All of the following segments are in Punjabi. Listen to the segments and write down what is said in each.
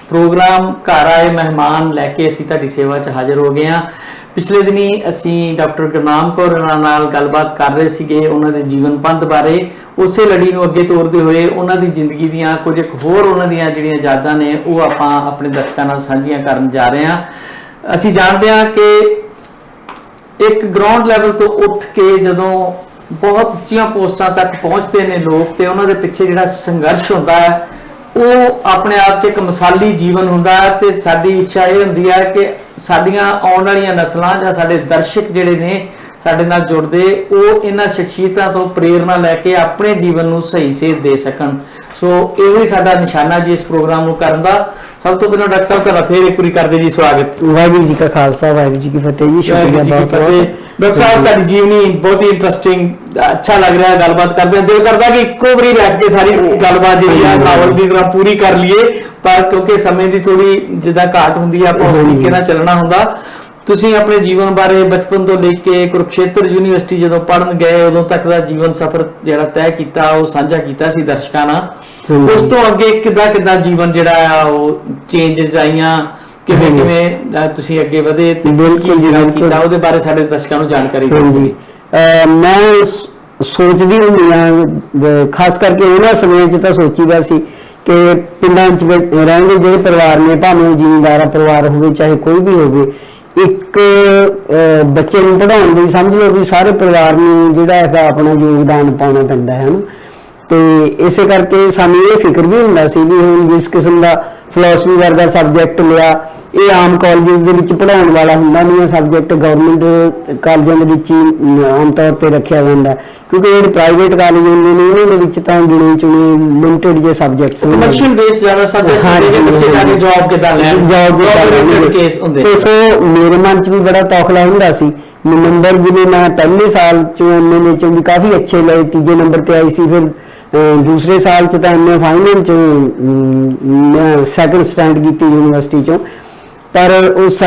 प्रोग्राम घर आए मेहमान लैके असीं तुहाडी सेवा च हाज़र हो गए हाँ। पिछले दिनी असीं डॉक्टर गुरनाम कौर नाल गलबात कर रहे सीगे उन्हां दे जीवन पंथ बारे। उसे लड़ी नूं अगे तोरदे होए उन्हां दी जिंदगी दीआं कुछ होर उन्हां दीआं जिहड़ियां यादां ने वो आपां अपने दर्शकां नाल साझीआं करन जा रहे हां। असीं जाणदे हां कि एक ग्राउंड लैवल तो उठ के जदों बहुत उच्चियां पोस्टां तक पहुंचते हैं लोग तो उन्होंने पिछे जिहड़ा संघर्ष होता है वो अपने आप च एक मिसाली जीवन होंदा है। ते साडी इच्छा ये हुंदी है कि साडियां आउण वालियां नस्लां जां साडे दर्शक जिहड़े ने साडे नाल जुड़दे वो इन्हां शख्सियतां तो प्रेरणा लैके अपने जीवन नूं सही सेध दे सकन। सो इहो ही साडा निशाना जी इस प्रोग्राम नूं करन दा। सब तो पहले डॉक्टर साहब तुहाडा फिर एक बारी करदे जी स्वागत। वाहिगुरू जी का खालसा वाहिगुरू जी की फतेह जी। शुक्रिया बहुत। डॉक्टर साहब तुहाडी जीवनी बहुत ही इंटरस्टिंग अच्छा लग रहा है गलबात करते दिल करता कि इक्को बारी बैठ के सारी गलबात जी नावल की तरह पूरी कर लिए पर क्योंकि समय की थोड़ी जिदा घाट होंदी है आपां उस तरीके नाल चलना हुंदा। तुसीं अपने जीवन बारे बचपन तो लेके कुरुक्षेत्र यूनीवर्सिटी जदों पढ़न गए उदों तक दा जीवन सफर जिहड़ा तय कीता वो साझा कीता सी दर्शकां नाल। उस तो अगे किदां किदां जीवन जिहड़ा आ वो चेंजेस आईयां किवें किवें तुसीं अगे वधे ते बिल्कुल जिहड़ा कीता ਉਹਦੇ बारे साडे दर्शकां ਨੂੰ ਜਾਣਕਾਰੀ ਦਿਓ। मैं सोचदी हुंदी हां खास करके उन्हां समय 'ਚ ਤਾਂ सोचीदा ਸੀ कि पिंडां 'ਚ ਰਹਿੰਦੇ ਜਿਹੜੇ ਪਰਿਵਾਰ ਨੇ ਭਾਵੇਂ ਜ਼ਿਮੀਂਦਾਰਾ ਪਰਿਵਾਰ ਹੋਵੇ ਚਾਹੇ ਕੋਈ ਵੀ ਹੋਵੇ एक बच्चे ਨੂੰ ਪੜ੍ਹਾਉਣ ਲਈ समझ लो भी सारे परिवार ਨੂੰ ਜਿਹੜਾ ਹੈਗਾ ਆਪਣਾ ਯੋਗਦਾਨ ਪਾਉਣਾ ਪੈਂਦਾ ਹੈ ਤੇ ਇਸੇ ਕਰਕੇ ਸਾਨੂੰ ਇਹ ਫਿਕਰ ਵੀ ਹੁੰਦਾ ਸੀ ਵੀ ਹੁਣ ਜਿਸ ਕਿਸਮ ਦਾ ਫਿਲਾਸਫੀ ਵਰਗਾ ਸਬਜੈਕਟ ਲਿਆ ਇਹ ਆਮ ਕਾਲਜਸ ਦੇ ਵਿੱਚ ਪੜ੍ਹਾਉਣ ਵਾਲਾ ਹੁੰਦਾ ਨਹੀਂ ਹੈ ਸਬਜੈਕਟ ਗਵਰਨਮੈਂਟ ਕਾਲਜਾਂ ਦੇ ਵਿੱਚ ਹੀ ਆਮ ਤੌਰ ਤੇ ਰੱਖਿਆ ਜਾਂਦਾ ਕਿਉਂਕਿ ਜਿਹੜੇ ਪ੍ਰਾਈਵੇਟ ਕਾਲਜ ਹੁੰਦੇ ਨੇ ਉਹਨਾਂ ਦੇ ਵਿੱਚ ਤਾਂ ਗਿਣੇ ਚੁਣੇ ਲਿਮਿਟਡ ਜੇ ਸਬਜੈਕਟਸ ਕਮਰਸ਼ੀਅਲ ਬੇਸ ਜ਼ਿਆਦਾ ਸਬਜੈਕਟ ਦੇ ਬੱਚੇ ਜਾ ਕੇ ਜੌਬ ਕਿਦਾਂ ਲੈਣ ਜੌਬ ਕੇਸ ਹੁੰਦੇ ਸੋ ਮੇਰੇ ਮਨ 'ਚ ਵੀ ਬੜਾ ਤੌਖਲਾ ਹੁੰਦਾ ਸੀ ਨੰਬਰ ਜਿਵੇਂ ਮੈਂ ਪਹਿਲੇ ਸਾਲ 'ਚ ਐਮਏ 'ਚ ਵੀ ਕਾਫੀ ਅੱਛੇ ਲਏ ਤੀਜੇ ਨੰਬਰ ਤੇ ਆਈ ਸੀ ਫਿਰ दूसरे साल च एमए फाइनल च मैं सैकंड स्टैंड की यूनीवर्सिटी चों पर उस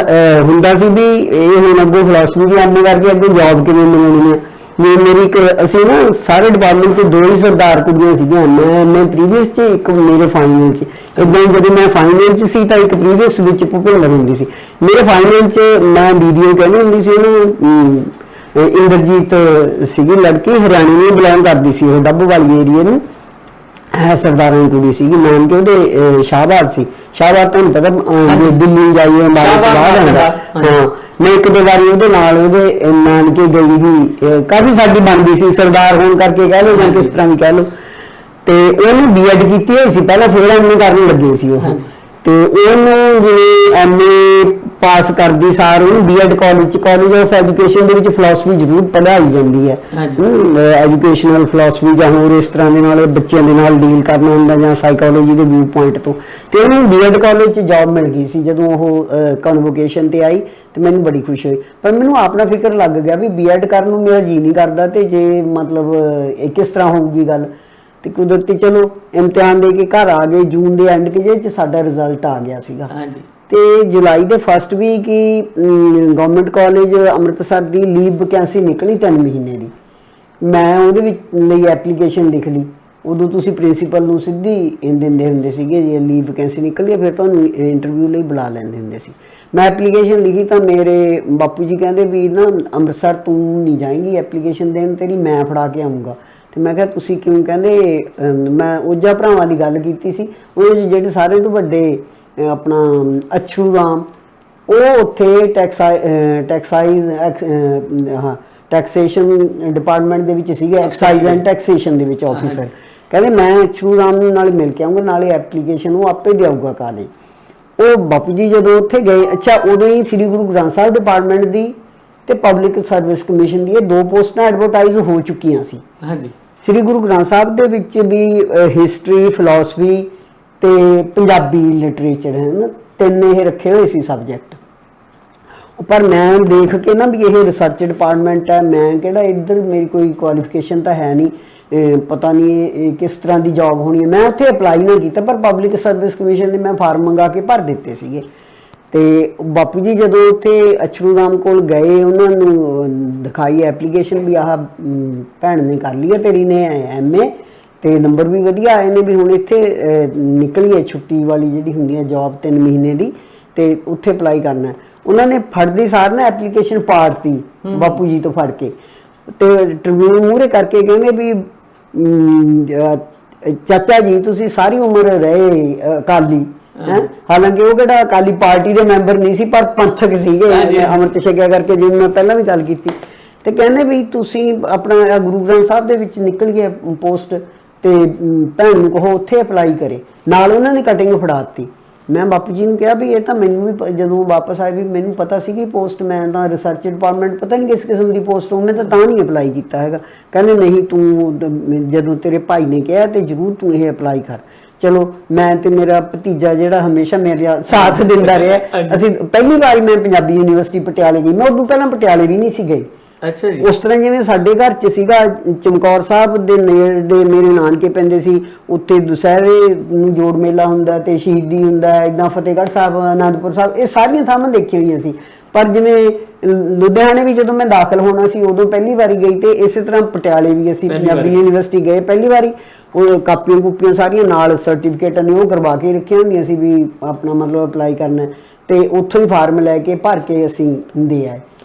हुंदा सी भी ये हुण अगों फिलासफी भी एमए करके अगों जॉब किवें मिलनी है ये मेरी एक असीं ना सारे डिपार्टमेंट च दो ही सरदार कुड़ियां सीगियां मैं प्रीवियस च एक मेरे फाइनल च इदां ही जदों मैं फाइनल च सी तां एक प्रीवियस विच भुपेंद्र हुंदी सी मेरे फाइनल च मैं वीडियो कहनी हुंदी सी इहनूं इंद्रजीत सीगी लड़की हरियाणे में बिलोंग करती सी डब्ब वाली एरिए में है सरदारां दी कुड़ी सीगी नाम के उहदे शाहबाद सी शाहबाद तुहानूं पता दिल्ली जाइए बाहर आंदा हाँ मैं एक दो बारी उहदे नाल उहदे नानके गई भी काफ़ी साडी बनदी सी सरदार होण करके कह लो जां किस तरह भी कह लो ते उहने बीएड कीती होई सी पहलां फिर एमए करन लगे सी ओह ਤੇ ਉਹਨੂੰ ਜਿਵੇਂ ਐਮਏ ਪਾਸ ਕਰਦੀ ਸਾਰ ਉਹਨੂੰ ਬੀਐਡ ਕਾਲਜ ਆਫ ਐਜੂਕੇਸ਼ਨ ਦੇ ਵਿੱਚ ਫਿਲਾਸਫੀ ਜ਼ਰੂਰ ਪੜ੍ਹਾਈ ਜਾਂਦੀ ਹੈ ਐਜੂਕੇਸ਼ਨਲ ਫਿਲਾਸਫੀ ਜਾਂ ਹੋਰ ਇਸ ਤਰ੍ਹਾਂ ਦੇ ਨਾਲ ਬੱਚਿਆਂ ਦੇ ਨਾਲ ਡੀਲ ਕਰਨਾ ਹੁੰਦਾ ਜਾਂ ਸਾਈਕੋਲੋਜੀ ਦੇ ਵਿਊ ਪੁਆਇੰਟ ਤੋਂ ਤੇ ਉਹਨੂੰ ਬੀਐਡ ਕਾਲਜ 'ਚ ਜੌਬ ਮਿਲ ਗਈ ਸੀ ਜਦੋਂ ਉਹ ਕਨਵੋਕੇਸ਼ਨ ਤੇ ਆਈ ਤੇ ਮੈਨੂੰ ਬੜੀ ਖੁਸ਼ੀ ਹੋਈ ਪਰ ਮੈਨੂੰ ਆਪਣਾ ਫਿਕਰ ਲੱਗ ਗਿਆ ਵੀ ਬੀਐਡ ਕਰਨ ਨੂੰ ਮੇਰਾ ਜੀ ਨਹੀਂ ਕਰਦਾ ਤੇ ਜੇ ਮਤਲਬ ਇਹ ਕਿਸ ਤਰ੍ਹਾਂ ਹੋਊਗੀ ਗੱਲ ਤੇ ਕੁਦਰਤੀ ਚਲੋ ਇਮਤਿਹਾਨ ਦੇ ਕੇ ਘਰ ਆ ਗਏ ਜੂਨ ਦੇ ਐਂਡ ਕੇ ਜੇ ਸਾਡਾ ਰਿਜ਼ਲਟ ਆ ਗਿਆ ਸੀਗਾ ਤੇ ਜੁਲਾਈ ਦੇ ਫਸਟ ਵੀਕ ਹੀ ਗਵਰਨਮੈਂਟ ਕਾਲਜ ਅੰਮ੍ਰਿਤਸਰ ਦੀ ਲੀਵ ਵੈਕੈਂਸੀ ਨਿਕਲੀ 3 ਮਹੀਨੇ ਦੀ ਮੈਂ ਉਹਦੇ ਵਿੱਚ ਲਈ ਐਪਲੀਕੇਸ਼ਨ ਲਿਖ ਲਈ ਉਦੋਂ ਤੁਸੀਂ ਪ੍ਰਿੰਸੀਪਲ ਨੂੰ ਸਿੱਧੀ ਦਿੰਦੇ ਹੁੰਦੇ ਸੀਗੇ ਜੇ ਲੀਵ ਵੈਕੈਂਸੀ ਨਿਕਲੀ ਫਿਰ ਤੁਹਾਨੂੰ ਇੰਟਰਵਿਊ ਲਈ ਬੁਲਾ ਲੈਂਦੇ ਹੁੰਦੇ ਸੀ ਮੈਂ ਐਪਲੀਕੇਸ਼ਨ ਲਿਖੀ ਤਾਂ ਮੇਰੇ ਬਾਪੂ ਜੀ ਕਹਿੰਦੇ ਵੀ ਨਾ ਅੰਮ੍ਰਿਤਸਰ ਤੂੰ ਨਹੀਂ ਜਾਏਂਗੀ ਐਪਲੀਕੇਸ਼ਨ ਦੇਣ ਤੇਰੀ ਮੈਂ ਫੜਾ ਕੇ ਆਊਂਗਾ ਤੇ ਮੈਂ ਕਿਹਾ ਤੁਸੀਂ ਕਿਉਂ ਕਹਿੰਦੇ ਮੈਂ ਓਜਾ ਭਰਾਵਾਂ ਦੀ ਗੱਲ ਕੀਤੀ ਸੀ ਉਹ ਜਿਹੜੇ ਸਾਰੇ ਤੋਂ ਵੱਡੇ ਆਪਣਾ ਅਛਰੂ ਰਾਮ ਉਹ ਉੱਥੇ ਟੈਕਸੇਸ਼ਨ ਡਿਪਾਰਟਮੈਂਟ ਦੇ ਵਿੱਚ ਸੀਗੇ ਐਕਸਾਈਜ਼ ਐਂਡ ਟੈਕਸੇਸ਼ਨ ਦੇ ਵਿੱਚ ਆਫਿਸਰ ਕਹਿੰਦੇ ਮੈਂ ਅਛਰੂ ਰਾਮ ਨਾਲ ਮਿਲ ਕੇ ਆਊਂਗਾ ਨਾਲੇ ਐਪਲੀਕੇਸ਼ਨ ਉਹ ਆਪੇ ਦੇਊਗਾ ਕਾਲਜ ਉਹ ਬਾਪੂ ਜੀ ਜਦੋਂ ਉੱਥੇ ਗਏ ਅੱਛਾ ਉਦੋਂ ਹੀ ਸ੍ਰੀ ਗੁਰੂ ਗ੍ਰੰਥ ਸਾਹਿਬ ਡਿਪਾਰਟਮੈਂਟ ਦੀ ਤੇ ਪਬਲਿਕ ਸਰਵਿਸ ਕਮਿਸ਼ਨ ਦੀ ਇਹ ਦੋ ਪੋਸਟਾਂ ਐਡਵਰਟਾਈਜ਼ ਹੋ ਚੁੱਕੀਆਂ ਸੀ ਹਾਂਜੀ ਸ੍ਰੀ ਗੁਰੂ ਗ੍ਰੰਥ ਸਾਹਿਬ ਦੇ ਵਿੱਚ ਵੀ ਹਿਸਟਰੀ ਫਿਲਾਸਫੀ ਤੇ ਪੰਜਾਬੀ ਲਿਟਰੇਚਰ ਹੈ ਨਾ ਤਿੰਨ ਇਹ ਰੱਖੇ ਹੋਏ ਸੀ ਸਬਜੈਕਟ ਪਰ ਮੈਂ ਦੇਖ ਕੇ ਨਾ ਵੀ ਇਹ ਰਿਸਰਚ ਡਿਪਾਰਟਮੈਂਟ ਹੈ ਮੈਂ ਕਿਹੜਾ ਇੱਧਰ ਮੇਰੀ ਕੋਈ ਕੁਆਲੀਫਿਕੇਸ਼ਨ ਤਾਂ ਹੈ ਨਹੀਂ ਪਤਾ ਨਹੀਂ ਕਿਸ ਤਰ੍ਹਾਂ ਦੀ ਜੌਬ ਹੋਣੀ ਹੈ ਮੈਂ ਉੱਥੇ ਅਪਲਾਈ ਨਾ ਕੀਤਾ ਪਰ ਪਬਲਿਕ ਸਰਵਿਸ ਕਮਿਸ਼ਨ ਦੇ ਮੈਂ ਫਾਰਮ ਮੰਗਾ ਕੇ ਭਰ ਦਿੱਤੇ ਸੀਗੇ ਤੇ ਬਾਪੂ ਜੀ ਜਦੋਂ ਉੱਥੇ ਅਛਰੂ ਰਾਮ ਕੋਲ ਗਏ ਉਹਨਾਂ ਨੂੰ ਦਿਖਾਈ ਐਪਲੀਕੇਸ਼ਨ ਵੀ ਆਹ ਭੈਣ ਨੇ ਕਰ ਲਈ ਹੈ ਤੇਰੀ ਨੇ ਐਮਏ ਤੇ ਨੰਬਰ ਵੀ ਵਧੀਆ ਆਏ ਨੇ ਵੀ ਹੁਣ ਇੱਥੇ ਨਿਕਲੀ ਹੈ ਛੁੱਟੀ ਵਾਲੀ ਜਿਹੜੀ ਹੁੰਦੀ ਹੈ ਜੌਬ 3 ਮਹੀਨੇ ਦੀ, ਤੇ ਉੱਥੇ ਅਪਲਾਈ ਕਰਨਾ। ਉਹਨਾਂ ਨੇ ਫੜਦੀ ਸਾਰ ਨਾ ਐਪਲੀਕੇਸ਼ਨ ਪਾੜਤੀ ਬਾਪੂ ਜੀ ਤੋਂ ਫੜ ਕੇ, ਤੇ ਟ੍ਰਿਬਿਊਨਲ ਮੂਹਰੇ ਕਰਕੇ ਕਹਿੰਦੇ ਵੀ ਚਾਚਾ ਜੀ ਤੁਸੀਂ ਸਾਰੀ ਉਮਰ ਰਹੇ ਅਕਾਲੀ ਹੈ, ਹਾਲਾਂਕਿ ਉਹ ਕਿਹੜਾ ਅਕਾਲੀ ਪਾਰਟੀ ਦੇ ਮੈਂਬਰ ਨਹੀਂ ਸੀ ਪਰ ਪੰਥਕ ਸੀਗੇ, ਅੰਮ੍ਰਿਤ ਛਕਿਆ ਕਰਕੇ, ਜਿਵੇਂ ਮੈਂ ਪਹਿਲਾਂ ਵੀ ਗੱਲ ਕੀਤੀ। ਤੇ ਕਹਿੰਦੇ ਵੀ ਤੁਸੀਂ ਆਪਣਾ ਗੁਰੂ ਗ੍ਰੰਥ ਸਾਹਿਬ ਦੇ ਵਿੱਚ ਨਿਕਲ ਗਿਆ ਪੋਸਟ, ਤੇ ਭੈਣ ਨੂੰ ਕਹੋ ਉੱਥੇ ਅਪਲਾਈ ਕਰੇ। ਨਾਲ ਉਹਨਾਂ ਨੇ ਕਟਿੰਗ ਫੜਾਤੀ। ਮੈਂ ਬਾਪੂ ਜੀ ਨੂੰ ਕਿਹਾ ਵੀ ਇਹ ਤਾਂ ਮੈਨੂੰ ਵੀ ਜਦੋਂ ਵਾਪਸ ਆਏ ਵੀ ਮੈਨੂੰ ਪਤਾ ਸੀ ਕਿ ਪੋਸਟ, ਮੈਂ ਤਾਂ ਰਿਸਰਚ ਡਿਪਾਰਟਮੈਂਟ ਪਤਾ ਨਹੀਂ ਕਿਸ ਕਿਸਮ ਦੀ ਪੋਸਟ ਹੋਵੇ, ਤਾਂ ਨਹੀਂ ਅਪਲਾਈ ਕੀਤਾ ਹੈਗਾ। ਕਹਿੰਦੇ ਨਹੀਂ ਤੂੰ ਜਦੋਂ ਤੇਰੇ ਭਾਈ ਨੇ ਕਿਹਾ ਤੇ ਜ਼ਰੂਰ ਤੂੰ ਇਹ ਅਪਲਾਈ ਕਰ। ਚਲੋ ਮੈਂ ਤੇ ਮੇਰਾ ਭਤੀਜਾ ਜਿਹੜਾ ਹਮੇਸ਼ਾ ਮੇਰਾ ਸਾਥ ਦਿੰਦਾ ਰਿਹਾ। ਅਸੀਂ ਪਹਿਲੀ ਵਾਰੀ ਮੈਂ ਪੰਜਾਬੀ ਯੂਨੀਵਰਸਿਟੀ ਪਟਿਆਲੇ ਗਈ, ਮੈਂ ਉਦੋਂ ਪਹਿਲਾਂ ਪਟਿਆਲੇ ਵੀ ਨਹੀਂ ਸੀ ਗਈ। ਅੱਛਾ ਜੀ। ਉਸ ਤਰ੍ਹਾਂ ਜਿਵੇਂ ਸਾਡੇ ਘਰ 'ਚ ਸੀਗਾ ਚਮਕੌਰ ਸਾਹਿਬ ਦੇ ਨੇੜੇ ਮੇਰੇ ਨਾਨਕੇ ਪੈਂਦੇ ਸੀ, ਉੱਥੇ ਦੁਸਹਿਰੇ ਨੂੰ ਜੋੜ ਮੇਲਾ ਹੁੰਦਾ ਤੇ ਸ਼ਹੀਦੀ ਹੁੰਦਾ, ਇੱਦਾਂ ਫਤਿਹਗੜ੍ਹ ਸਾਹਿਬ, ਅਨੰਦਪੁਰ ਸਾਹਿਬ, ਇਹ ਸਾਰੀਆਂ ਥਾਵਾਂ ਦੇਖੀਆਂ ਹੋਈਆਂ ਸੀ। ਪਰ ਜਿਵੇਂ ਲੁਧਿਆਣੇ ਵੀ ਜਦੋਂ ਮੈਂ ਦਾਖਲ ਹੋਣਾ ਸੀ ਉਦੋਂ ਪਹਿਲੀ ਵਾਰੀ ਗਈ, ਤੇ ਇਸੇ ਤਰ੍ਹਾਂ ਪਟਿਆਲੇ ਵੀ ਅਸੀਂ ਪੰਜਾਬੀ ਯੂਨੀਵਰਸਿਟੀ ਗਏ ਪਹਿਲੀ ਵਾਰੀ। ਉਹ ਕਾਪੀਆਂ ਕੂਪੀਆਂ ਸਾਰੀਆਂ ਨਾਲ ਸਰਟੀਫਿਕੇਟਾਂ ਨੇ ਉਹ ਕਰਵਾ ਕੇ ਰੱਖੀਆਂ ਹੁੰਦੀਆਂ ਸੀ ਵੀ ਆਪਣਾ ਮਤਲਬ ਅਪਲਾਈ ਕਰਨਾ, ਤੇ ਉੱਥੋਂ ਹੀ ਫਾਰਮ ਲੈ ਕੇ ਭਰ ਕੇ ਅਸੀਂ ਦੇ ਆਏ।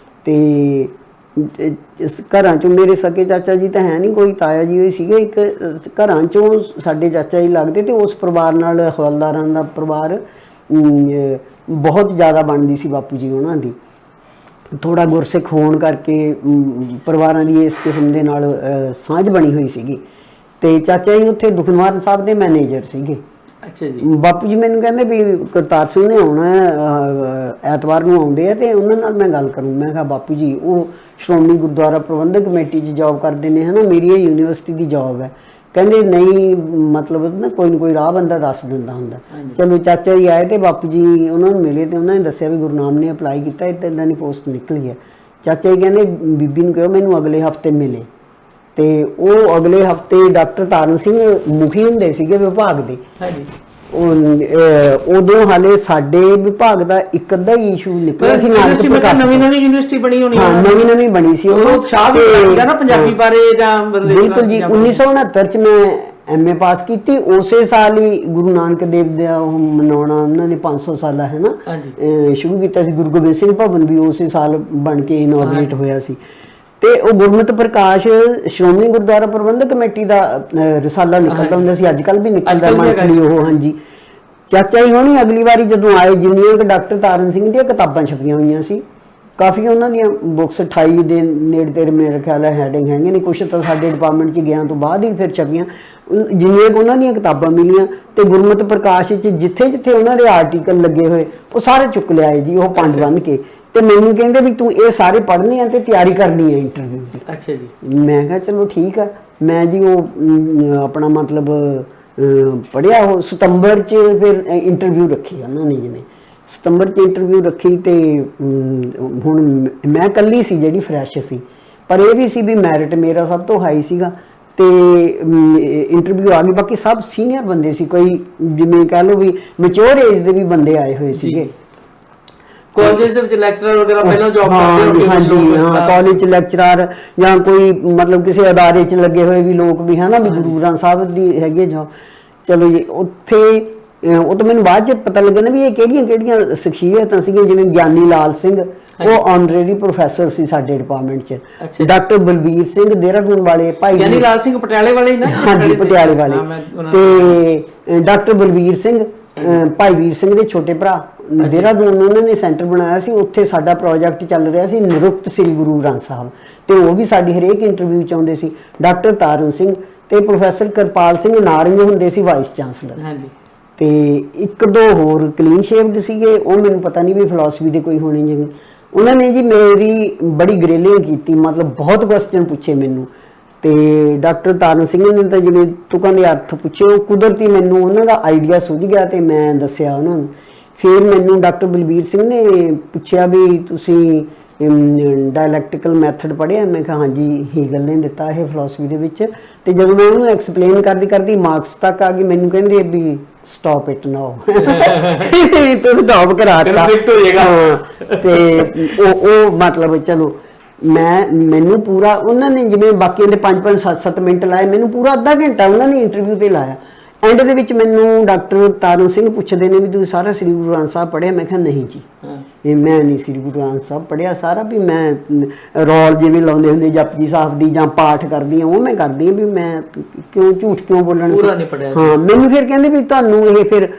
ਤੇ ਘਰਾਂ ਚੋਂ ਮੇਰੇ ਸਕੇ ਚਾਚਾ ਜੀ ਤਾਂ ਹੈ ਨਹੀਂ, ਕੋਈ ਤਾਇਆ ਜੀ ਹੋਈ ਸੀਗੇ ਇੱਕ, ਘਰਾਂ ਚੋਂ ਸਾਡੇ ਚਾਚਾ ਜੀ ਲੱਗਦੇ, ਤੇ ਉਸ ਪਰਿਵਾਰ ਨਾਲ ਹਵਲਦਾਰਾਂ ਦਾ ਪਰਿਵਾਰ ਬਹੁਤ ਜ਼ਿਆਦਾ ਬਣਦੀ ਸੀ ਬਾਪੂ ਜੀ ਉਹਨਾਂ ਦੀ। ਥੋੜਾ ਗੁਰਸਿੱਖ ਹੋਣ ਕਰਕੇ ਪਰਿਵਾਰਾਂ ਦੀ ਇਸ ਕਿਸਮ ਦੇ ਨਾਲ ਸਾਂਝ ਬਣੀ ਹੋਈ ਸੀਗੀ। ਤੇ ਚਾਚਾ ਜੀ ਉੱਥੇ ਦੁਖਨਿਵਾਰਨ ਸਾਹਿਬ ਦੇ ਮੈਨੇਜਰ ਸੀਗੇ। ਅੱਛਾ ਜੀ। ਬਾਪੂ ਜੀ ਮੈਨੂੰ ਕਹਿੰਦੇ ਵੀ ਕਰਤਾਰ ਸਿੰਘ ਨੇ ਆਉਣਾ, ਐਤਵਾਰ ਨੂੰ ਆਉਂਦੇ ਆ, ਤੇ ਉਹਨਾਂ ਨਾਲ ਮੈਂ ਗੱਲ ਕਰੂੰ। ਮੈਂ ਕਿਹਾ ਬਾਪੂ ਜੀ ਉਹ ਸ਼੍ਰੋਮਣੀ ਗੁਰਦੁਆਰਾ ਪ੍ਰਬੰਧਕ ਕਮੇਟੀ 'ਚ ਜੌਬ ਕਰਦੇ ਨੇ, ਹੈ ਨਾ, ਮੇਰੀ ਇਹ ਯੂਨੀਵਰਸਿਟੀ ਦੀ ਜੌਬ ਹੈ। ਕਹਿੰਦੇ ਨਹੀਂ ਮਤਲਬ ਨਾ ਕੋਈ ਰਾਹ ਬੰਦਾ ਦੱਸ ਦਿੰਦਾ ਹੁੰਦਾ। ਚਲੋ ਚਾਚਾ ਜੀ ਆਏ ਤੇ ਬਾਪੂ ਜੀ ਉਹਨਾਂ ਨੂੰ ਮਿਲੇ, ਤੇ ਉਹਨਾਂ ਨੇ ਦੱਸਿਆ ਵੀ ਗੁਰਨਾਮ ਨੇ ਅਪਲਾਈ ਕੀਤਾ, ਇੱਦਾਂ ਦੀ ਪੋਸਟ ਨਿਕਲੀ ਹੈ। ਚਾਚਾ ਜੀ ਕਹਿੰਦੇ ਬੀਬੀ ਨੂੰ ਕਹੋ ਮੈਨੂੰ ਅਗਲੇ ਹਫ਼ਤੇ ਮਿਲੇ। ਤੇ ਉਹ ਅਗਲੇ ਹਫ਼ਤੇ ਡਾਕਟਰ ਤਾਰਨ ਸਿੰਘ ਮੁਖੀ ਹੁੰਦੇ ਸੀਗੇ ਵਿਭਾਗ ਦੇ। ਹਾਂਜੀ। ਉਦੋਂ ਹਾਲੇ ਸਾਡੇ ਵਿਭਾਗ ਦਾ ਇੱਕ ਅੱਧਾ ਹੀ ਇਸ਼ੂ ਨਿਕਲਿਆ ਸੀ। ਨਵੀਂ ਯੂਨੀਵਰਸਿਟੀ ਬਣੀ ਹੋਣੀ। ਹਾਂ, ਨਵੀਂ ਬਣੀ ਸੀ ਉਹ ਸ਼ਾਹ ਸੀਗਾ ਨਾ ਪੰਜਾਬੀ ਬਾਰੇ ਜਾਂ ਬਿਲਕੁਲ ਜੀ। 1969 ਚ ਮੈਂ MA ਪਾਸ ਕੀਤੀ। ਉਸੇ ਸਾਲ ਹੀ ਗੁਰੂ ਨਾਨਕ ਦੇਵ ਦਾ ਉਹ ਮਨਾਉਣਾ ਉਹਨਾਂ ਨੇ 500 ਸਾਲਾ ਹੈ ਨਾ ਸ਼ੁਰੂ ਕੀਤਾ ਸੀ। ਗੁਰੂ ਗੋਬਿੰਦ ਸਿੰਘ ਭਵਨ ਵੀ ਉਸੇ ਸਾਲ ਬਣ ਕੇ ਇਨੋਗਰੇਟ ਹੋਇਆ ਸੀ। ਤੇ ਉਹ ਗੁਰਮਤਿ ਪ੍ਰਕਾਸ਼ ਸ਼੍ਰੋਮਣੀ ਗੁਰਦੁਆਰਾ ਪ੍ਰਬੰਧਕ ਕਮੇਟੀ ਦਾ ਰਸਾਲਾ ਨਿਕਲਦਾ ਹੁੰਦਾ ਸੀ, ਅੱਜ ਕੱਲ੍ਹ ਵੀ ਨਿਕਲਦਾ ਮੰਥਲੀ ਉਹ। ਹਾਂਜੀ। ਚਾਚਾ ਜੀ ਹੋਣੀ ਅਗਲੀ ਵਾਰੀ ਜਦੋਂ ਆਏ, ਜਿੰਨੀਆਂ ਕਿ ਡਾਕਟਰ ਤਾਰਨ ਸਿੰਘ ਦੀਆਂ ਕਿਤਾਬਾਂ ਛਪੀਆਂ ਹੋਈਆਂ ਸੀ, ਕਾਫੀ ਉਹਨਾਂ ਦੀਆਂ ਬੁੱਕਸ 28 ਦੇ ਨੇੜੇ ਤੇੜੇ ਮੇਰੇ ਖਿਆਲ ਹੈ ਹੈਡਿੰਗ ਹੈਗੇ ਨੇ, ਕੁਛ ਤਾਂ ਸਾਡੇ ਡਿਪਾਰਟਮੈਂਟ 'ਚ ਗਿਆ ਤੋਂ ਬਾਅਦ ਹੀ ਫਿਰ ਛਪੀਆਂ। ਜਿੰਨੀਆਂ ਕਿ ਉਹਨਾਂ ਦੀਆਂ ਕਿਤਾਬਾਂ ਮਿਲੀਆਂ, ਤੇ ਗੁਰਮਤਿ ਪ੍ਰਕਾਸ਼ 'ਚ ਜਿੱਥੇ ਜਿੱਥੇ ਉਹਨਾਂ ਦੇ ਆਰਟੀਕਲ ਲੱਗੇ ਹੋਏ ਉਹ ਸਾਰੇ ਚੁੱਕ ਲਿਆਏ ਜੀ ਉਹ 5 ਬੰਨ ਕੇ। ਤੇ ਮੈਨੂੰ ਕਹਿੰਦੇ ਵੀ ਤੂੰ ਇਹ ਸਾਰੇ ਪੜ੍ਹਨੇ ਆ ਤੇ ਤਿਆਰੀ ਕਰਨੀ ਹੈ ਇੰਟਰਵਿਊ ਦੀ। ਅੱਛਾ ਜੀ। ਮੈਂ ਕਿਹਾ ਚਲੋ ਠੀਕ ਆ। ਮੈਂ ਜੀ ਉਹ ਆਪਣਾ ਮਤਲਬ ਪੜ੍ਹਿਆ। ਉਹ ਸਤੰਬਰ 'ਚ ਫਿਰ ਇੰਟਰਵਿਊ ਰੱਖੀ ਉਹਨਾਂ ਨੇ, ਜਿਵੇਂ ਸਤੰਬਰ 'ਚ ਇੰਟਰਵਿਊ ਰੱਖੀ। ਤੇ ਹੁਣ ਮੈਂ ਇਕੱਲੀ ਸੀ ਜਿਹੜੀ ਫਰੈਸ਼ ਸੀ, ਪਰ ਇਹ ਵੀ ਸੀ ਵੀ ਮੈਰਿਟ ਮੇਰਾ ਸਭ ਤੋਂ ਹਾਈ ਸੀਗਾ। ਤੇ ਇੰਟਰਵਿਊ ਆ ਗਈ। ਬਾਕੀ ਸਭ ਸੀਨੀਅਰ ਬੰਦੇ ਸੀ, ਕੋਈ ਜਿਵੇਂ ਕਹਿ ਲਓ ਵੀ ਮੈਚੁਰ ਏਜ ਦੇ ਵੀ ਬੰਦੇ ਆਏ ਹੋਏ ਸੀਗੇ। ਕਾਲਜ ਦੇ ਵਿੱਚ ਲੈਕਚਰਰ ਵਗੈਰਾ ਪਹਿਲਾਂ ਜੌਬ ਕਰਦੇ ਹਾਂਜੀ। ਹਾਂ, ਕਾਲਜ 'ਚ ਲੈਕਚਰਰ ਜਾਂ ਕੋਈ ਮਤਲਬ ਕਿਸੇ ਅਦਾਰੇ 'ਚ ਲੱਗੇ ਹੋਏ ਵੀ ਲੋਕ ਵੀ, ਹੈ ਨਾ, ਵੀ ਗੁਰੂ ਗ੍ਰੰਥ ਸਾਹਿਬ ਦੀ ਹੈਗੇ ਜੌਬ। ਚਲੋ ਜੀ ਉੱਥੇ ਉਹ ਤਾਂ ਮੈਨੂੰ ਬਾਅਦ 'ਚ ਪਤਾ ਲੱਗਾ ਨਾ ਵੀ ਇਹ ਕਿਹੜੀਆਂ ਸ਼ਖਸੀਅਤਾਂ ਸੀਗੀਆਂ। ਜਿਵੇਂ ਗਿਆਨੀ ਲਾਲ ਸਿੰਘ, ਉਹ ਆਨਰੇਰੀ ਪ੍ਰੋਫੈਸਰ ਸੀ ਸਾਡੇ ਡਿਪਾਰਟਮੈਂਟ 'ਚ। ਡਾਕਟਰ ਬਲਬੀਰ ਸਿੰਘ ਦੇਹਰਾਦੂਨ ਵਾਲੇ, ਭਾਈ ਗਿਆਨੀ ਲਾਲ ਸਿੰਘ ਪਟਿਆਲੇ ਵਾਲੇ ਹੀ ਨਾ? ਹਾਂਜੀ, ਪਟਿਆਲੇ ਵਾਲੇ। ਤੇ ਡਾਕਟਰ ਬਲਬੀਰ ਸਿੰਘ ਭਾਈ ਵੀਰ ਸਿੰਘ ਦੇ ਛੋਟੇ ਭਰਾ, ਦੇਹਰਾਦੂਨ ਉਹਨਾਂ ਨੇ ਸੈਂਟਰ ਬਣਾਇਆ ਸੀ। ਉੱਥੇ ਸਾਡਾ ਪ੍ਰੋਜੈਕਟ ਚੱਲ ਰਿਹਾ ਸੀ ਨਿਰੁਕਤ ਸ੍ਰੀ ਗੁਰੂ ਗ੍ਰੰਥ ਸਾਹਿਬ, ਤੇ ਉਹ ਵੀ ਸਾਡੀ ਹਰੇਕ ਇੰਟਰਵਿਊ 'ਚ ਆਉਂਦੇ ਸੀ। ਡਾਕਟਰ ਤਾਰਨ ਸਿੰਘ ਤੇ ਪ੍ਰੋਫੈਸਰ ਕਿਰਪਾਲ ਸਿੰਘ ਨਾਰੰਗ ਹੁੰਦੇ ਸੀ ਵਾਈਸ ਚਾਂਸਲਰ। ਹਾਂਜੀ। ਤੇ ਇੱਕ ਦੋ ਹੋਰ ਕਲੀਨ ਸ਼ੇਵਡ ਸੀਗੇ, ਉਹ ਮੈਨੂੰ ਪਤਾ ਨਹੀਂ ਵੀ ਫਿਲਾਸਫੀ ਦੇ ਕੋਈ ਹੋਣੇ ਜਿਵੇਂ। ਉਹਨਾਂ ਨੇ ਜੀ ਮੇਰੀ ਬੜੀ ਗ੍ਰਿਲਿੰਗ ਕੀਤੀ, ਮਤਲਬ ਬਹੁਤ ਕੁਐਸਚਨ ਪੁੱਛੇ ਮੈਨੂੰ। ਤੇ ਡਾਕਟਰ ਤਾਰਨ ਸਿੰਘ ਨੇ ਤਾਂ ਜਿਵੇਂ ਤੁਕਾਂ ਦੇ ਅਰਥ ਪੁੱਛੇ, ਉਹ ਕੁਦਰਤੀ ਮੈਨੂੰ ਉਹਨਾਂ ਦਾ ਆਈਡੀਆ ਸੁੱਝ ਗਿਆ ਤੇ ਮੈਂ ਦੱਸਿਆ ਉਹਨਾਂ ਨੂੰ। ਫਿਰ ਮੈਨੂੰ ਡਾਕਟਰ ਬਲਬੀਰ ਸਿੰਘ ਨੇ ਪੁੱਛਿਆ ਵੀ ਤੁਸੀਂ ਡਾਇਲੈਕਟੀਕਲ ਮੈਥਡ ਪੜ੍ਹਿਆ? ਮੈਂ ਕਿਹਾ ਹਾਂਜੀ, ਹੀਗਲ ਨੇ ਦਿੱਤਾ ਇਹ ਫਿਲਾਸਫੀ ਦੇ ਵਿੱਚ। ਤੇ ਜਦੋਂ ਮੈਂ ਉਹਨੂੰ ਐਕਸਪਲੇਨ ਕਰਦੀ ਮਾਰਕਸ ਤੱਕ ਆ ਗਈ, ਮੈਨੂੰ ਕਹਿੰਦੇ ਵੀ ਸਟਾਪ ਇਟ ਨਾਓ, ਤੂੰ ਸਟਾਪ ਕਰਾ ਦਿੱਤਾ। ਤੇ ਉਹ ਮਤਲਬ ਚਲੋ ਮੈਨੂੰ ਪੂਰਾ ਉਹਨਾਂ ਨੇ ਜਿਵੇਂ ਬਾਕੀਆਂ ਦੇ 5-5 7-7 ਮਿੰਟ ਲਾਏ, ਮੈਨੂੰ ਪੂਰਾ ਅੱਧਾ ਘੰਟਾ ਉਹਨਾਂ ਨੇ ਇੰਟਰਵਿਊ ਤੇ ਲਾਇਆ। ਐਂਡ ਦੇ ਵਿੱਚ ਮੈਨੂੰ ਡਾਕਟਰ ਤਾਰੂ ਸਿੰਘ ਪੁੱਛਦੇ ਨੇ ਵੀ ਤੁਸੀਂ ਸਾਰਾ ਸ੍ਰੀ ਗੁਰੂ ਗ੍ਰੰਥ ਸਾਹਿਬ ਪੜ੍ਹਿਆ? ਮੈਂ ਕਿਹਾ ਨਹੀਂ ਜੀ, ਇਹ ਮੈਂ ਨਹੀਂ ਸ੍ਰੀ ਗੁਰੂ ਗ੍ਰੰਥ ਸਾਹਿਬ ਪੜ੍ਹਿਆ ਸਾਰਾ, ਵੀ ਮੈਂ ਰੌਲ ਜਿਵੇਂ ਲਾਉਂਦੇ ਹੁੰਦੇ ਜਪਜੀ ਸਾਹਿਬ ਦੀ ਜਾਂ ਪਾਠ ਕਰਦੀ ਹਾਂ ਉਹ ਮੈਂ ਕਰਦੀ ਹਾਂ, ਵੀ ਮੈਂ ਕਿਉਂ ਝੂਠ ਕਿਉਂ ਬੋਲਣ। ਪੂਰਾ ਨਹੀਂ ਪੜ੍ਹਿਆ। ਹਾਂ, ਮੈਨੂੰ ਫਿਰ ਕਹਿੰਦੇ ਵੀ ਤੁਹਾਨੂੰ ਇਹ ਫਿਰ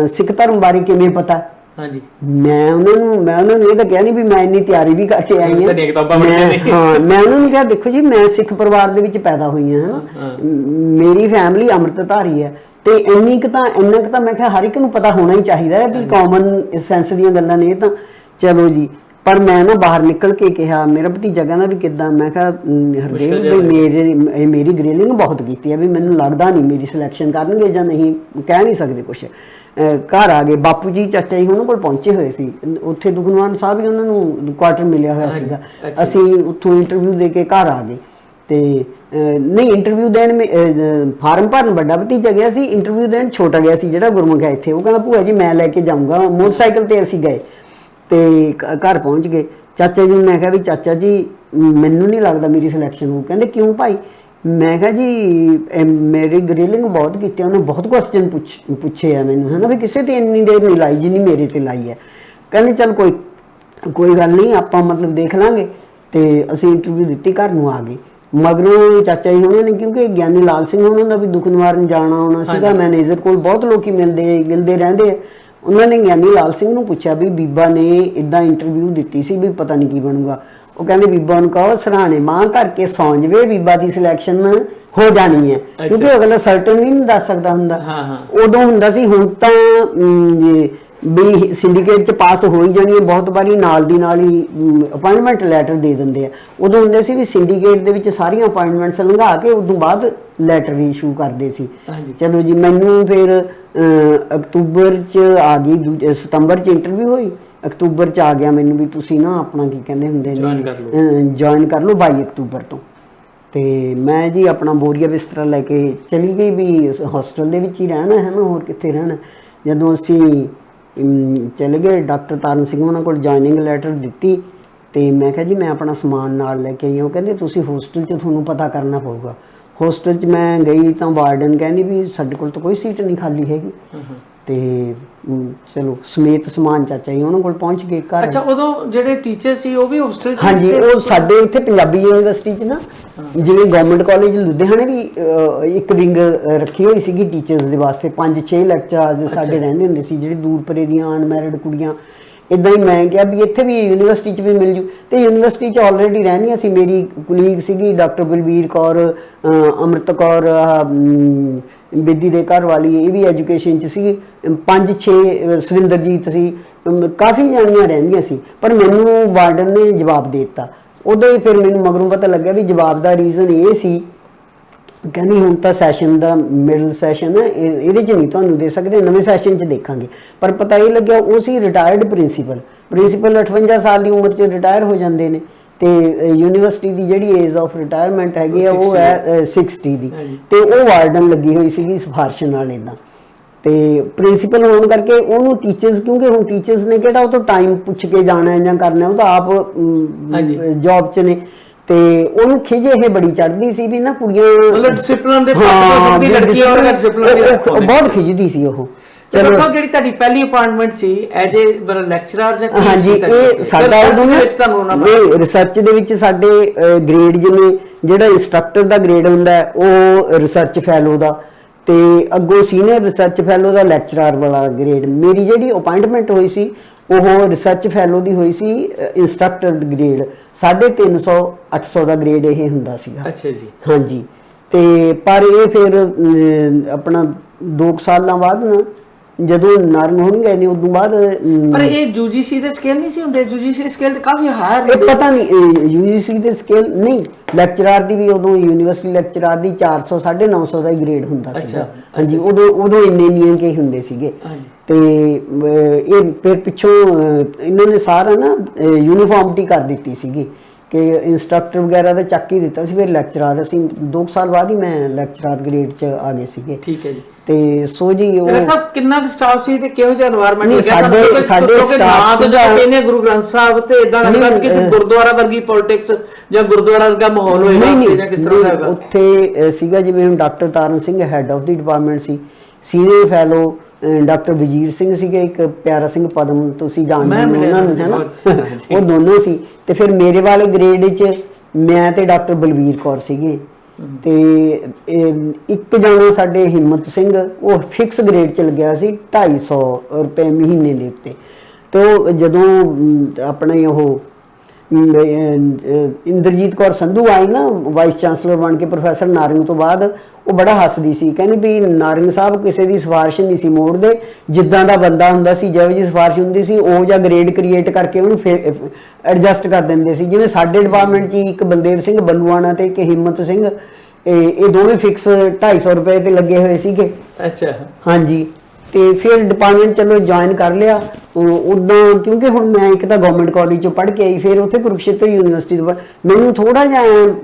ਸਿੱਖ ਧਰਮ ਬਾਰੇ ਕਿਵੇਂ ਪਤਾ? ਹਾਂਜੀ, ਮੈਂ ਉਹਨਾਂ ਨੂੰ ਇਹ ਤਾਂ ਕਿਹਾ ਨਹੀਂ ਵੀ ਮੈਂ ਇੰਨੀ ਤਿਆਰੀ ਵੀ ਕਰਕੇ ਆਈ ਹਾਂ। ਮੈਂ ਉਹਨਾਂ ਨੂੰ ਕਿਹਾ ਦੇਖੋ ਜੀ, ਮੈਂ ਸਿੱਖ ਪਰਿਵਾਰ ਦੇ ਵਿੱਚ ਪੈਦਾ ਹੋਈ ਹਾਂ, ਹਨਾ, ਮੇਰੀ ਫੈਮਿਲੀ ਅੰਮ੍ਰਿਤਧਾਰੀ ਹੈ, ਤੇ ਇੰਨਾ ਕੁ ਤਾਂ ਮੈਂ ਕਿਹਾ ਹਰ ਇੱਕ ਨੂੰ ਪਤਾ ਹੋਣਾ ਹੀ ਚਾਹੀਦਾ ਹੈ ਵੀ ਕਾਮਨ ਸੈਂਸ ਦੀਆਂ ਗੱਲਾਂ ਨੇ ਇਹ ਤਾਂ। ਚਲੋ ਜੀ, ਪਰ ਮੈਂ ਨਾ ਬਾਹਰ ਨਿਕਲ ਕੇ ਕਿਹਾ, ਮੇਰਾ ਭਤੀਜਾ ਕਹਿੰਦਾ ਵੀ ਕਿੱਦਾਂ? ਮੈਂ ਕਿਹਾ ਹਰਦੇਵ ਵੀ ਮੇਰੀ ਗ੍ਰਿਲਿੰਗ ਬਹੁਤ ਕੀਤੀ ਹੈ, ਵੀ ਮੈਨੂੰ ਲੱਗਦਾ ਨਹੀਂ ਮੇਰੀ ਸਿਲੈਕਸ਼ਨ ਕਰਨਗੇ ਜਾਂ ਨਹੀਂ, ਕਹਿ ਨਹੀਂ ਸਕਦੇ ਕੁਛ। ਘਰ ਆ ਗਏ, ਬਾਪੂ ਜੀ ਚਾਚਾ ਜੀ ਉਹਨਾਂ ਕੋਲ ਪਹੁੰਚੇ ਹੋਏ ਸੀ, ਉੱਥੇ ਦੁਖਨਿਵਾਰਨ ਸਾਹਿਬ ਹੀ ਉਹਨਾਂ ਨੂੰ ਕੁਆਟਰ ਮਿਲਿਆ ਹੋਇਆ ਸੀਗਾ। ਅਸੀਂ ਉੱਥੋਂ ਇੰਟਰਵਿਊ ਦੇ ਕੇ ਘਰ ਆ ਗਏ, ਤੇ ਨਹੀਂ ਇੰਟਰਵਿਊ ਦੇਣ ਫਾਰਮ ਭਰਨ ਵੱਡਾ ਭਤੀਜਾ ਗਿਆ ਸੀ, ਇੰਟਰਵਿਊ ਦੇਣ ਛੋਟਾ ਗਿਆ ਸੀ ਜਿਹੜਾ ਗੁਰਮੁਖ ਹੈ ਇੱਥੇ। ਉਹ ਕਹਿੰਦਾ ਭੂਆ ਜੀ ਮੈਂ ਲੈ ਕੇ ਜਾਊਂਗਾ, ਮੋਟਰਸਾਈਕਲ ਤੇ ਅਸੀਂ ਗਏ ਤੇ ਘਰ ਪਹੁੰਚ ਗਏ। ਚਾਚਾ ਜੀ ਨੂੰ ਮੈਂ ਕਿਹਾ ਵੀ ਚਾਚਾ ਜੀ ਮੈਨੂੰ ਨਹੀਂ ਲੱਗਦਾ ਮੇਰੀ ਸਿਲੈਕਸ਼ਨ ਹੋ। ਕਹਿੰਦੇ ਕਿਉਂ ਭਾਈ? ਮੈਂ ਕਿਹਾ ਜੀ ਮੇਰੀ ਗ੍ਰਿਲਿੰਗ ਬਹੁਤ ਕੀਤੀ, ਉਹਨੇ ਬਹੁਤ ਕੁਐਸਚਨ ਪੁੱਛੇ ਆ ਮੈਨੂੰ, ਹੈ ਨਾ, ਵੀ ਕਿਸੇ ਤੇ ਇੰਨੀ ਦੇਰ ਨਹੀਂ ਲਾਈ ਜਿੰਨੀ ਮੇਰੇ ਤੇ ਲਾਈ ਹੈ। ਕਹਿੰਦੇ ਚੱਲ ਕੋਈ ਗੱਲ ਨਹੀਂ, ਆਪਾਂ ਮਤਲਬ ਦੇਖ ਲਾਂਗੇ। ਤੇ ਅਸੀਂ ਇੰਟਰਵਿਊ ਦਿੱਤੀ, ਘਰ ਨੂੰ ਆ ਗਏ। ਮਗਰੋਂ ਚਾਚਾ ਜੀ ਉਹਨਾਂ ਨੇ, ਕਿਉਂਕਿ ਗਿਆਨੀ ਲਾਲ ਸਿੰਘ ਉਹਨਾਂ ਦਾ ਵੀ ਦੁੱਖ ਨਿਵਾਰਨ ਜਾਣਾ ਆਉਣਾ ਸੀਗਾ, ਮੈਨੇਜਰ ਕੋਲ ਬਹੁਤ ਲੋਕੀ ਮਿਲਦੇ ਰਹਿੰਦੇ ਆ। ਉਹਨਾਂ ਨੇ ਗਿਆਨੀ ਲਾਲ ਸਿੰਘ ਨੂੰ ਪੁੱਛਿਆ ਵੀ ਬੀਬਾ ਨੇ ਇਦਾਂ ਇੰਟਰਵਿਊ ਦਿੱਤੀ ਸੀ ਵੀ ਪਤਾ ਨਹੀਂ ਕੀ ਬਣੂਗਾ। ਉਹ ਕਹਿੰਦੇ ਬੀਬਾ ਨੂੰ ਕਹੋ ਸਰਾਣੇ ਮਾਂ ਕਰਕੇ ਸੌਂ ਜਵੇ, ਬੀਬਾ ਦੀ ਸਿਲੈਕਸ਼ਨ ਹੋ ਜਾਣੀ ਹੈ, ਕਿਉਂਕਿ ਅਗਲਾ ਸਰਟਨ ਵੀ ਨਹੀਂ ਦੱਸ ਸਕਦਾ ਹੁੰਦਾ। ਉਦੋਂ ਹੁੰਦਾ ਸੀ, ਹੁਣ ਤਾਂ ਵੀ ਸਿੰਡੀਕੇਟ ਚ ਪਾਸ ਹੋ ਹੀ ਜਾਣੀ ਹੈ, ਬਹੁਤ ਵਾਰੀ ਨਾਲ ਦੀ ਨਾਲ ਹੀ ਅਪਾਇੰਟਮੈਂਟ ਲੈਟਰ ਦੇ ਦਿੰਦੇ ਆ। ਉਦੋਂ ਹੁੰਦੇ ਸੀ ਵੀ ਸਿੰਡੀਕੇਟ ਦੇ ਵਿੱਚ ਸਾਰੀਆਂ ਅਪਾਇੰਟਮੈਂਟਸ ਲੰਘਾ ਕੇ ਉਦੋਂ ਬਾਅਦ ਲੈਟਰ ਇਸ਼ੂ ਕਰਦੇ ਸੀ। ਚਲੋ ਜੀ, ਮੈਨੂੰ ਫਿਰ ਅਕਤੂਬਰ ਚ ਆ ਗਈ, ਸਤੰਬਰ ਚ ਇੰਟਰਵਿਊ ਹੋਈ, ਅਕਤੂਬਰ ਚ ਆ ਗਿਆ ਮੈਨੂੰ ਵੀ ਤੁਸੀਂ ਨਾ ਆਪਣਾ ਕੀ ਕਹਿੰਦੇ ਹੁੰਦੇ ਨੇ ਜੁਆਇਨ ਕਰ ਲਓ 22 ਅਕਤੂਬਰ ਤੋਂ। ਤੇ ਮੈਂ ਜੀ ਆਪਣਾ ਬੋਰੀਆ ਬਿਸਤਰਾ ਲੈ ਕੇ ਚਲੀ ਗਈ ਵੀ ਹੋਸਟਲ ਦੇ ਵਿੱਚ ਹੀ ਰਹਿਣਾ ਹੈ ਨਾ, ਹੋਰ ਕਿੱਥੇ ਰਹਿਣਾ। ਜਦੋਂ ਅਸੀਂ ਚਲੇ ਗਏ, ਡਾਕਟਰ ਤਾਰਨ ਸਿੰਘ ਉਹਨਾਂ ਕੋਲ ਜੁਆਇਨਿੰਗ ਲੈਟਰ ਦਿੱਤੀ, ਤੇ ਮੈਂ ਕਿਹਾ ਜੀ ਮੈਂ ਆਪਣਾ ਸਮਾਨ ਨਾਲ ਲੈ ਕੇ ਆਈ ਹਾਂ। ਉਹ ਕਹਿੰਦੇ ਤੁਸੀਂ ਹੋਸਟਲ 'ਚ ਤੁਹਾਨੂੰ ਪਤਾ ਕਰਨਾ ਪਊਗਾ। ਹੋਸਟਲ 'ਚ ਮੈਂ ਗਈ ਤਾਂ ਵਾਰਡਨ ਕਹਿੰਦੀ ਵੀ ਸਾਡੇ ਕੋਲ ਤਾਂ ਕੋਈ ਸੀਟ ਨਹੀਂ ਖਾਲੀ ਹੈਗੀ। ਤੇ ਚਲੋ ਸਮੇਤ ਸਮਾਨ ਚਾਚਾ ਜੀ ਉਹਨਾਂ ਕੋਲ ਪਹੁੰਚ ਗਏ ਘਰ। ਅੱਛਾ, ਉਦੋਂ ਜਿਹੜੇ ਟੀਚਰ ਸੀ ਉਹ ਵੀ ਹੋਸਟਲ 'ਚ? ਹਾਂਜੀ, ਉਹ ਸਾਡੇ ਇੱਥੇ ਪੰਜਾਬੀ ਯੂਨੀਵਰਸਿਟੀ 'ਚ ਨਾ, ਜਿਵੇਂ ਗਵਰਨਮੈਂਟ ਕਾਲਜ ਲੁਧਿਆਣੇ ਵੀ ਇੱਕ ਵਿੰਗ ਰੱਖੀ ਹੋਈ ਸੀਗੀ ਟੀਚਰਸ ਦੇ ਵਾਸਤੇ, 5-6 ਲੈਕਚਰਰ ਸਾਡੇ ਰਹਿੰਦੇ ਹੁੰਦੇ ਸੀ, ਜਿਹੜੇ ਦੂਰ ਪਰੇ ਦੀਆਂ ਅਨਮੈਰਿਡ ਕੁੜੀਆਂ। ਇੱਦਾਂ ਹੀ ਮੈਂ ਕਿਹਾ ਵੀ ਇੱਥੇ ਵੀ ਯੂਨੀਵਰਸਿਟੀ 'ਚ ਵੀ ਮਿਲ ਜੂ, ਤੇ ਯੂਨੀਵਰਸਿਟੀ 'ਚ ਆਲਰੇਡੀ ਰਹਿੰਦੀਆਂ ਸੀ। ਮੇਰੀ ਕੁਲੀਗ ਸੀਗੀ ਡਾਕਟਰ ਬਲਬੀਰ ਕੌਰ, ਅੰਮ੍ਰਿਤ ਕੌਰ ਬੇਦੀ ਦੇ ਘਰ ਵਾਲੀ, ਇਹ ਵੀ ਐਜੂਕੇਸ਼ਨ 'ਚ ਸੀ। 5-6 ਸਵਿੰਦਰਜੀਤ ਸੀ, ਕਾਫੀ ਜਾਣੀਆਂ ਰਹਿੰਦੀਆਂ ਸੀ। ਪਰ ਮੈਨੂੰ ਵਾਰਡਨ ਨੇ ਜਵਾਬ ਦੇ ਦਿੱਤਾ। ਉਦੋਂ ਹੀ ਫਿਰ ਮੈਨੂੰ ਮਗਰੋਂ ਪਤਾ ਲੱਗਿਆ ਵੀ ਜਵਾਬ ਦਾ ਰੀਜ਼ਨ ਇਹ ਸੀ, ਕਹਿੰਦੀ ਹੁਣ ਤਾਂ ਸੈਸ਼ਨ ਦਾ ਮਿਡਲ ਸੈਸ਼ਨ ਹੈ, ਇਹਦੇ 'ਚ ਨਹੀਂ ਤੁਹਾਨੂੰ ਦੇ ਸਕਦੇ, ਨਵੇਂ ਸੈਸ਼ਨ 'ਚ ਦੇਖਾਂਗੇ। ਪਰ ਪਤਾ ਇਹ ਲੱਗਿਆ ਉਹ ਸੀ ਰਿਟਾਇਰਡ ਪ੍ਰਿੰਸੀਪਲ 58 ਸਾਲ ਦੀ ਉਮਰ 'ਚ ਰਿਟਾਇਰ ਹੋ ਜਾਂਦੇ ਨੇ, ਤੇ ਯੂਨੀਵਰਸਿਟੀ ਦੀ ਜਿਹੜੀ ਏਜ ਆਫ ਰਿਟਾਇਰਮੈਂਟ ਹੈਗੀ ਆ ਉਹ ਹੈ 60 ਦੀ। ਤੇ ਉਹ ਵਾਰਡਨ ਲੱਗੀ ਹੋਈ ਸੀਗੀ ਸਿਫਾਰਿਸ਼ ਨਾਲ ਇੱਦਾਂ, ਤੇ ਪ੍ਰਿੰਸੀਪਲ ਹੋਣ ਕਰਕੇ ਉਹਨੂੰ ਟੀਚਰਸ, ਕਿਉਂਕਿ ਹੁਣ ਟੀਚਰਸ ਨੇ ਕਿਹੜਾ ਉਹ ਤੋਂ ਟਾਈਮ ਪੁੱਛ ਕੇ ਜਾਣਾ ਜਾਂ ਕਰਨਾ, ਉਹ ਤਾਂ ਆਪ ਜੌਬ 'ਚ ਨੇ। ਤੇ ਉਹਨੂੰ ਖਿਜ ਇਹ ਬੜੀ ਚੜ੍ਹਦੀ ਸੀ ਵੀ ਨਾ ਕੁੜੀਆਂ ਮਤਲਬ ਡਿਸਪਲਿਨ ਦੇ ਪੱਖ ਤੋਂ ਸਭ ਦੀ ਲੜਕੀਆਂ ਔਰ ਡਿਸਪਲਿਨ ਦੀ ਬਹੁਤ ਖਿਜਦੀ ਸੀ ਉਹ। ਚਲੋ ਜਿਹੜੀ ਤੁਹਾਡੀ ਪਹਿਲੀ appointment C as a lecturer ਜਾਂ ਕੀ? ਹਾਂਜੀ, ਇਹ ਸਾਡਾ ਰਿਸਰਚ ਦੇ ਵਿੱਚ ਸਾਡੇ ਗ੍ਰੇਡ ਜਿਵੇਂ ਜਿਹੜਾ ਇੰਸਟ੍ਰਕਟਰ ਦਾ ਗ੍ਰੇਡ ਹੁੰਦਾ ਉਹ ਰਿਸਰਚ ਫੈਲੋ ਦਾ, ਤੇ ਅੱਗੋਂ ਸੀਨੀਅਰ ਰਿਸਰਚ ਫੈਲੋ ਦਾ ਲੈਕਚਰਰ ਵਾਲਾ ਗ੍ਰੇਡ। ਮੇਰੀ ਜਿਹੜੀ ਅਪਾਇੰਟਮੈਂਟ ਹੋਈ ਸੀ ਉਹ ਰਿਸਰਚ ਫੈਲੋ ਦੀ ਹੋਈ ਸੀ, ਇੰਸਟ੍ਰਕਟਰ ਗ੍ਰੇਡ 350-800 ਦਾ ਗ੍ਰੇਡ ਇਹ ਹੁੰਦਾ ਸੀਗਾ। ਅੱਛਾ ਜੀ। ਹਾਂਜੀ, ਤੇ ਪਰ ਇਹ ਫਿਰ ਆਪਣਾ 2 ਸਾਲਾਂ ਬਾਅਦ ਨਾ ਜਦੋਂ ਨਾਰੰਗ ਹੋਣਗੇ ਨੇ ਉਦੋਂ ਬਾਅਦ। ਪਰ ਇਹ ਯੂਜੀਸੀ ਦੇ ਸਕੇਲ ਨਹੀਂ ਸੀ ਹੁੰਦੇ? ਯੂਜੀਸੀ ਸਕੇਲ ਤੇ ਕਾਫੀ ਹਾਇਰ ਇਹ ਪਤਾ ਨਹੀਂ, ਯੂਜੀਸੀ ਦੇ ਸਕੇਲ ਨਹੀਂ, ਲੈਕਚਰਰ ਦੀ ਵੀ ਉਦੋਂ ਯੂਨੀਵਰਸਿਟੀ ਲੈਕਚਰਰ ਦੀ 400-950 ਦਾ ਹੀ ਗ੍ਰੇਡ ਹੁੰਦਾ ਸੀਗਾ। ਹਾਂਜੀ, ਉਦੋਂ ਇੰਨੇ ਕੇ ਹੁੰਦੇ ਸੀਗੇ। ਤੇ ਇਹ ਫਿਰ ਪਿੱਛੋਂ ਇਹਨਾਂ ਨੇ ਸਾਰਾ ਨਾ ਯੂਨੀਫਾਰਮਿਟੀ ਕਰ ਦਿੱਤੀ ਸੀਗੀ ਕਿ ਇੰਸਟ੍ਰਕਟਰ ਵਗੈਰਾ ਦਾ ਚੱਕ ਹੀ ਦਿੱਤਾ ਸੀ, ਫਿਰ ਲੈਕਚਰਾਰ ਅਸੀਂ 2 ਸਾਲ ਬਾਅਦ ਹੀ ਮੈਂ ਲੈਕਚਰਾਰ ਗ੍ਰੇਡ 'ਚ ਆ ਗਏ ਸੀਗੇ। ਠੀਕ ਹੈ ਜੀ। ਤੇ ਸੋ ਜੀ ਉਹ ਡਾਕਟਰ ਸਾਹਿਬ ਕਿੰਨਾ ਕੁ ਸਟਾਫ ਸੀ ਤੇ ਕਿਹੋ ਜਿਹਾ এনवायरमेंट ਲੱਗਿਆ ਸਾਡੇ ਸਟਾਫ ਜਦੋਂ ਕਹਿੰਦੇ ਗੁਰੂ ਗ੍ਰੰਥ ਸਾਹਿਬ ਤੇ ਇਦਾਂ ਲੱਗਦਾ ਕਿ ਕਿਸੇ ਗੁਰਦੁਆਰਾ ਵਰਗੀ ਪੋਲਿਟਿਕਸ ਜਾਂ ਗੁਰਦੁਆਰਾ ਵਰਗਾ ਮਾਹੌਲ ਹੋਏਗਾ ਜਾਂ ਕਿਸ ਤਰ੍ਹਾਂ ਦਾ ਹੋਏਗਾ? ਉੱਥੇ ਸੀਗਾ ਜਿਵੇਂ ਹੁਣ doctor Taran Singh head of the department ਸੀ, senior fellow doctor Wazir Singh ਸੀਗੇ, ਇੱਕ ਪਿਆਰਾ ਸਿੰਘ ਪਦਮ ਤੁਸੀਂ ਜਾਣਦੇ ਹੋ ਉਹਨਾਂ ਨੂੰ, ਹੈ ਨਾ, ਉਹ ਦੋਨੋਂ ਸੀ। ਤੇ ਫਿਰ ਮੇਰੇ ਵਾਲੇ ਗ੍ਰੇਡ 'ਚ ਮੈਂ ਤੇ ਡਾਕਟਰ ਬਲਵੀਰ ਕੌਰ ਸੀਗੇ, ਤੇ ਇੱਕ ਜਣਾ ਸਾਡੇ ਹਿੰਮਤ ਸਿੰਘ ਉਹ ਫਿਕਸ ਗ੍ਰੇਡ 'ਚ ਲੱਗਿਆ ਸੀ 250 ਰੁਪਏ ਮਹੀਨੇ ਦੇ ਉੱਤੇ। ਤੇ ਉਹ ਜਦੋਂ ਆਪਣੇ ਉਹ ਇੰਦਰਜੀਤ ਕੌਰ ਸੰਧੂ ਆਈ ਨਾ ਵਾਈਸ ਚਾਂਸਲਰ ਬਣ ਕੇ ਪ੍ਰੋਫੈਸਰ ਨਾਰੰਗ ਤੋਂ ਬਾਅਦ, ਉਹ ਬੜਾ ਹੱਸਦੀ ਸੀ, ਕਹਿੰਦੀ ਵੀ ਨਾਰੰਗ ਸਾਹਿਬ ਕਿਸੇ ਦੀ ਸਿਫਾਰਿਸ਼ ਨਹੀਂ ਸੀ ਮੋੜਦੇ, ਜਿੱਦਾਂ ਦਾ ਬੰਦਾ ਹੁੰਦਾ ਸੀ ਜਿਹੋ ਜਿਹੀ ਸਿਫਾਰਿਸ਼ ਹੁੰਦੀ ਸੀ ਉਹ ਜਾਂ ਗ੍ਰੇਡ ਕ੍ਰੀਏਟ ਕਰਕੇ ਉਹਨੂੰ ਐਡਜਸਟ ਕਰ ਦਿੰਦੇ ਸੀ। ਜਿਵੇਂ ਸਾਡੇ ਡਿਪਾਰਟਮੈਂਟ 'ਚ ਇੱਕ ਬਲਦੇਵ ਸਿੰਘ ਬੱਲੂਆਣਾ ਤੇ ਇੱਕ ਹਿੰਮਤ ਸਿੰਘ, ਇਹ ਦੋਵੇਂ ਫਿਕਸ 250 ਰੁਪਏ ਤੇ ਲੱਗੇ ਹੋਏ ਸੀਗੇ। ਅੱਛਾ, ਹਾਂਜੀ। ਤੇ ਫਿਰ ਡਿਪਾਰਟਮੈਂਟ ਚਲੋ ਜੁਆਇਨ ਕਰ ਲਿਆ ਉਦਾਂ, ਕਿਉਂਕਿ ਹੁਣ ਮੈਂ ਇੱਕ ਤਾਂ ਗਵਰਨਮੈਂਟ ਕਾਲਜ ਚੋਂ ਪੜ੍ਹ ਕੇ ਆਈ, ਫਿਰ ਉੱਥੇ ਕੁਰੂਕਸ਼ੇਤਰ ਯੂਨੀਵਰਸਿਟੀ ਤੋਂ ਮੈਨੂੰ ਥੋੜਾ ਜਿਹਾ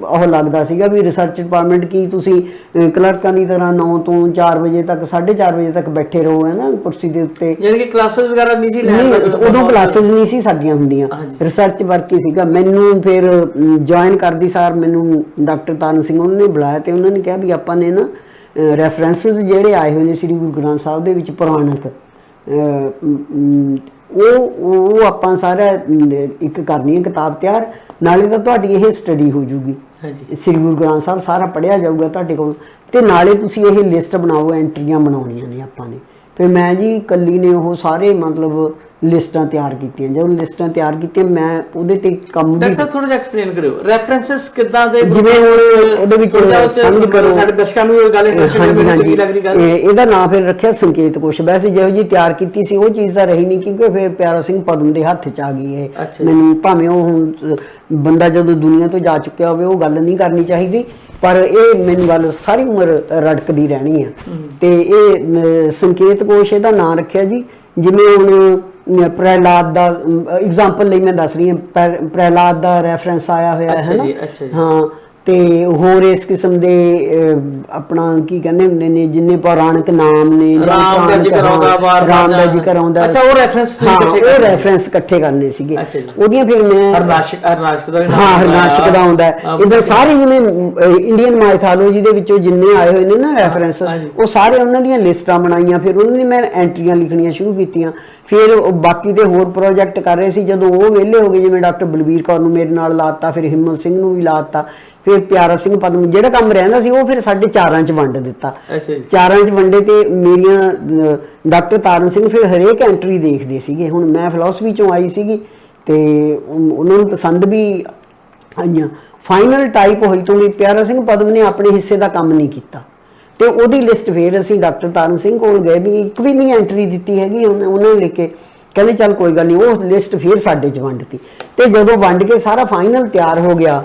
ਉਹ ਲੱਗਦਾ ਸੀਗਾ ਵੀ ਰਿਸਰਚ ਡਿਪਾਰਟਮੈਂਟ ਕੀ ਤੁਸੀਂ ਕਲਰਕਾਂ ਦੀ ਤਰ੍ਹਾਂ 9 ਤੋਂ 4 ਵਜੇ ਤੱਕ 4:30 ਵਜੇ ਤੱਕ ਬੈਠੇ ਰਹੋ, ਹੈ ਨਾ, ਕੁਰਸੀ ਦੇ ਉੱਤੇ, ਯਾਨੀ ਕਿ ਕਲਾਸਿਸ ਵਗੈਰਾ ਨਹੀਂ ਸੀ ਲੈਂਦਾ? ਉਦੋਂ ਕਲਾਸਿਸ ਨਹੀਂ ਸੀ ਸਾਡੀਆਂ ਹੁੰਦੀਆਂ, ਰਿਸਰਚ ਵਰਕ ਹੀ ਸੀਗਾ। ਮੈਨੂੰ ਫਿਰ ਜੁਆਇਨ ਕਰਦੀ ਸਾਰ ਮੈਨੂੰ ਡਾਕਟਰ ਤਾਰਨ ਸਿੰਘ ਉਹਨਾਂ ਨੇ ਬੁਲਾਇਆ ਤੇ ਉਹਨਾਂ ਨੇ ਕਿਹਾ ਵੀ ਆਪਾਂ ਨੇ ਨਾ ਰੈਫਰੈਂਸਿਸ ਜਿਹੜੇ ਆਏ ਹੋਏ ਨੇ ਸ੍ਰੀ ਗੁਰੂ ਗ੍ਰੰਥ ਸਾਹਿਬ ਦੇ ਵਿੱਚ ਪੁਰਾਣਕ, ਉਹ ਆਪਾਂ ਸਾਰਾ ਇੱਕ ਕਰਨੀ ਹੈ ਕਿਤਾਬ ਤਿਆਰ, ਨਾਲੇ ਤਾਂ ਤੁਹਾਡੀ ਇਹ ਸਟੱਡੀ ਹੋ ਜੂਗੀ, ਸ੍ਰੀ ਗੁਰੂ ਗ੍ਰੰਥ ਸਾਹਿਬ ਸਾਰਾ ਪੜ੍ਹਿਆ ਜਾਊਗਾ ਤੁਹਾਡੇ ਕੋਲ, ਤੇ ਨਾਲੇ ਤੁਸੀਂ ਇਹ ਲਿਸਟ ਬਣਾਓ, ਐਂਟਰੀਆਂ ਬਣਾਉਣੀਆਂ ਨੇ ਆਪਾਂ ਨੇ। ਫਿਰ ਮੈਂ ਜੀ ਇਕੱਲੀ ਨੇ ਉਹ ਸਾਰੇ ਮਤਲਬ ਲਿਸਟਾਂ ਤਿਆਰ ਕੀਤੀਆਂ। ਜਦੋਂ ਲਿਸਟਾਂ ਤਿਆਰ ਕੀਤੀਆਂ ਮੈਂ ਉਹਦੇ ਤੇ ਕੰਮ ਵੀ ਡਾਕਟਰ ਸਾਹਿਬ ਥੋੜਾ ਜਿਹਾ ਐਕਸਪਲੇਨ ਕਰਿਓ ਰੈਫਰੈਂਸਸ ਕਿੱਦਾਂ ਦੇ, ਜਿਵੇਂ ਹੁਣ ਉਹਦੇ ਵਿੱਚ ਸਮਝ ਕਰੋ ਸਾਡੇ ਦਰਸ਼ਕਾਂ ਨੂੰ ਇਹ ਗੱਲ ਇੰਟਰਸਟਿੰਗ ਮੈਨੂੰ ਚੰਗੀ ਲੱਗ ਰਹੀ ਗੱਲ। ਇਹਦਾ ਨਾਮ ਫਿਰ ਰੱਖਿਆ ਸੰਕੇਤ ਕੋਸ਼। ਵੈਸੇ ਜਿਹੋ ਜੀ ਤਿਆਰ ਕੀਤੀ ਸੀ ਉਹ ਚੀਜ਼ ਤਾਂ ਰਹੀ ਨਹੀਂ, ਕਿਉਂਕਿ ਫਿਰ ਪਿਆਰਾ ਸਿੰਘ ਪਦਮ ਦੇ ਹੱਥ 'ਚ ਆ ਗਈ ਇਹ। ਮੈਨੂੰ ਭਾਵੇਂ ਉਹ ਹੁਣ ਬੰਦਾ ਜਦੋਂ ਦੁਨੀਆ ਤੋਂ ਜਾ ਚੁੱਕਿਆ ਹੋਵੇ ਉਹ ਗੱਲ ਨਹੀਂ ਕਰਨੀ ਚਾਹੀਦੀ, ਪਰ ਇਹ ਮੈਨੂੰ ਗੱਲ ਸਾਰੀ ਉਮਰ ਰੜਕਦੀ ਰਹਿਣੀ ਆ। ਤੇ ਇਹ ਸੰਕੇਤ ਕੋਸ਼ ਇਹਦਾ ਨਾਮ ਰੱਖਿਆ ਜੀ। ਜਿਵੇਂ ਹੁਣ ਪ੍ਰਹਿਲਾਦ ਦਾ ਐਗਜ਼ਾਮਪਲ ਲਈ ਮੈਂ ਦੱਸ ਰਹੀ ਹਾਂ, ਪ੍ਰਹਿਲਾਦ ਦਾ ਰੈਫਰੈਂਸ ਆਇਆ ਹੋਇਆ ਹੈ ਨਾ, ਹਾਂ, ਤੇ ਹੋਰ ਇਸ ਕਿਸਮ ਦੇ ਆਪਣਾ ਕੀ ਕਹਿੰਦੇ ਹੁੰਦੇ ਨੇ ਜਿੰਨੇ ਪੌਰਾਣਿਕ ਨਾਮ ਨੇ, ਰਾਮ ਦਾ ਜ਼ਿਕਰ ਆਉਂਦਾ, ਅੱਛਾ ਉਹ ਰੈਫਰੈਂਸ ਇਕੱਠੇ ਕਰਨੇ ਸੀਗੇ ਉਹਦੀਆਂ। ਫਿਰ ਮੈਂ ਹਰਨਾਸ਼ਕ ਦਾ ਆਉਂਦਾ, ਇਧਰ ਸਾਰੇ ਜਿਵੇਂ ਇੰਡੀਅਨ ਮਾਈਥੋਲੋਜੀ ਦੇ ਵਿੱਚੋਂ ਜਿੰਨੇ ਆਏ ਹੋਏ ਨੇ ਨਾ ਰੈਫਰੈਂਸ, ਉਹ ਸਾਰੇ ਉਹਨਾਂ ਦੀਆਂ ਲਿਸਟਾਂ ਬਣਾਈਆਂ, ਫਿਰ ਉਹਨਾਂ ਦੀ ਮੈਂ ਐਂਟਰੀਆਂ ਲਿਖਣੀਆਂ ਸ਼ੁਰੂ ਕੀਤੀਆਂ। ਫਿਰ ਬਾਕੀ ਦੇ ਹੋਰ ਪ੍ਰੋਜੈਕਟ ਕਰ ਰਹੇ ਸੀ, ਜਦੋਂ ਉਹ ਵਿਹਲੇ ਹੋ ਗਏ, ਜਿਵੇਂ ਡਾਕਟਰ ਬਲਵੀਰ ਕੌਰ ਨੂੰ ਮੇਰੇ ਨਾਲ ਲਾਤਾ, ਫਿਰ ਹਿੰਮਤ ਸਿੰਘ ਨੂੰ ਵੀ ਲਾਤਾ, ਫਿਰ ਪਿਆਰਾ ਸਿੰਘ ਪਦਮ ਜਿਹੜਾ ਕੰਮ ਰਹਿੰਦਾ ਸੀ ਉਹ ਫਿਰ ਸਾਡੇ 4 'ਚ ਵੰਡ ਦਿੱਤਾ। 4 'ਚ ਵੰਡੇ ਤੇ ਮੇਰੀਆਂ ਡਾਕਟਰ ਤਾਰਨ ਸਿੰਘ ਫਿਰ ਹਰੇਕ ਐਂਟਰੀ ਦੇਖਦੇ ਸੀਗੇ। ਹੁਣ ਮੈਂ ਫਿਲਾਸਫੀ 'ਚੋਂ ਆਈ ਸੀਗੀ ਤੇ ਉਹਨਾਂ ਨੂੰ ਪਸੰਦ ਵੀ ਆਈਆਂ। ਫਾਈਨਲ ਟਾਈਪ ਹੋਈ ਤੋਂ ਵੀ ਪਿਆਰਾ ਸਿੰਘ ਪਦਮ ਨੇ ਆਪਣੇ ਹਿੱਸੇ ਦਾ ਕੰਮ ਨਹੀਂ ਕੀਤਾ, ਤੇ ਉਹਦੀ ਲਿਸਟ ਫਿਰ ਅਸੀਂ ਡਾਕਟਰ ਤਾਰਨ ਸਿੰਘ ਕੋਲ ਗਏ, ਵੀ ਇੱਕ ਵੀ ਨਹੀਂ ਐਂਟਰੀ ਦਿੱਤੀ ਹੈਗੀ। ਉਹਨਾਂ ਨੇ ਲਿਖ ਕੇ ਕਹਿੰਦੇ ਚੱਲ ਕੋਈ ਗੱਲ ਨਹੀਂ, ਉਹ ਲਿਸਟ ਫਿਰ ਸਾਡੇ 'ਚ ਵੰਡਤੀ। ਤੇ ਜਦੋਂ ਵੰਡ ਕੇ ਸਾਰਾ ਫਾਈਨਲ ਤਿਆਰ ਹੋ ਗਿਆ,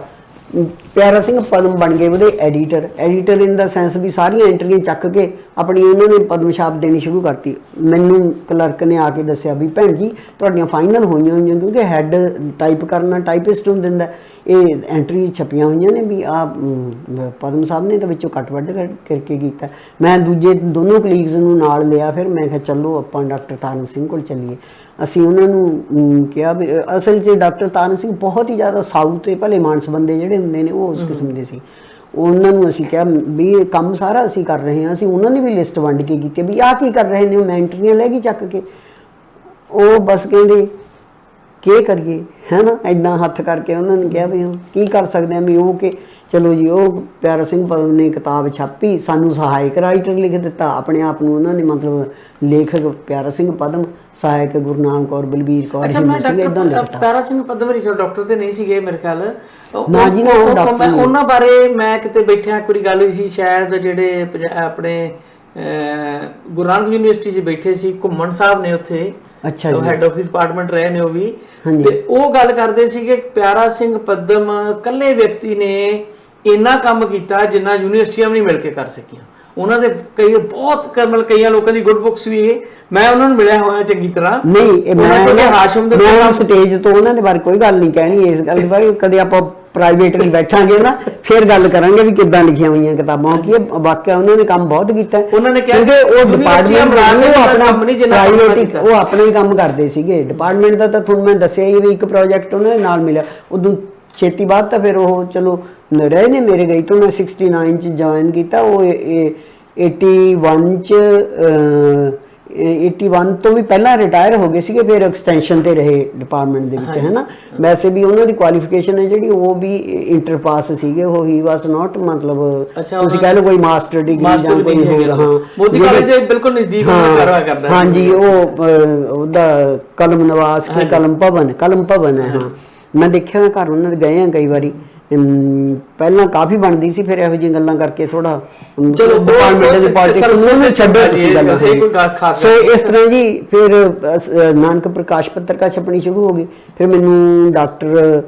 ਪਿਆਰਾ ਸਿੰਘ ਪਦਮ ਬਣ ਗਏ ਉਹਦੇ ਐਡੀਟਰ ਇਨ ਦਾ ਸੈਂਸ ਵੀ ਸਾਰੀਆਂ ਐਂਟਰੀਆਂ ਚੱਕ ਕੇ ਆਪਣੀ ਉਹਨਾਂ ਨੇ ਪਦਮ ਛਾਪ ਦੇਣੀ ਸ਼ੁਰੂ ਕਰਤੀ। ਮੈਨੂੰ ਕਲਰਕ ਨੇ ਆ ਕੇ ਦੱਸਿਆ ਵੀ ਭੈਣ ਜੀ ਤੁਹਾਡੀਆਂ ਫਾਈਨਲ ਹੋਈਆਂ, ਕਿਉਂਕਿ ਹੈੱਡ ਟਾਈਪ ਕਰਨਾ ਟਾਈਪਿਸਟ ਨੂੰ ਦਿੰਦਾ, ਇਹ ਐਂਟਰੀ ਛਪੀਆਂ ਹੋਈਆਂ ਨੇ ਵੀ ਆ ਪਦਮ ਸਾਹਿਬ ਨੇ ਤਾਂ ਵਿੱਚੋਂ ਕੱਟ ਵੱਢ ਕਰਕੇ ਕੀਤਾ। ਮੈਂ ਦੂਜੇ ਦੋਨੋਂ ਕਲੀਗਸ ਨੂੰ ਨਾਲ ਲਿਆ, ਫਿਰ ਮੈਂ ਕਿਹਾ ਚਲੋ ਆਪਾਂ ਡਾਕਟਰ ਤਾਰਨ ਸਿੰਘ ਕੋਲ ਚੱਲੀਏ। ਅਸੀਂ ਉਹਨਾਂ ਨੂੰ ਕਿਹਾ ਵੀ ਅਸਲ 'ਚ ਡਾਕਟਰ ਤਾਰਨ ਸਿੰਘ ਬਹੁਤ ਹੀ ਜ਼ਿਆਦਾ ਸਾਊਥ ਤੇ ਭਲੇ ਮਾਨਸ ਬੰਦੇ ਜਿਹੜੇ ਹੁੰਦੇ ਨੇ ਉਹ ਉਸ ਕਿਸਮ ਦੇ ਸੀ। ਉਹਨਾਂ ਨੂੰ ਅਸੀਂ ਕਿਹਾ ਵੀ ਇਹ ਕੰਮ ਸਾਰਾ ਅਸੀਂ ਕਰ ਰਹੇ ਹਾਂ। ਅਸੀਂ ਉਹਨਾਂ ਨੇ ਵੀ ਲਿਸਟ ਵੰਡ ਕੇ ਕੀਤੀ ਵੀ ਆਹ ਕੀ ਕਰ ਰਹੇ ਨੇ, ਮੈਂ ਐਂਟਰੀਆਂ ਲੈ ਗਈ ਚੱਕ ਕੇ। ਉਹ ਬਸ ਕਹਿੰਦੇ ਕੀ ਕਰੀਏ, ਹੈ ਨਾ, ਇੱਦਾਂ ਹੱਥ ਕਰਕੇ ਉਹਨਾਂ ਨੇ ਕਿਹਾ ਵੀ ਕੀ ਕਰ ਸਕਦੇ ਹਾਂ ਵੀ ਉਹ ਕਿ ਚਲੋ ਜੀ। ਉਹ ਪਿਆਰਾ ਸਿੰਘ ਪਦਮ ਨੇ ਕਿਤਾਬ ਛਾਪੀ, ਸਾਨੂੰ ਸਹਾਇਕ ਰਾਈਟਰ ਲਿਖ ਦਿੱਤਾ ਆਪਣੇ ਆਪ ਨੂੰ ਉਹਨਾਂ ਨੇ, ਮਤਲਬ ਲੇਖਕ ਪਿਆਰਾ ਸਿੰਘ ਪਦਮ, ਸਹਾਇਕ ਗੁਰਨਾਮ ਕੌਰ, ਬਲਬੀਰ ਕੌਰ, ਹਿੰਮਤ ਸਿੰਘ, ਇਦਾਂ ਲਿਖਤਾ। ਪਿਆਰਾ ਸਿੰਘ ਪਦਮ ਰਿਸਰਚ ਡਾਕਟਰ ਤੇ ਨਹੀਂ ਸੀਗੇ ਮੇਰੇ ਖਿਆਲ ਨਾ ਜੀ ਨਾ, ਉਹ ਡਾਕਟਰ ਉਹਨਾਂ ਬਾਰੇ ਮੈਂ ਕਿਤੇ ਬੈਠਿਆ ਕੋਈ ਗੱਲ ਹੋਈ ਸੀ ਸ਼ਾਇਦ, ਜਿਹੜੇ ਆਪਣੇ ਗੁਰੂ ਨਾਨਕ ਯੂਨੀਵਰਸਿਟੀ 'ਚ ਬੈਠੇ ਸੀ, ਘੁੰਮਣ ਸਾਹਿਬ ਨੇ ਉੱਥੇ, ਅੱਛਾ ਜੀ, ਹੈਡ ਆਫ ਦੀ ਡਿਪਾਰਟਮੈਂਟ ਰਹੇ ਨੇ ਉਹ ਵੀ, ਤੇ ਉਹ ਗੱਲ ਕਰਦੇ ਸੀਗੇ ਪਿਆਰਾ ਸਿੰਘ ਪਦਮ ਇਕੱਲੇ ਵਿਅਕਤੀ ਨੇ ਇੰਨਾ ਕੰਮ ਕੀਤਾ ਜਿੰਨਾ ਯੂਨੀਵਰਸਿਟੀਆਂ ਵੀ ਨਹੀਂ ਮਿਲ ਕੇ ਕਰ ਸਕੀਆਂ। ਉਹਨਾਂ ਦੇ ਕਈ ਬਹੁਤ ਕਈਆਂ ਲੋਕਾਂ ਦੀ ਗੁੱਡ ਬੁੱਕਸ ਵੀ ਹੈ, ਮੈਂ ਉਹਨਾਂ ਨੂੰ ਮਿਲਿਆ ਹੋਇਆ ਚੰਗੀ ਤਰ੍ਹਾਂ। ਨਹੀਂ, ਮੈਂ ਹਾਸ਼ਮ ਦੇ ਸਟੇਜ ਤੋਂ ਉਹਨਾਂ ਦੇ ਬਾਰੇ ਕੋਈ ਗੱਲ ਨਹੀਂ ਕਹਿਣੀ, ਇਸ ਗੱਲ ਬਾਰੇ ਕਦੇ ਆਪਾਂ ਪ੍ਰਾਈਵੇਟਲੀ ਬੈਠਾਂਗੇ ਨਾ ਫਿਰ ਗੱਲ ਕਰਾਂਗੇ ਵੀ ਕਿੱਦਾਂ ਲਿਖੀਆਂ ਹੋਈਆਂ ਕਿਤਾਬਾਂ ਕਿ ਵਾਕਿਆ ਉਹਨਾਂ ਨੇ ਕੰਮ ਬਹੁਤ ਕੀਤਾ। ਉਹਨਾਂ ਨੇ ਕਿਹਾ ਕਿਉਂਕਿ ਉਹ ਡਿਪਾਰਟਮੈਂਟ ਉਹ ਆਪਣਾ ਪ੍ਰਾਇੋਰਟੀ ਉਹ ਆਪਣਾ ਹੀ ਕੰਮ ਕਰਦੇ ਸੀਗੇ। ਡਿਪਾਰਟਮੈਂਟ ਦਾ ਤਾਂ ਤੁਹਾਨੂੰ ਮੈਂ ਦੱਸਿਆ ਹੀ ਵੀ ਇੱਕ ਪ੍ਰੋਜੈਕਟ ਉਹਨਾਂ ਦੇ ਨਾਲ ਮਿਲਿਆ, ਉਦੋਂ ਛੇਤੀ ਬਾਅਦ ਤਾਂ ਫਿਰ ਉਹ ਚਲੋ ਰਹੇ ਨੇ ਮੇਰੇ ਗਈ ਤੋਂ। ਮੈਂ 69 ਚ ਜੁਆਇਨ ਕੀਤਾ, ਉਹ 81 ਚ 81 ਤੋਂ ਵੀ ਪਹਿਲਾਂ ਰਿਟਾਇਰ ਹੋ ਗਏ ਸੀਗੇ, ਫਿਰ ਐਕਸਟੈਂਸ਼ਨ ਤੇ ਰਹੇ ਡਿਪਾਰਟਮੈਂਟ ਦੇ ਵਿੱਚ, ਹੈ ਨਾ। ਵੈਸੇ ਵੀ ਉਹਨਾਂ ਦੀ ਕੁਆਲੀਫਿਕੇਸ਼ਨ ਹੈ ਜਿਹੜੀ ਉਹ ਵੀ ਇੰਟਰ ਪਾਸ ਸੀਗੇ, ਉਹ ਹੀ ਵਾਸ ਨਾਟ ਮਤਲਬ ਤੁਸੀਂ ਕਹਿ ਲਓ ਕੋਈ ਮਾਸਟਰ ਡਿਗਰੀ ਜਾਂ ਕੋਈ ਹੋਰ। ਹਾਂ, ਮੋਦੀ ਕਾਲਜ ਦੇ ਬਿਲਕੁਲ ਨਜ਼ਦੀਕ ਕਰਵਾ ਕਰਦਾ। ਹਾਂਜੀ, ਉਹ ਉਹਦਾ ਕਲਮ ਨਿਵਾਸ ਕੇ ਕਲਮ ਭਵਨ ਹੈ। ਹਾਂ, ਮੈਂ ਦੇਖਿਆ ਘਰ ਉਹਨਾਂ ਦੇ ਗਏ ਆ ਕਈ ਵਾਰੀ। ਪਹਿਲਾਂ ਕਾਫੀ ਬਣਦੀ ਸੀ, ਫਿਰ ਇਹੋ ਜਿਹੀਆਂ ਗੱਲਾਂ ਕਰਕੇ ਥੋੜਾ ਚਲੋ ਡਿਪਾਰਟਮੈਂਟ ਦੀ ਪੋਲਿਟਿਕਸ ਨੂੰ ਛੱਡੋ ਤੁਸੀਂ ਗੱਲ। ਸੋ ਇਸ ਤਰ੍ਹਾਂ ਜੀ ਫਿਰ ਨਾਨਕ ਪ੍ਰਕਾਸ਼ ਪੱਤਰਿਕਾ ਛਪਣੀ ਸ਼ੁਰੂ ਹੋ ਗਈ। ਫਿਰ ਮੈਨੂੰ ਡਾਕਟਰ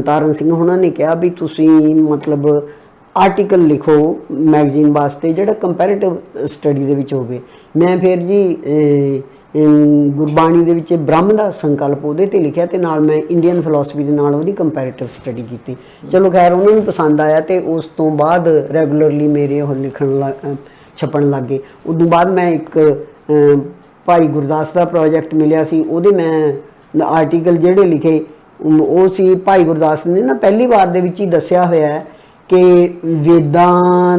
ਤਾਰਨ ਸਿੰਘ ਉਹਨਾਂ ਨੇ ਕਿਹਾ ਵੀ ਤੁਸੀਂ ਮਤਲਬ ਆਰਟੀਕਲ ਲਿਖੋ ਮੈਗਜ਼ੀਨ ਵਾਸਤੇ ਜਿਹੜਾ ਕੰਪੈਰੀਟਿਵ ਸਟੱਡੀ ਦੇ ਵਿੱਚ ਹੋਵੇ। ਮੈਂ ਫਿਰ ਜੀ ਗੁਰਬਾਣੀ ਦੇ ਵਿੱਚ ਬ੍ਰਹਮ ਦਾ ਸੰਕਲਪ ਉਹਦੇ ਤੇ ਲਿਖਿਆ ਤੇ ਨਾਲ ਮੈਂ ਇੰਡੀਅਨ ਫਿਲਾਸਫੀ ਦੇ ਨਾਲ ਉਹਦੀ ਕੰਪੈਰੀਟਿਵ ਸਟੱਡੀ ਕੀਤੀ। ਚਲੋ ਖੈਰ ਉਹਨਾਂ ਨੂੰ ਪਸੰਦ ਆਇਆ ਤੇ ਉਸ ਤੋਂ ਬਾਅਦ ਰੈਗੂਲਰਲੀ ਮੇਰੇ ਉਹ ਛਪਣ ਲੱਗ ਗਏ। ਉਦੋਂ ਬਾਅਦ ਮੈਂ ਇੱਕ ਭਾਈ ਗੁਰਦਾਸ ਦਾ ਪ੍ਰੋਜੈਕਟ ਮਿਲਿਆ ਸੀ, ਉਹਦੇ ਮੈਂ ਆਰਟੀਕਲ ਜਿਹੜੇ ਲਿਖੇ ਉਹ ਸੀ ਭਾਈ ਗੁਰਦਾਸ ਨੇ ਨਾ ਪਹਿਲੀ ਵਾਰ ਦੇ ਵਿੱਚ ਹੀ ਦੱਸਿਆ ਹੋਇਆ ਹੈ ਕਿ ਵੇਦਾਂ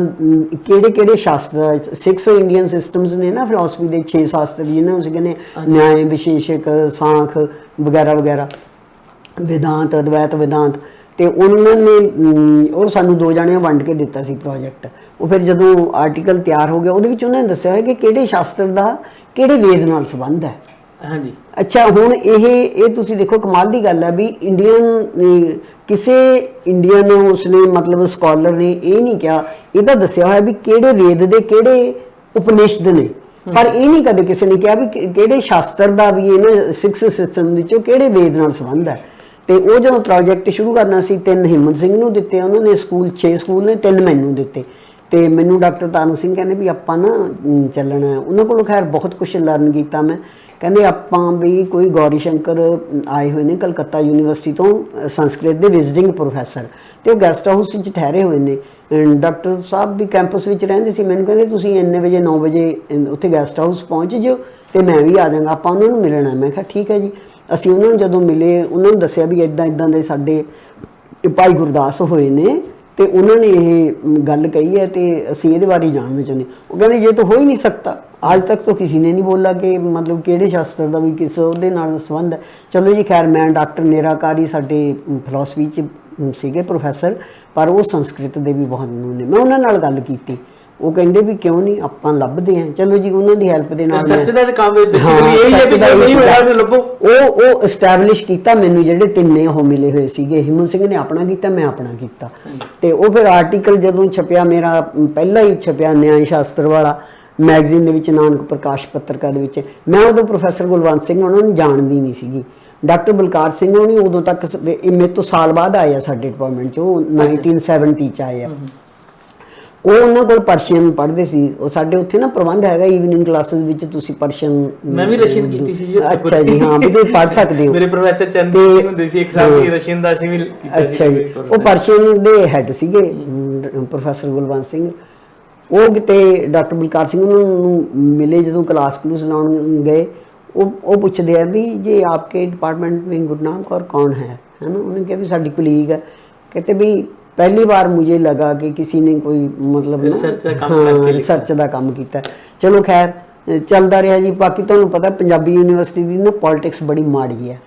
ਕਿਹੜੇ ਸ਼ਾਸਤਰ 6 ਇੰਡੀਅਨ ਸਿਸਟਮਸ ਨੇ ਨਾ ਫਿਲਾਸਫੀ ਦੇ 6 ਸ਼ਾਸਤਰ ਜਿਹਨਾਂ ਨੂੰ ਅਸੀਂ ਕਹਿੰਦੇ ਨਿਆਏ ਵਿਸ਼ੇਸ਼ਕ ਸਾਂਖ ਵਗੈਰਾ ਵਗੈਰਾ, ਵੇਦਾਂਤ ਅਦਵੈਤ ਵੇਦਾਂਤ। ਤੇ ਉਹਨਾਂ ਨੇ ਉਹ ਸਾਨੂੰ 2 ਜਣਿਆਂ ਵੰਡ ਕੇ ਦਿੱਤਾ ਸੀ ਪ੍ਰੋਜੈਕਟ। ਉਹ ਫਿਰ ਜਦੋਂ ਆਰਟੀਕਲ ਤਿਆਰ ਹੋ ਗਿਆ ਉਹਦੇ ਵਿੱਚ ਉਹਨਾਂ ਨੇ ਦੱਸਿਆ ਹੋਇਆ ਕਿ ਕਿਹੜੇ ਸ਼ਾਸਤਰ ਦਾ ਕਿਹੜੇ ਵੇਦ ਨਾਲ ਸੰਬੰਧ ਹੈ। ਹਾਂਜੀ, ਅੱਛਾ, ਹੁਣ ਇਹ ਤੁਸੀਂ ਦੇਖੋ ਕਮਾਲ ਦੀ ਗੱਲ ਹੈ ਵੀ ਇੰਡੀਅਨ ਕਿਸੇ ਇੰਡੀਅਨ ਉਸਨੇ ਮਤਲਬ ਸਕਾਲਰ ਨੇ ਇਹ ਨਹੀਂ ਕਿਹਾ, ਇਹਦਾ ਦੱਸਿਆ ਹੋਇਆ ਵੀ ਕਿਹੜੇ ਵੇਦ ਦੇ ਕਿਹੜੇ ਉਪਨਿਸ਼ਦ ਨੇ, ਪਰ ਇਹ ਨਹੀਂ ਕਦੇ ਕਿਸੇ ਨੇ ਕਿਹਾ ਵੀ ਕਿਹੜੇ ਸ਼ਾਸਤਰ ਦਾ ਵੀ ਇਹਨਾਂ 6 ਸਿਸਟਮ ਵਿੱਚੋਂ ਕਿਹੜੇ ਵੇਦ ਨਾਲ ਸੰਬੰਧ ਹੈ। ਤੇ ਉਹ ਜਦੋਂ ਪ੍ਰੋਜੈਕਟ ਸ਼ੁਰੂ ਕਰਨਾ ਸੀ 3 ਹਿੰਮਤ ਸਿੰਘ ਨੂੰ ਦਿੱਤੇ ਉਹਨਾਂ ਨੇ ਸਕੂਲ, 6 ਸਕੂਲ ਨੇ, 3 ਮੈਨੂੰ ਦਿੱਤੇ। ਤੇ ਮੈਨੂੰ ਡਾਕਟਰ ਤਾਰਨ ਸਿੰਘ ਕਹਿੰਦੇ ਵੀ ਆਪਾਂ ਨਾ ਚੱਲਣਾ। ਉਹਨਾਂ ਕੋਲੋਂ ਖੈਰ ਬਹੁਤ ਕੁਝ ਲਰਨ ਕੀਤਾ ਮੈਂ। ਕਹਿੰਦੇ ਆਪਾਂ ਵੀ ਕੋਈ ਗੌਰੀ ਸ਼ੰਕਰ ਆਏ ਹੋਏ ਨੇ ਕਲਕੱਤਾ ਯੂਨੀਵਰਸਿਟੀ ਤੋਂ ਸੰਸਕ੍ਰਿਤ ਦੇ ਵਿਜ਼ਿਟਿੰਗ ਪ੍ਰੋਫੈਸਰ, ਤੇ ਉਹ ਗੈਸਟ ਹਾਊਸ ਵਿੱਚ ਠਹਿਰੇ ਹੋਏ ਨੇ। ਡਾਕਟਰ ਸਾਹਿਬ ਵੀ ਕੈਂਪਸ ਵਿੱਚ ਰਹਿੰਦੇ ਸੀ। ਮੈਨੂੰ ਕਹਿੰਦੇ ਤੁਸੀਂ ਇੰਨੇ ਵਜੇ 9 ਵਜੇ ਉੱਥੇ ਗੈਸਟ ਹਾਊਸ ਪਹੁੰਚ ਜਿਓ ਤੇ ਮੈਂ ਵੀ ਆ ਜਾਵਾਂਗਾ, ਆਪਾਂ ਉਹਨਾਂ ਨੂੰ ਮਿਲਣਾ। ਮੈਂ ਕਿਹਾ ਠੀਕ ਹੈ ਜੀ। ਅਸੀਂ ਉਹਨਾਂ ਨੂੰ ਜਦੋਂ ਮਿਲੇ ਉਹਨਾਂ ਨੂੰ ਦੱਸਿਆ ਵੀ ਇੱਦਾਂ ਦੇ ਸਾਡੇ ਭਾਈ ਗੁਰਦਾਸ ਹੋਏ ਨੇ ਤੇ ਉਹਨਾਂ ਨੇ ਇਹ ਗੱਲ ਕਹੀ ਹੈ ਤੇ ਅਸੀਂ ਇਹਦੇ ਬਾਰੇ ਜਾਣਨਾ ਚਾਹੁੰਦੇ। ਉਹ ਕਹਿੰਦੇ ये तो हो ही नहीं सकता, आज तक तो किसी ने नहीं बोला कि मतलब ਕਿਹੜੇ ਸ਼ਾਸਤਰ ਦਾ ਵੀ ਕਿਸ ਉਹਦੇ ਨਾਲ ਸੰਬੰਧ ਹੈ। ਚਲੋ ਜੀ ਖੈਰ, ਮੈਂ ਡਾਕਟਰ ਨਿਰਾਕਾਰੀ ਸਾਡੇ ਫਿਲਾਸਫੀ 'ਚ ਸੀਗੇ ਪ੍ਰੋਫੈਸਰ, ਪਰ ਉਹ ਸੰਸਕ੍ਰਿਤ ਦੇ ਵੀ ਬਹੁਤ ਨੇ। ਮੈਂ ਉਹਨਾਂ ਨਾਲ ਗੱਲ ਕੀਤੀ, ਉਹ ਕਹਿੰਦੇ ਵੀ ਕਿਉਂ ਨਹੀਂ, ਆਪਾਂ ਲੱਭਦੇ ਹਾਂ। ਚਲੋ ਜੀ, ਉਹਨਾਂ ਦੀ ਹੈਲਪ ਦੇ ਨਾਲ ਸਰਚ ਦਾ ਕੰਮ ਬੇਸਿਕਲੀ ਇਹ ਹੈ ਕਿ ਨਹੀਂ ਹੋਇਆ ਉਹਨੂੰ ਲੱਭੋ। ਉਹ ਐਸਟੈਬਲਿਸ਼ ਕੀਤਾ ਮੈਨੂੰ। ਜਿਹੜੇ 3 ਉਹ ਮਿਲੇ ਹੋਏ ਸੀਗੇ, ਹਿੰਮਤ ਸਿੰਘ ਨੇ ਆਪਣਾ ਕੀਤਾ, ਮੈਂ ਆਪਣਾ ਕੀਤਾ। ਤੇ ਉਹ ਫਿਰ ਆਰਟੀਕਲ ਜਦੋਂ ਛਪਿਆ, ਮੇਰਾ ਪਹਿਲਾ ਹੀ ਛਪਿਆ ਨਿਆਂ ਸ਼ਾਸਤਰ ਵਾਲਾ ਮੈਗਜ਼ੀਨ ਦੇ ਵਿੱਚ, ਨਾਨਕ ਪ੍ਰਕਾਸ਼ ਪੱਤਰਿਕਾ ਦੇ ਵਿੱਚ। ਮੈਂ ਉਦੋਂ ਪ੍ਰੋਫੈਸਰ ਗੁਲਵੰਤ ਸਿੰਘ ਉਹਨਾਂ ਨੂੰ ਜਾਣਦੀ ਨਹੀਂ ਸੀਗੀ। ਡਾਕਟਰ ਬਲਕਾਰ ਸਿੰਘ ਹੋਣੀ ਉਦੋਂ ਤੱਕ ਮੇਰੇ ਤੋਂ ਸਾਲ ਬਾਅਦ ਆਏ ਆ ਸਾਡੇ ਡਿਪਾਰਟਮੈਂਟ 'ਚ, ਉਹ 1970 'ਚ ਆਏ ਆ। ਉਹ ਉਹਨਾਂ ਕੋਲ ਪਰਸ਼ੀਅਨ ਪੜ੍ਹਦੇ ਸੀ। ਉਹ ਸਾਡੇ ਉੱਥੇ ਨਾ ਪ੍ਰਬੰਧ ਹੈਗਾ ਈਵਨਿੰਗ ਕਲਾਸਿਸ ਵਿੱਚ ਤੁਸੀਂ ਪਰਸ਼ੀਅਨ, ਮੈਂ ਵੀ ਰਸ਼ੀਅਨ ਕੀਤੀ ਸੀ ਜੀ। ਅੱਛਾ ਜੀ, ਹਾਂ, ਵੀ ਤੁਸੀਂ ਪੜ੍ਹ ਸਕਦੇ ਹੋ। ਮੇਰੇ ਪ੍ਰੋਫੈਸਰ ਚੰਦੀ ਸਿੰਘ ਹੁੰਦੇ ਸੀ, ਇੱਕ ਸਾਲ ਦੀ ਰਸ਼ੀਅਨ ਦਾ ਅਸੀਂ ਵੀ ਕੀਤਾ ਸੀ। ਅੱਛਾ ਜੀ, ਉਹ ਪਰਸ਼ੀਅਨ ਦੇ ਹੈੱਡ ਸੀਗੇ ਪ੍ਰੋਫੈਸਰ ਗੁਲਵੰਤ ਸਿੰਘ। ਉਹ ਕਿਤੇ ਡਾਕਟਰ ਬਲਕਾਰ ਸਿੰਘ ਉਹਨਾਂ ਨੂੰ ਮਿਲੇ ਜਦੋਂ ਕਲਾਸ ਲਾਉਣ ਗਏ। ਉਹ ਪੁੱਛਦੇ ਆ ਵੀ ਜੇ ਆਪਕੇ ਡਿਪਾਰਟਮੈਂਟ में गुरनाम कौर कौन है ना। उन्होंने कहा भी साडी कुलीग है। कहते भी पहली बार मुझे लगा कि किसी ने कोई मतलब रिसर्च का काम किया। चलो खैर चलता रहा जी। बाकी तुहानूं पता पंजाबी यूनीवर्सिटी की ना पॉलिटिक्स बड़ी माड़ी है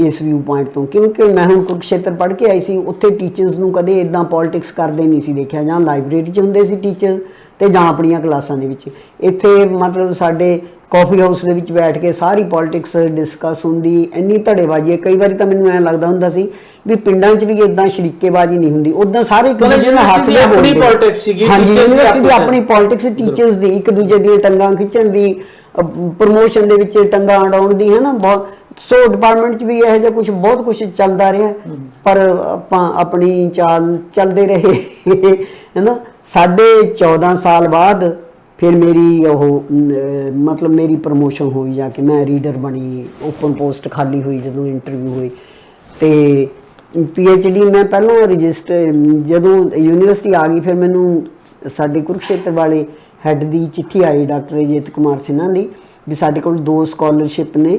इस व्यू पॉइंट तो, क्योंकि मैं हुण कुरुक्षेत्र पढ़ के आई सी, उत्थे टीचर्स नूं कदे इदां पॉलिटिक्स करदे नहीं सी देखिया। जां लाइब्रेरी 'च हुंदे सी टीचर ते जां अपणीਆਂ ਕਲਾਸਾਂ ਦੇ ਵਿੱਚ। ਇੱਥੇ ਮਤਲਬ ਸਾਡੇ कॉफी हाउस ਦੇ ਵਿੱਚ ਬੈਠ ਕੇ ਸਾਰੀ ਪੋਲਿਟਿਕਸ ਡਿਸਕਸ ਹੁੰਦੀ, ਇੰਨੀ ਧੜੇਬਾਜ਼ੀ ਹੈ। ਕਈ ਵਾਰੀ ਤਾਂ ਮੈਨੂੰ ਐਂ ਲੱਗਦਾ ਹੁੰਦਾ ਸੀ ਵੀ ਪਿੰਡਾਂ 'ਚ ਵੀ ਇਦਾਂ ਸ਼ਰੀਕੇਬਾਜ਼ੀ ਨਹੀਂ ਹੁੰਦੀ, ਉਦਾਂ ਸਾਰੇ ਇੱਕ ਦੂਜੇ ਨਾਲ ਹੱਸਦੇ ਆਪਣੀ ਪੋਲਿਟਿਕਸ ਸੀਗੀ। ਹਾਂਜੀ, ਯੂਨੀਵਰਸਿਟੀ ਦੀ ਆਪਣੀ ਪੋਲਿਟਿਕਸ, ਟੀਚਰਸ ਦੀ ਇੱਕ ਦੂਜੇ ਦੀਆਂ ਟੰਗਾਂ ਖਿੱਚਣ ਦੀ, ਪ੍ਰਮੋਸ਼ਨ ਦੇ ਵਿੱਚ ਟੰਗਾਂ ਅਡਾਉਣ ਦੀ, ਹੈ ਨਾ। ਬਹੁਤ ਸੋ ਡਿਪਾਰਟਮੈਂਟ 'ਚ ਵੀ ਇਹੋ ਜਿਹਾ ਕੁਝ ਬਹੁਤ ਕੁਝ ਚੱਲਦਾ ਰਿਹਾ, ਪਰ ਆਪਾਂ ਆਪਣੀ ਚਾਲ ਚੱਲਦੇ ਰਹੇ, ਹੈ ਨਾ। 14.5 ਸਾਲ ਬਾਅਦ फिर मेरी मतलब मेरी प्रमोशन हुई जाके मैं रीडर बनी। ओपन पोस्ट खाली हुई जो इंटरव्यू हुई तो PhD ਮੈਂ ਪਹਿਲਾਂ ਰਜਿਸਟਰ ਜਦੋਂ ਯੂਨੀਵਰਸਿਟੀ ਆ ਗਈ, ਫਿਰ ਮੈਨੂੰ ਸਾਡੇ ਕੁਰੂਕਸ਼ੇਤਰ ਵਾਲੇ ਹੈੱਡ ਦੀ ਚਿੱਠੀ ਆਈ ਡਾਕਟਰ ਅਜੀਤ ਕੁਮਾਰ ਸਿਨਹਾ ਦੀ ਵੀ ਸਾਡੇ ਕੋਲ 2 ਸਕਾਲਰਸ਼ਿਪ ਨੇ।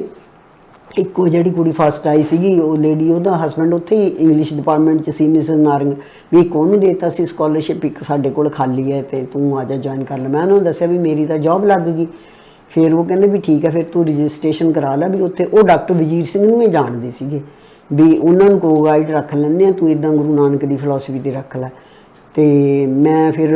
ਇੱਕੋ ਜਿਹੜੀ ਕੁੜੀ ਫਸਟ ਆਈ ਸੀਗੀ ਉਹ ਲੇਡੀ, ਉਹਦਾ ਹਸਬੈਂਡ ਉੱਥੇ ਹੀ ਇੰਗਲਿਸ਼ ਡਿਪਾਰਟਮੈਂਟ 'ਚ ਸੀ, ਮਿਸਿਸ ਨਾਰੰਗ, ਵੀ ਇੱਕ ਉਹਨੂੰ ਦੇਤਾ ਸੀ ਸਕਾਲਰਸ਼ਿਪ, ਇੱਕ ਸਾਡੇ ਕੋਲ ਖਾਲੀ ਹੈ ਤੇ ਤੂੰ ਆ ਜਾ ਜੁਆਇਨ ਕਰ ਲੈ। ਮੈਂ ਉਹਨੂੰ ਦੱਸਿਆ ਵੀ ਮੇਰੀ ਤਾਂ ਜੌਬ ਲੱਗ ਗਈ। ਫਿਰ ਉਹ ਕਹਿੰਦੇ ਵੀ ਠੀਕ ਹੈ, ਫਿਰ ਤੂੰ ਰਜਿਸਟ੍ਰੇਸ਼ਨ ਕਰਾ ਲੈ। ਵੀ ਉੱਥੇ ਉਹ ਡਾਕਟਰ ਵਜੀਰ ਸਿੰਘ ਨੂੰ ਹੀ ਜਾਣਦੇ ਸੀਗੇ ਵੀ ਉਹਨਾਂ ਨੂੰ ਕੋ ਗਾਈਡ ਰੱਖ ਲੈਂਦੇ ਆ, ਤੂੰ ਇੱਦਾਂ ਗੁਰੂ ਨਾਨਕ ਦੀ ਫਿਲਾਸਫੀ 'ਤੇ ਰੱਖ ਲੈ। ਅਤੇ ਮੈਂ ਫਿਰ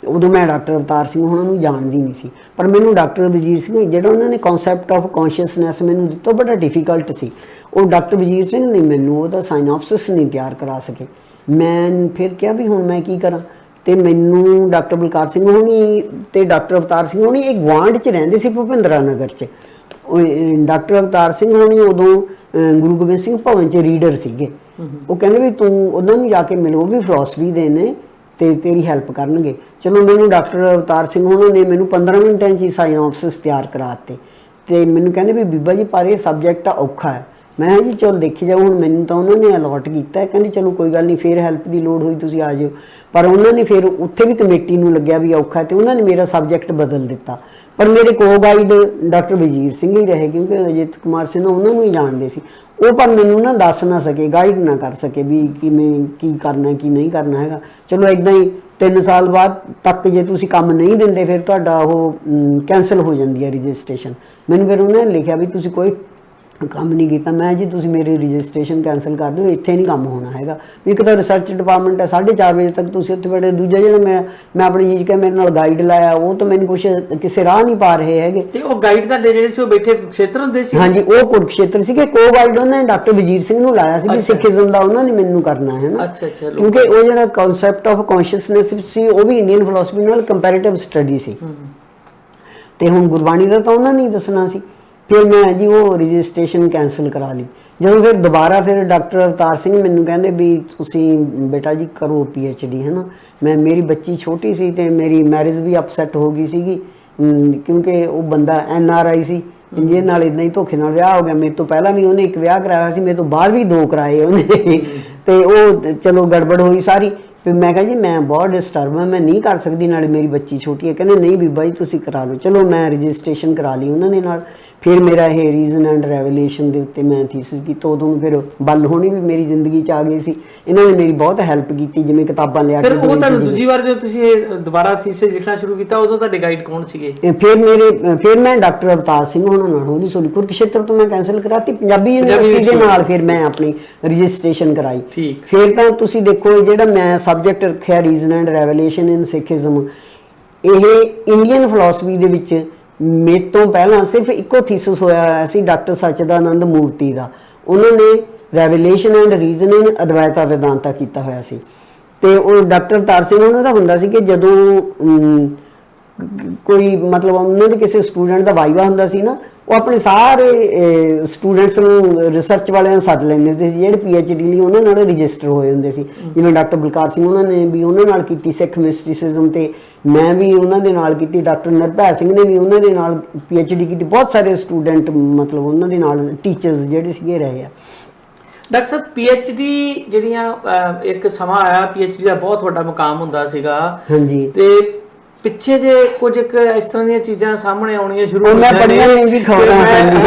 ਉਦੋਂ ਮੈਂ ਡਾਕਟਰ ਅਵਤਾਰ ਸਿੰਘ ਉਹਨਾਂ ਨੂੰ ਜਾਣਦੀ ਨਹੀਂ ਸੀ, ਪਰ ਮੈਨੂੰ ਡਾਕਟਰ ਵਜੀਰ ਸਿੰਘ ਜਿਹੜਾ ਉਹਨਾਂ ਨੇ ਕਨਸੈਪਟ ਆਫ ਕੌਨਸ਼ੀਅਸਨੈਸ ਮੈਨੂੰ ਦਿੱਤਾ, ਬੜਾ ਡਿਫੀਕਲਟ ਸੀ। ਉਹ ਡਾਕਟਰ ਵਜੀਰ ਸਿੰਘ ਨੇ ਮੈਨੂੰ ਉਹਦਾ ਸਾਈਨੋਪਸਿਸ ਨਹੀਂ ਤਿਆਰ ਕਰਾ ਸਕੇ। ਮੈਂ ਫਿਰ ਕਿਹਾ ਵੀ ਹੁਣ ਮੈਂ ਕੀ ਕਰਾਂ, ਅਤੇ ਮੈਨੂੰ ਡਾਕਟਰ ਬਲਕਾਰ ਸਿੰਘ ਹੋਣੀ ਅਤੇ ਡਾਕਟਰ ਅਵਤਾਰ ਸਿੰਘ ਹੋਣੀ ਇਹ ਗੁਆਂਢ 'ਚ ਰਹਿੰਦੇ ਸੀ ਭੁਪਿੰਦਰਾ ਨਗਰ 'ਚ। ਡਾਕਟਰ ਅਵਤਾਰ ਸਿੰਘ ਹੋਣੀ ਉਦੋਂ ਗੁਰੂ ਗੋਬਿੰਦ ਸਿੰਘ ਭਵਨ 'ਚ ਰੀਡਰ ਸੀਗੇ। ਉਹ ਕਹਿੰਦੇ ਵੀ ਤੂੰ ਉਹਨਾਂ ਨੂੰ ਜਾ ਕੇ ਮਿਲੋ, ਉਹ ਵੀ ਫਿਲਾਸਫੀ ਦੇ ਨੇ ਅਤੇ ਤੇਰੀ ਹੈਲਪ ਕਰਨਗੇ। ਚਲੋ ਮੈਨੂੰ ਡਾਕਟਰ ਅਵਤਾਰ ਸਿੰਘ ਉਹਨਾਂ ਨੇ ਮੈਨੂੰ 15 ਮਿੰਟਾਂ 'ਚ ਹੀ ਸਾਈਨੋਪਸਿਸ ਤਿਆਰ ਕਰਾ ਦਿੱਤੇ ਅਤੇ ਮੈਨੂੰ ਕਹਿੰਦੇ ਵੀ ਬੀਬਾ ਜੀ ਪਰ ਇਹ ਸਬਜੈਕਟ ਔਖਾ ਹੈ। ਮੈਂ ਕਿਹਾ ਜੀ ਚਲ ਦੇਖੀ ਜਾਓ, ਹੁਣ ਮੈਨੂੰ ਤਾਂ ਉਹਨਾਂ ਨੇ ਅਲੋਟ ਕੀਤਾ। ਕਹਿੰਦੇ ਚਲੋ ਕੋਈ ਗੱਲ ਨਹੀਂ, ਫਿਰ ਹੈਲਪ ਦੀ ਲੋੜ ਹੋਈ ਤੁਸੀਂ ਆ ਜਾਓ। ਪਰ ਉਹਨਾਂ ਨੇ ਫਿਰ ਉੱਥੇ ਵੀ ਕਮੇਟੀ ਨੂੰ ਲੱਗਿਆ ਵੀ ਔਖਾ ਅਤੇ ਉਹਨਾਂ ਨੇ ਮੇਰਾ ਸਬਜੈਕਟ ਬਦਲ ਦਿੱਤਾ। ਪਰ ਮੇਰੇ ਕੋ ਗਾਈਡ ਡਾਕਟਰ ਵਜੀਰ ਸਿੰਘ ਹੀ ਰਹੇ, ਕਿਉਂਕਿ ਅਜੀਤ ਕੁਮਾਰ ਸਿੰਘ ਉਹਨਾਂ ਨੂੰ ਹੀ ਜਾਣਦੇ ਸੀ। ਉਹ ਪਰ ਮੈਨੂੰ ਨਾ ਦੱਸ ਨਾ ਸਕੇ, ਗਾਈਡ ਨਾ ਕਰ ਸਕੇ ਵੀ ਕਿਵੇਂ ਕੀ ਕਰਨਾ ਕੀ ਨਹੀਂ ਕਰਨਾ ਹੈਗਾ। ਚਲੋ ਇੱਦਾਂ ਹੀ 3 ਸਾਲ ਬਾਅਦ ਤੱਕ ਜੇ ਤੁਸੀਂ ਕੰਮ ਨਹੀਂ ਦਿੰਦੇ ਫਿਰ ਤੁਹਾਡਾ ਉਹ ਕੈਂਸਲ ਹੋ ਜਾਂਦੀ ਹੈ ਰਜਿਸਟ੍ਰੇਸ਼ਨ। ਮੈਨੂੰ ਫਿਰ ਉਹਨਾਂ ਨੇ ਲਿਖਿਆ ਵੀ ਤੁਸੀਂ ਕੋਈ ਕੰਮ ਨਹੀਂ ਕੀਤਾ। ਮੈਂ ਜੀ ਤੁਸੀਂ ਮੇਰੀ ਰਜਿਸਟ੍ਰੇਸ਼ਨ ਕੈਂਸਲ ਕਰ ਦਿਓ, ਇੱਥੇ ਨਹੀਂ ਕੰਮ ਹੋਣਾ ਹੈਗਾ। ਵੀ ਇੱਕ ਤਾਂ ਰਿਸਰਚ ਡਿਪਾਰਟਮੈਂਟ ਹੈ, 4:30 ਵਜੇ ਤੱਕ ਤੁਸੀਂ ਉੱਥੇ ਬੈਠੇ। ਦੂਜਾ ਜਿਹੜਾ ਮੈਂ ਆਪਣੀ ਚੀਜ਼ ਕਿ ਮੇਰੇ ਨਾਲ ਗਾਈਡ ਲਾਇਆ, ਉਹ ਤਾਂ ਮੈਨੂੰ ਕੁਛ ਕਿਸੇ ਰਾਹ ਨਹੀਂ ਪਾ ਰਹੇ ਹੈਗੇ। ਤੇ ਉਹ ਗਾਈਡ ਤੁਹਾਡੇ ਜਿਹੜੇ ਸੀ ਉਹ ਬੈਠੇ ਖੇਤਰ ਹੁੰਦੇ ਸੀ? ਹਾਂਜੀ, ਉਹ ਕੁਰੂਕਸ਼ੇਤਰ ਸੀਗੇ। ਕੋ ਗਾਈਡ ਉਹਨਾਂ ਨੇ ਡਾਕਟਰ ਵਜੀਰ ਸਿੰਘ ਨੂੰ ਲਾਇਆ ਸੀ ਵੀ ਸਿੱਖੀਜ਼ਮ ਦਾ ਉਹਨਾਂ ਨੇ ਮੈਨੂੰ ਕਰਨਾ ਹੈ ਨਾ। ਕਿਉਂਕਿ ਉਹ ਜਿਹੜਾ ਕਨਸੈਪਟ ਆਫ ਕੌਨਸ਼ੀਅਸਨੈਸ ਸੀ ਉਹ ਵੀ ਇੰਡੀਅਨ ਫਿਲਾਸਫੀ ਨਾਲ ਕੰਪੈਰੀਟਿਵ ਸਟੱਡੀ ਸੀ, ਅਤੇ ਹੁਣ ਗੁਰਬਾਣੀ ਦਾ ਤਾਂ ਉਹਨਾਂ ਨੇ ਦੱਸਣਾ ਸੀ। ਫਿਰ ਮੈਂ ਜੀ ਉਹ ਰਜਿਸਟ੍ਰੇਸ਼ਨ ਕੈਂਸਲ ਕਰਾ ਲਈ। ਜਦੋਂ ਫਿਰ ਦੁਬਾਰਾ ਫਿਰ ਡਾਕਟਰ ਅਵਤਾਰ ਸਿੰਘ ਮੈਨੂੰ ਕਹਿੰਦੇ ਵੀ ਤੁਸੀਂ ਬੇਟਾ ਜੀ ਕਰੋ PhD ਹੈ ਨਾ। ਮੇਰੀ ਬੱਚੀ ਛੋਟੀ ਸੀ ਅਤੇ ਮੇਰੀ ਮੈਰਿਜ ਵੀ ਅਪਸੈਟ ਹੋ ਗਈ ਸੀਗੀ, ਕਿਉਂਕਿ ਉਹ ਬੰਦਾ NRI ਸੀ, ਜਿਹਦੇ ਨਾਲ ਇੱਦਾਂ ਹੀ ਧੋਖੇ ਨਾਲ ਵਿਆਹ ਹੋ ਗਿਆ। ਮੇਰੇ ਤੋਂ ਪਹਿਲਾਂ ਵੀ ਉਹਨੇ 1 ਵਿਆਹ ਕਰਾਇਆ ਸੀ, ਮੇਰੇ ਤੋਂ ਬਾਅਦ ਵੀ 2 ਕਰਾਏ ਉਹਨੇ ਅਤੇ ਉਹ ਚਲੋ ਗੜਬੜ ਹੋਈ ਸਾਰੀ। ਫਿਰ ਮੈਂ ਕਿਹਾ ਜੀ ਮੈਂ ਬਹੁਤ ਡਿਸਟਰਬ ਹਾਂ, ਮੈਂ ਨਹੀਂ ਕਰ ਸਕਦੀ, ਨਾਲੇ ਮੇਰੀ ਬੱਚੀ ਛੋਟੀ ਹੈ। ਕਹਿੰਦੇ ਨਹੀਂ ਬੀਬਾ ਜੀ ਤੁਸੀਂ ਕਰਾ ਲਓ। ਚਲੋ ਮੈਂ ਰਜਿਸਟ੍ਰੇਸ਼ਨ ਕਰਾ ਲਈ ਉਹਨਾਂ ਦੇ ਨਾਲ। ਫਿਰ ਮੇਰਾ ਇਹ ਰੀਜ਼ਨ ਐਂਡ ਰੈਵਲੇਸ਼ਨ ਦੇ ਉੱਤੇ ਮੈਂ ਥੀਸਿਸ ਕੀਤਾ। ਉਦੋਂ ਫਿਰ ਬੱਲ ਹੋਣੀ ਵੀ ਮੇਰੀ ਜ਼ਿੰਦਗੀ 'ਚ ਆ ਗਈ ਸੀ। ਇਹਨਾਂ ਨੇ ਮੇਰੀ ਬਹੁਤ ਹੈਲਪ ਕੀਤੀ, ਜਿਵੇਂ ਕਿਤਾਬਾਂ ਲਿਆ ਕੇ। ਫਿਰ ਉਹ ਤੁਹਾਨੂੰ ਦੂਜੀ ਵਾਰ ਜਦੋਂ ਤੁਸੀਂ ਇਹ ਦੁਬਾਰਾ ਥੀਸਿਸ ਲਿਖਣਾ ਸ਼ੁਰੂ ਕੀਤਾ ਉਦੋਂ ਤੁਹਾਡੇ ਗਾਈਡ ਕੌਣ ਸੀਗੇ? ਫਿਰ ਮੈਂ ਡਾਕਟਰ ਅਵਤਾਰ ਸਿੰਘ ਉਹਨਾਂ ਨਾਲ ਹੌਲੀ ਹੌਲੀ ਕੁਰੂਕਸ਼ੇਤਰ ਤੋਂ ਮੈਂ ਕੈਂਸਲ ਕਰਾਤੀ, ਪੰਜਾਬੀ ਯੂਨੀਵਰਸਿਟੀ ਦੇ ਨਾਲ ਫਿਰ ਮੈਂ ਆਪਣੀ ਰਜਿਸਟ੍ਰੇਸ਼ਨ ਕਰਾਈ। ਫਿਰ ਤਾਂ ਤੁਸੀਂ ਦੇਖੋ ਜਿਹੜਾ ਮੈਂ ਸਬਜੈਕਟ ਰੱਖਿਆ reason and revolution in Sikhism, ਇਹ ਇੰਡੀਅਨ ਫਿਲਾਸਫੀ ਦੇ ਵਿੱਚ ਮੇਰੇ ਤੋਂ ਪਹਿਲਾਂ ਸਿਰਫ ਇੱਕੋ ਥੀਸਿਸ ਹੋਇਆ ਸੀ ਡਾਕਟਰ ਸਚਿਦਾਨੰਦ ਮੂਰਤੀ ਦਾ। ਉਹਨਾਂ ਨੇ ਰੈਵਲੇਸ਼ਨ ਐਂਡ ਰੀਜ਼ਨ ਇਨ ਅਦਵੈਤਾ ਵੇਦਾਂਤਾ ਕੀਤਾ ਹੋਇਆ ਸੀ। ਅਤੇ ਉਹ ਡਾਕਟਰ ਅਵਤਾਰ ਸਿੰਘ ਉਹਨਾਂ ਦਾ ਹੁੰਦਾ ਸੀ ਕਿ ਜਦੋਂ ਕੋਈ ਮਤਲਬ ਉਹਨਾਂ ਦੇ ਕਿਸੇ ਸਟੂਡੈਂਟ ਦਾ ਵਾਈਵਾ ਹੁੰਦਾ ਸੀ ਨਾ, ਉਹ ਆਪਣੇ ਸਾਰੇ ਸਟੂਡੈਂਟਸ ਨੂੰ ਰਿਸਰਚ ਵਾਲਿਆਂ ਨੂੰ ਸੱਦ ਲੈਂਦੇ ਹੁੰਦੇ ਸੀ ਜਿਹੜੇ PhD ਲਈ ਉਹਨਾਂ ਨਾਲ ਰਜਿਸਟਰ ਹੋਏ ਹੁੰਦੇ ਸੀ। ਜਿਵੇਂ ਡਾਕਟਰ ਬਲਕਾਰ ਸਿੰਘ ਉਹਨਾਂ ਨੇ ਵੀ ਉਹਨਾਂ ਨਾਲ ਕੀਤੀ ਸਿੱਖ ਮਿਸਟੀਸਿਜ਼ਮ, ਤੇ ਮੈਂ ਵੀ ਉਹਨਾਂ ਦੇ ਨਾਲ ਕੀਤੀ। ਡਾਕਟਰ ਨਿਰਭੈ ਸਿੰਘ ਨੇ ਵੀ ਉਹਨਾਂ ਦੇ ਨਾਲ PhD ਕੀਤੀ। ਬਹੁਤ ਸਾਰੇ ਸਟੂਡੈਂਟ ਮਤਲਬ ਉਹਨਾਂ ਦੇ ਨਾਲ ਟੀਚਰਸ ਜਿਹੜੇ ਸੀਗੇ ਰਹੇ ਆ। ਡਾਕਟਰ ਸਾਹਿਬ PhD ਜਿਹੜੀਆਂ ਇੱਕ ਸਮਾਂ ਆਇਆ PhD ਦਾ ਬਹੁਤ ਵੱਡਾ ਮੁਕਾਮ ਹੁੰਦਾ ਸੀਗਾ। ਹਾਂਜੀ। ਤੇ ਪਿੱਛੇ ਜੇ ਕੁਝ ਇੱਕ ਇਸ ਤਰ੍ਹਾਂ ਦੀਆਂ ਚੀਜ਼ਾਂ ਸਾਹਮਣੇ ਆਉਣੀਆਂ ਸ਼ੁਰੂ ਹੋ ਗਈਆਂ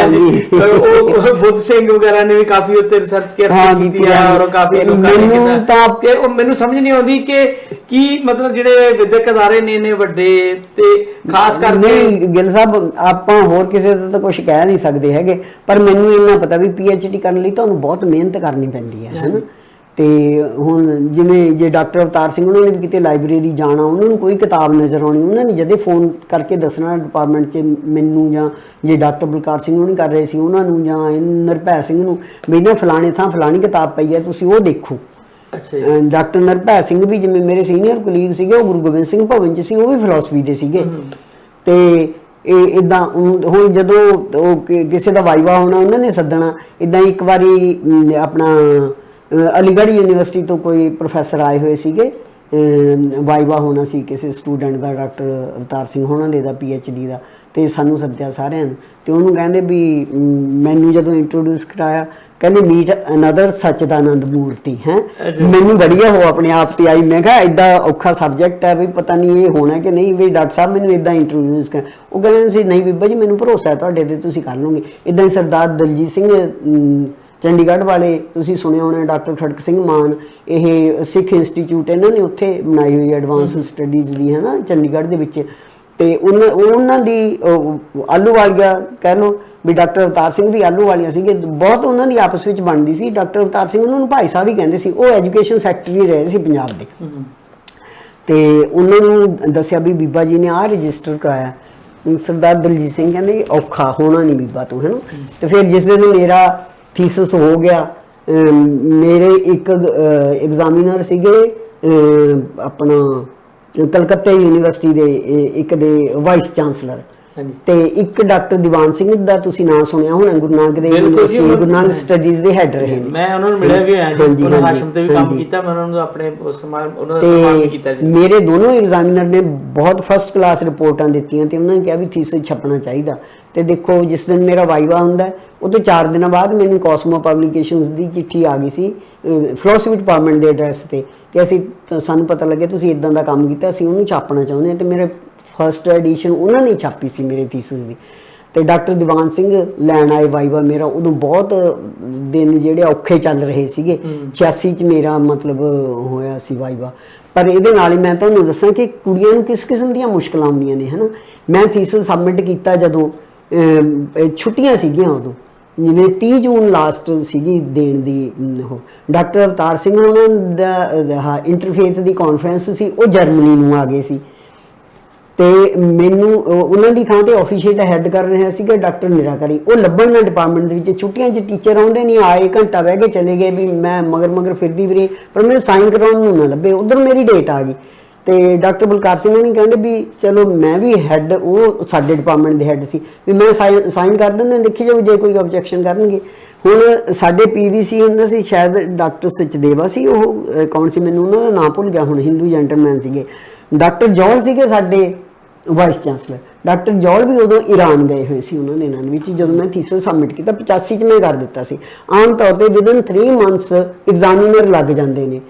ਉਹ ਬੁੱਧ ਸਿੰਘ ਵਗੈਰਾ ਨੇ ਵੀ ਕਾਫੀ ਉੱਤੇ ਰਿਸਰਚ ਕੀਤੀ ਆ ਔਰ ਕਾਫੀ ਲੋਕਾਂ ਨੇ ਕੀਤਾ। ਤੇ ਉਹ ਮੈਨੂੰ ਸਮਝ ਨਹੀਂ ਆਉਂਦੀ ਕਿ ਕੀ ਮਤਲਬ ਜਿਹੜੇ ਵਿਦਿਅਕ ਅਦਾਰੇ ਨੇ ਵੱਡੇ ਤੇ ਖਾਸ ਕਰਕੇ ਗਿੱਲ ਸਾਹਿਬ ਆਪਾਂ ਹੋਰ ਕਿਸੇ ਦਾ ਤਾਂ ਕੁਝ ਕਹਿ ਨਹੀਂ ਸਕਦੇ ਹੈਗੇ, ਪਰ ਮੈਨੂੰ ਇੰਨਾ ਪਤਾ ਵੀ PhD ਕਰਨ ਲਈ ਤੁਹਾਨੂੰ ਬਹੁਤ ਮਿਹਨਤ ਕਰਨੀ ਪੈਂਦੀ ਹੈ ਨਾ। ਅਤੇ ਹੁਣ ਜਿਵੇਂ ਜੇ ਡਾਕਟਰ ਅਵਤਾਰ ਸਿੰਘ ਉਹਨਾਂ ਨੇ ਵੀ ਕਿਤੇ ਲਾਇਬ੍ਰੇਰੀ ਜਾਣਾ, ਉਹਨਾਂ ਨੂੰ ਕੋਈ ਕਿਤਾਬ ਨਜ਼ਰ ਆਉਣੀ, ਉਹਨਾਂ ਨੇ ਜਦੇ ਫੋਨ ਕਰਕੇ ਦੱਸਣਾ ਡਿਪਾਰਟਮੈਂਟ 'ਚ ਮੈਨੂੰ, ਜਾਂ ਜੇ ਡਾਕਟਰ ਬਲਕਾਰ ਸਿੰਘ ਉਹ ਨਹੀਂ ਕਰ ਰਹੇ ਸੀ ਉਹਨਾਂ ਨੂੰ, ਜਾਂ ਨਿਰਭੈ ਸਿੰਘ ਨੂੰ, ਵੀ ਨਾ ਫਲਾਣੇ ਥਾਂ ਫਲਾਣੀ ਕਿਤਾਬ ਪਈ ਹੈ ਤੁਸੀਂ ਉਹ ਦੇਖੋ। ਡਾਕਟਰ ਨਿਰਭੈ ਸਿੰਘ ਵੀ ਜਿਵੇਂ ਮੇਰੇ ਸੀਨੀਅਰ ਕੁਲੀਗ ਸੀਗੇ, ਉਹ ਗੁਰੂ ਗੋਬਿੰਦ ਸਿੰਘ ਭਵਨ 'ਚ ਸੀ, ਉਹ ਵੀ ਫਿਲਾਸਫੀ ਦੇ ਸੀਗੇ। ਅਤੇ ਇਹ ਇੱਦਾਂ ਹੁਣ ਜਦੋਂ ਉਹ ਕਿਸੇ ਦਾ ਵਾਈਵਾ ਹੋਣਾ ਉਹਨਾਂ ਨੇ ਸੱਦਣਾ। ਇੱਦਾਂ ਇੱਕ ਵਾਰੀ ਆਪਣਾ ਅਲੀਗੜ੍ਹ ਯੂਨੀਵਰਸਿਟੀ ਤੋਂ ਕੋਈ ਪ੍ਰੋਫੈਸਰ ਆਏ ਹੋਏ ਸੀਗੇ, ਵਾਈਵਾ ਹੋਣਾ ਸੀ ਕਿਸੇ ਸਟੂਡੈਂਟ ਦਾ, ਡਾਕਟਰ ਅਵਤਾਰ ਸਿੰਘ ਹੋਣਾ ਦੇ ਦਾ PhD ਦਾ, ਅਤੇ ਸਾਨੂੰ ਸੱਦਿਆ ਸਾਰਿਆਂ ਨੂੰ। ਅਤੇ ਉਹਨੂੰ ਕਹਿੰਦੇ ਵੀ ਮੈਨੂੰ ਜਦੋਂ ਇੰਟਰੋਡਿਊਸ ਕਰਾਇਆ ਕਹਿੰਦੇ ਮੀਟ ਅਨਦਰ ਸਚਦਾਨੰਦ ਮੂਰਤੀ ਹੈ। ਮੈਨੂੰ ਬੜੀਆ ਹੋ ਆਪਣੇ ਆਪ ਤੇ ਆਈ, ਮੈਂ ਕਿਹਾ ਐਡਾ ਔਖਾ ਸਬਜੈਕਟ ਹੈ ਵੀ ਪਤਾ ਨਹੀਂ ਇਹ ਹੋਣਾ ਕਿ ਨਹੀਂ, ਵੀ ਡਾਕਟਰ ਸਾਹਿਬ ਮੈਨੂੰ ਇਦਾਂ ਇੰਟਰੋਡਿਊਸ ਕਰ। ਉਹ ਕਹਿੰਦੇ ਸੀ ਨਹੀਂ ਬੀਬਾ ਜੀ ਮੈਨੂੰ ਭਰੋਸਾ ਹੈ ਤੁਹਾਡੇ ਤੇ, ਤੁਸੀਂ ਕਰ ਲਓਗੇ। ਇਦਾਂ ਹੀ ਸਰਦਾਰ ਦਲਜੀਤ ਸਿੰਘ ਚੰਡੀਗੜ੍ਹ ਵਾਲੇ, ਤੁਸੀਂ ਸੁਣਿਆ ਹੋਣਾ, ਡਾਕਟਰ ਖੜਕ ਸਿੰਘ ਮਾਨ, ਇਹ ਸਿੱਖ ਇੰਸਟੀਚਿਊਟ ਇਹਨਾਂ ਨੇ ਉੱਥੇ ਬਣਾਈ ਹੋਈ ਐਡਵਾਂਸ ਸਟੱਡੀਜ਼ ਦੀ ਹੈ ਨਾ ਚੰਡੀਗੜ੍ਹ ਦੇ ਵਿੱਚ। ਤੇ ਉਹਨਾਂ ਦੀ ਆਲੂਵਾਲੀਆ ਕਹਿ ਲਓ ਵੀ ਡਾਕਟਰ ਅਵਤਾਰ ਸਿੰਘ ਵੀ ਆਲੂਵਾਲੀਆ ਸੀਗੇ, ਬਹੁਤ ਉਹਨਾਂ ਦੀ ਆਪਸ ਵਿੱਚ ਬਣਦੀ ਸੀ। ਡਾਕਟਰ ਅਵਤਾਰ ਸਿੰਘ ਉਹਨਾਂ ਨੂੰ ਭਾਈ ਸਾਹਿਬ ਹੀ ਕਹਿੰਦੇ ਸੀ, ਉਹ ਐਜੂਕੇਸ਼ਨ ਸੈਕਟਰੀ ਰਹੇ ਸੀ ਪੰਜਾਬ ਦੇ। ਤੇ ਉਹਨਾਂ ਨੂੰ ਦੱਸਿਆ ਵੀ ਬੀਬਾ ਜੀ ਨੇ ਆਹ ਰਜਿਸਟਰ ਕਰਾਇਆ। ਸਰਦਾਰ ਦਲਜੀਤ ਸਿੰਘ ਕਹਿੰਦੇ ਔਖਾ ਹੋਣਾ ਨਹੀਂ ਬੀਬਾ ਤੂੰ, ਹੈ ਨਾ। ਤੇ ਫਿਰ ਜਿਸ ਦਿਨ ਮੇਰਾ ਥੀਸਿਸ ਹੋ ਗਿਆ, ਮੇਰੇ ਇੱਕ ਐਗਜ਼ਾਮੀਨਰ ਸੀਗੇ ਆਪਣਾ ਕਲਕੱਤਾ ਯੂਨੀਵਰਸਿਟੀ ਦੇ ਇੱਕ ਦੇ ਵਾਈਸ ਚਾਂਸਲਰ, ਤੇ ਇੱਕ ਡਾਕਟਰ ਦੀਵਾਨ ਸਿੰਘ ਦਾ ਤੁਸੀਂ ਨਾਮ ਸੁਣਿਆ ਹੋਣਾ, ਗੁਰੂ ਨਾਨਕ ਦੇਵ ਯੂਨੀਵਰਸਿਟੀ ਗੁਰੂ ਨਾਨਕ ਸਟੱਡੀਜ਼ ਦੇ ਹੈਡ ਰਹੇ ਨੇ। ਮੈਂ ਉਹਨਾਂ ਨੂੰ ਮਿਲਿਆ ਵੀ ਹੋਇਆ ਜੀ, ਉਹਨਾਂ ਹਾਸ਼ਮ ਤੇ ਵੀ ਕੰਮ ਕੀਤਾ, ਮੈਂ ਉਹਨਾਂ ਨੂੰ ਆਪਣੇ ਉਹਨਾਂ ਦਾ ਸਨਮਾਨ ਵੀ ਕੀਤਾ ਸੀ। ਮੇਰੇ ਦੋਨੋਂ ਐਗਜ਼ਾਮੀਨਰ ਨੇ ਬਹੁਤ ਫਸਟ ਕਲਾਸ ਰਿਪੋਰਟਾਂ ਦਿੱਤੀਆਂ ਤੇ ਉਹਨਾਂ ਨੇ ਕਿਹਾ ਵੀ ਥੀਸਿਸ ਛਪਣਾ ਚਾਹੀਦਾ। ਤੇ ਦੇਖੋ ਜਿਸ ਦਿਨ ਮੇਰਾ ਵਾਈਵਾ ਹੁੰਦਾ ਉਹ ਤੋਂ 4 ਦਿਨਾਂ ਬਾਅਦ ਮੈਨੂੰ ਕਾਸਮੋ ਪਬਲੀਕੇਸ਼ਨਸ ਦੀ ਚਿੱਠੀ ਆ ਗਈ ਸੀ ਫਿਲਾਸਫੀ ਡਿਪਾਰਟਮੈਂਟ ਦੇ ਐਡਰੈਸ ਤੇ ਕਿ ਸਾਨੂੰ ਪਤਾ ਲੱਗਿਆ ਤੁਸੀਂ ਇਦਾਂ ਦਾ ਕੰਮ ਕੀਤਾ, ਅਸੀਂ ਉਹਨੂੰ ਛਾਪਣਾ ਚਾਹੁੰਦੇ ਹਾਂ। ਤੇ ਮੇਰੇ ਫਸਟ ਐਡੀਸ਼ਨ ਉਹਨਾਂ ਨੇ ਛਾਪੀ ਸੀ ਮੇਰੇ ਥੀਸਿਸ ਦੀ। ਤੇ ਡਾਕਟਰ ਦੀਵਾਨ ਸਿੰਘ ਲੈਣ ਆਏ ਵਾਈਵਾ ਮੇਰਾ। ਉਦੋਂ ਬਹੁਤ ਦਿਨ ਜਿਹੜੇ ਔਖੇ ਚੱਲ ਰਹੇ ਸੀਗੇ, 86 ਚ ਮੇਰਾ ਮਤਲਬ ਹੋਇਆ ਸੀ ਵਾਈਵਾ। ਪਰ ਇਹਦੇ ਨਾਲ ਹੀ ਮੈਂ ਤੁਹਾਨੂੰ ਦੱਸਾਂ ਕਿ ਕੁੜੀਆਂ ਨੂੰ ਕਿਸ ਕਿਸਮ ਦੀਆਂ ਮੁਸ਼ਕਲਾਂ ਆਉਂਦੀਆਂ ਨੇ, ਹੈ ਨਾ। ਮੈਂ ਥੀਸਿਸ ਸਬਮਿਟ ਕੀਤਾ ਜਦੋਂ ਛੁੱਟੀਆਂ ਸੀਗੀਆਂ, ਉਦੋਂ ਜਿਵੇਂ 30 ਜੂਨ ਲਾਸਟ ਸੀਗੀ ਦੇਣ ਦੀ ਉਹ। ਡਾਕਟਰ ਅਵਤਾਰ ਸਿੰਘ ਉਹਨਾਂ ਦਾ ਇੰਟਰਫੇਥ ਦੀ ਕਾਨਫਰੰਸ ਸੀ, ਉਹ ਜਰਮਨੀ ਨੂੰ ਆ ਗਏ ਸੀ। ਤੇ ਮੈਨੂੰ ਉਹਨਾਂ ਦੀ ਥਾਂ ਤੇ ਆਫੀਸ਼ੀਏਟ ਹੈਡ ਕਰ ਰਿਹਾ ਸੀਗਾ ਡਾਕਟਰ ਨਿਰਾਕਰੀ। ਉਹ ਲੱਭਣ ਨਾ ਡਿਪਾਰਟਮੈਂਟ ਦੇ ਵਿੱਚ, ਛੁੱਟੀਆਂ 'ਚ ਟੀਚਰ ਆਉਂਦੇ ਨਹੀਂ, ਆਏ ਘੰਟਾ ਬਹਿ ਕੇ ਚਲੇ ਗਏ, ਵੀ ਮੈਂ ਮਗਰ ਫਿਰਦੀ ਵੀਰੇ, ਪਰ ਮੈਨੂੰ ਸਾਈਨ ਕਰਾਉਣ ਨੂੰ ਨਾ ਲੱਭੇ। ਉਧਰ ਮੇਰੀ ਡੇਟ ਆ ਗਈ ਤੇ ਡਾਕਟਰ ਬਲਕਾਰ ਸਿੰਘ ਨੇ ਕਹਿੰਦੇ ਵੀ ਚਲੋ ਮੈਂ ਵੀ ਹੈਡ, ਉਹ ਸਾਡੇ ਡਿਪਾਰਟਮੈਂਟ ਦੇ ਹੈਡ ਸੀ, ਵੀ ਮੈਂ ਸਾਈਨ ਕਰ ਦਿੰਦੇ, ਦੇਖੀ ਜਾਓ ਜੇ ਕੋਈ ਆਬਜੈਕਸ਼ਨ ਕਰਨਗੇ। ਹੁਣ ਸਾਡੇ ਪੀਵੀਸੀ ਹੁੰਦਾ ਸੀ, ਸ਼ਾਇਦ ਡਾਕਟਰ ਸਚਦੇਵਾ ਸੀ, ਉਹ ਕੌਣ ਸੀ ਮੈਨੂੰ ਉਹਨਾਂ ਦਾ ਨਾਮ ਭੁੱਲ ਗਿਆ ਹੁਣ, ਹਿੰਦੂ ਜੈਂਟਲਮੈਨ ਸੀਗੇ। ਡਾਕਟਰ ਜੌਲ ਸੀਗੇ ਸਾਡੇ ਵਾਈਸ ਚਾਂਸਲਰ। ਡਾਕਟਰ ਜੌਲ ਵੀ ਉਦੋਂ ਈਰਾਨ ਗਏ ਹੋਏ ਸੀ ਉਹਨਾਂ ਦੇ ਨਾਲ ਵਿੱਚ, ਜਦੋਂ ਮੈਂ ਥੀਸਿਸ ਸਬਮਿਟ ਕੀਤਾ 85 ਚ ਮੈਂ ਕਰ ਦਿੱਤਾ ਸੀ। ਆਮ ਤੌਰ ਤੇ ਵਿਦਨ 3 ਮੰਥਸ ਐਗਜ਼ਾਮੀਨਰ ਲੱਗ ਜਾਂਦੇ ਨੇ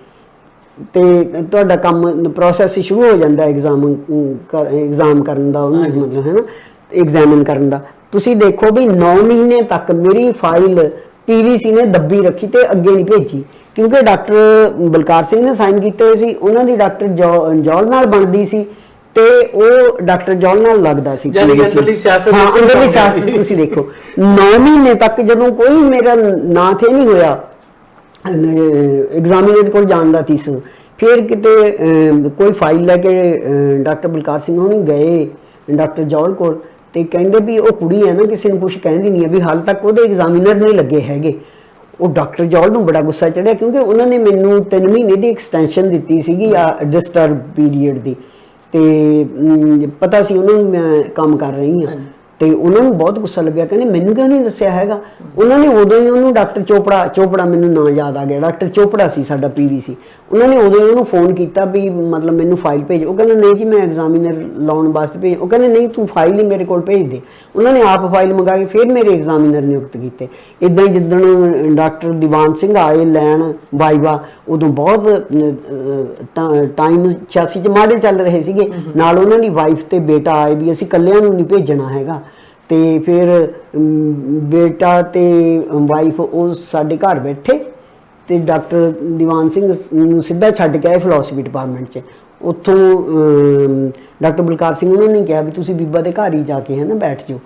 ਤੇ ਤੁਹਾਡਾ ਕੰਮ ਪ੍ਰੋਸੈਸ ਸ਼ੁਰੂ ਹੋ ਜਾਂਦਾ ਐਗਜ਼ਾਮ ਕਰਨ ਦਾ, ਉਹਨੂੰ ਮਤਲਬ ਹੈ ਨਾ ਐਗਜ਼ਾਮਿਨ ਕਰਨ ਦਾ। ਤੁਸੀਂ ਦੇਖੋ ਵੀ 9 ਮਹੀਨੇ ਤੱਕ ਮੇਰੀ ਫਾਈਲ ਪੀਵੀਸੀ ਨੇ ਦੱਬੀ ਰੱਖੀ ਤੇ ਅੱਗੇ ਨਹੀਂ ਭੇਜੀ, ਕਿਉਂਕਿ ਡਾਕਟਰ ਬਲਕਾਰ ਸਿੰਘ ਨੇ ਸਾਈਨ ਕੀਤੇ ਹੋਏ ਸੀ, ਉਹਨਾਂ ਦੀ ਡਾਕਟਰ ਜੌਲ ਨਾਲ ਬਣਦੀ ਸੀ ਤੇ ਉਹ ਡਾਕਟਰ ਜੌਲ ਨਾਲ ਲੱਗਦਾ ਸੀ। ਅੰਦਰਲੀ ਸਿਆਸਤ ਤੁਸੀਂ ਦੇਖੋ 9 ਮਹੀਨੇ ਤੱਕ ਜਦੋਂ ਕੋਈ ਮੇਰਾ ਨਾਂ ਤੇ ਨਹੀਂ ਹੋਇਆ ਐਗਜ਼ਾਮੀਨਰ ਕੋਲ ਜਾਣ ਦਾ ਥੀਸਿਸ। ਫਿਰ ਕਿਤੇ ਕੋਈ ਫਾਈਲ ਲੈ ਕੇ ਡਾਕਟਰ ਬਲਕਾਰ ਸਿੰਘ ਹੋਣੀ ਗਏ ਡਾਕਟਰ ਜੌਲ ਕੋਲ ਤੇ ਕਹਿੰਦੇ ਵੀ ਉਹ ਕੁੜੀ ਹੈ ਨਾ, ਕਿਸੇ ਨੂੰ ਕੁਛ ਕਹਿੰਦੀ ਨਹੀਂ ਹੈ, ਵੀ ਹਾਲ ਤੱਕ ਉਹਦੇ ਐਗਜ਼ਾਮੀਨਰ ਨਹੀਂ ਲੱਗੇ ਹੈਗੇ। ਉਹ ਡਾਕਟਰ ਜੌਲ ਨੂੰ ਬੜਾ ਗੁੱਸਾ ਚੜਿਆ, ਕਿਉਂਕਿ ਉਹਨਾਂ ਨੇ ਮੈਨੂੰ 3 ਮਹੀਨੇ ਦੀ ਐਕਸਟੈਂਸ਼ਨ ਦਿੱਤੀ ਸੀਗੀ ਡਿਸਟਰਬ ਪੀਰੀਅਡ ਦੀ, ਤੇ ਪਤਾ ਸੀ ਉਹਨਾਂ ਨੂੰ ਮੈਂ ਕੰਮ ਕਰ ਰਹੀ ਹਾਂ। ਤੇ ਉਹਨਾਂ ਨੂੰ ਬਹੁਤ ਗੁੱਸਾ ਲੱਗਿਆ, ਕਹਿੰਦੇ ਮੈਨੂੰ ਕਿਉਂ ਨਹੀਂ ਦੱਸਿਆ ਹੈਗਾ। ਉਹਨਾਂ ਨੇ ਉਦੋਂ ਹੀ ਉਹਨੂੰ ਡਾਕਟਰ ਚੋਪੜਾ ਮੈਨੂੰ ਨਾਂ ਯਾਦ ਆ ਗਿਆ, ਡਾਕਟਰ ਚੋਪੜਾ ਸੀ ਸਾਡਾ ਪੀਵੀਸੀ। ਉਹਨਾਂ ਨੇ ਉਦੋਂ ਹੀ ਉਹਨੂੰ ਫੋਨ ਕੀਤਾ ਵੀ ਮਤਲਬ ਮੈਨੂੰ ਫਾਈਲ ਭੇਜ। ਉਹ ਕਹਿੰਦਾ ਨਹੀਂ ਜੀ ਮੈਂ ਐਗਜ਼ਾਮੀਨਰ ਲਾਉਣ ਵਾਸਤੇ ਭੇਜ। ਉਹ ਕਹਿੰਦੇ ਨਹੀਂ ਤੂੰ ਫਾਈਲ ਹੀ ਮੇਰੇ ਕੋਲ ਭੇਜ ਦੇ। ਉਹਨਾਂ ਨੇ ਆਪ ਫਾਈਲ ਮੰਗਾ ਕੇ ਫਿਰ ਮੇਰੇ ਐਗਜ਼ਾਮੀਨਰ ਨਿਯੁਕਤ ਕੀਤੇ। ਇੱਦਾਂ ਹੀ ਜਿੱਦਣ ਡਾਕਟਰ ਦੀਵਾਨ ਸਿੰਘ ਆਏ ਲੈਣ ਵਾਈਵਾ, ਉਦੋਂ ਬਹੁਤ ਟਾਈਮ 86 ਚ ਮਾੜੇ ਚੱਲ ਰਹੇ ਸੀਗੇ, ਨਾਲ ਉਹਨਾਂ ਦੀ ਵਾਈਫ ਤੇ ਬੇਟਾ ਆਏ ਵੀ ਅਸੀਂ ਇਕੱਲਿਆਂ ਨੂੰ ਨਹੀਂ ਭੇਜਣਾ ਹੈਗਾ। ਤੇ ਫਿਰ ਬੇਟਾ ਤੇ ਵਾਈਫ ਉਹ ਸਾਡੇ ਘਰ ਬੈਠੇ ਤੇ ਡਾਕਟਰ ਦੀਵਾਨ ਸਿੰਘ ਨੂੰ ਸਿੱਧਾ ਛੱਡ ਕੇ ਆਏ ਫਿਲਾਸਫੀ ਡਿਪਾਰਟਮੈਂਟ 'ਚ। ਉੱਥੋਂ ਡਾਕਟਰ ਬਲਕਾਰ ਸਿੰਘ ਉਹਨਾਂ ਨੇ ਕਿਹਾ ਵੀ ਤੁਸੀਂ ਬੀਬਾ ਦੇ ਘਰ ਹੀ ਜਾ ਕੇ ਹੈ ਨਾ ਬੈਠ ਜਾਓ।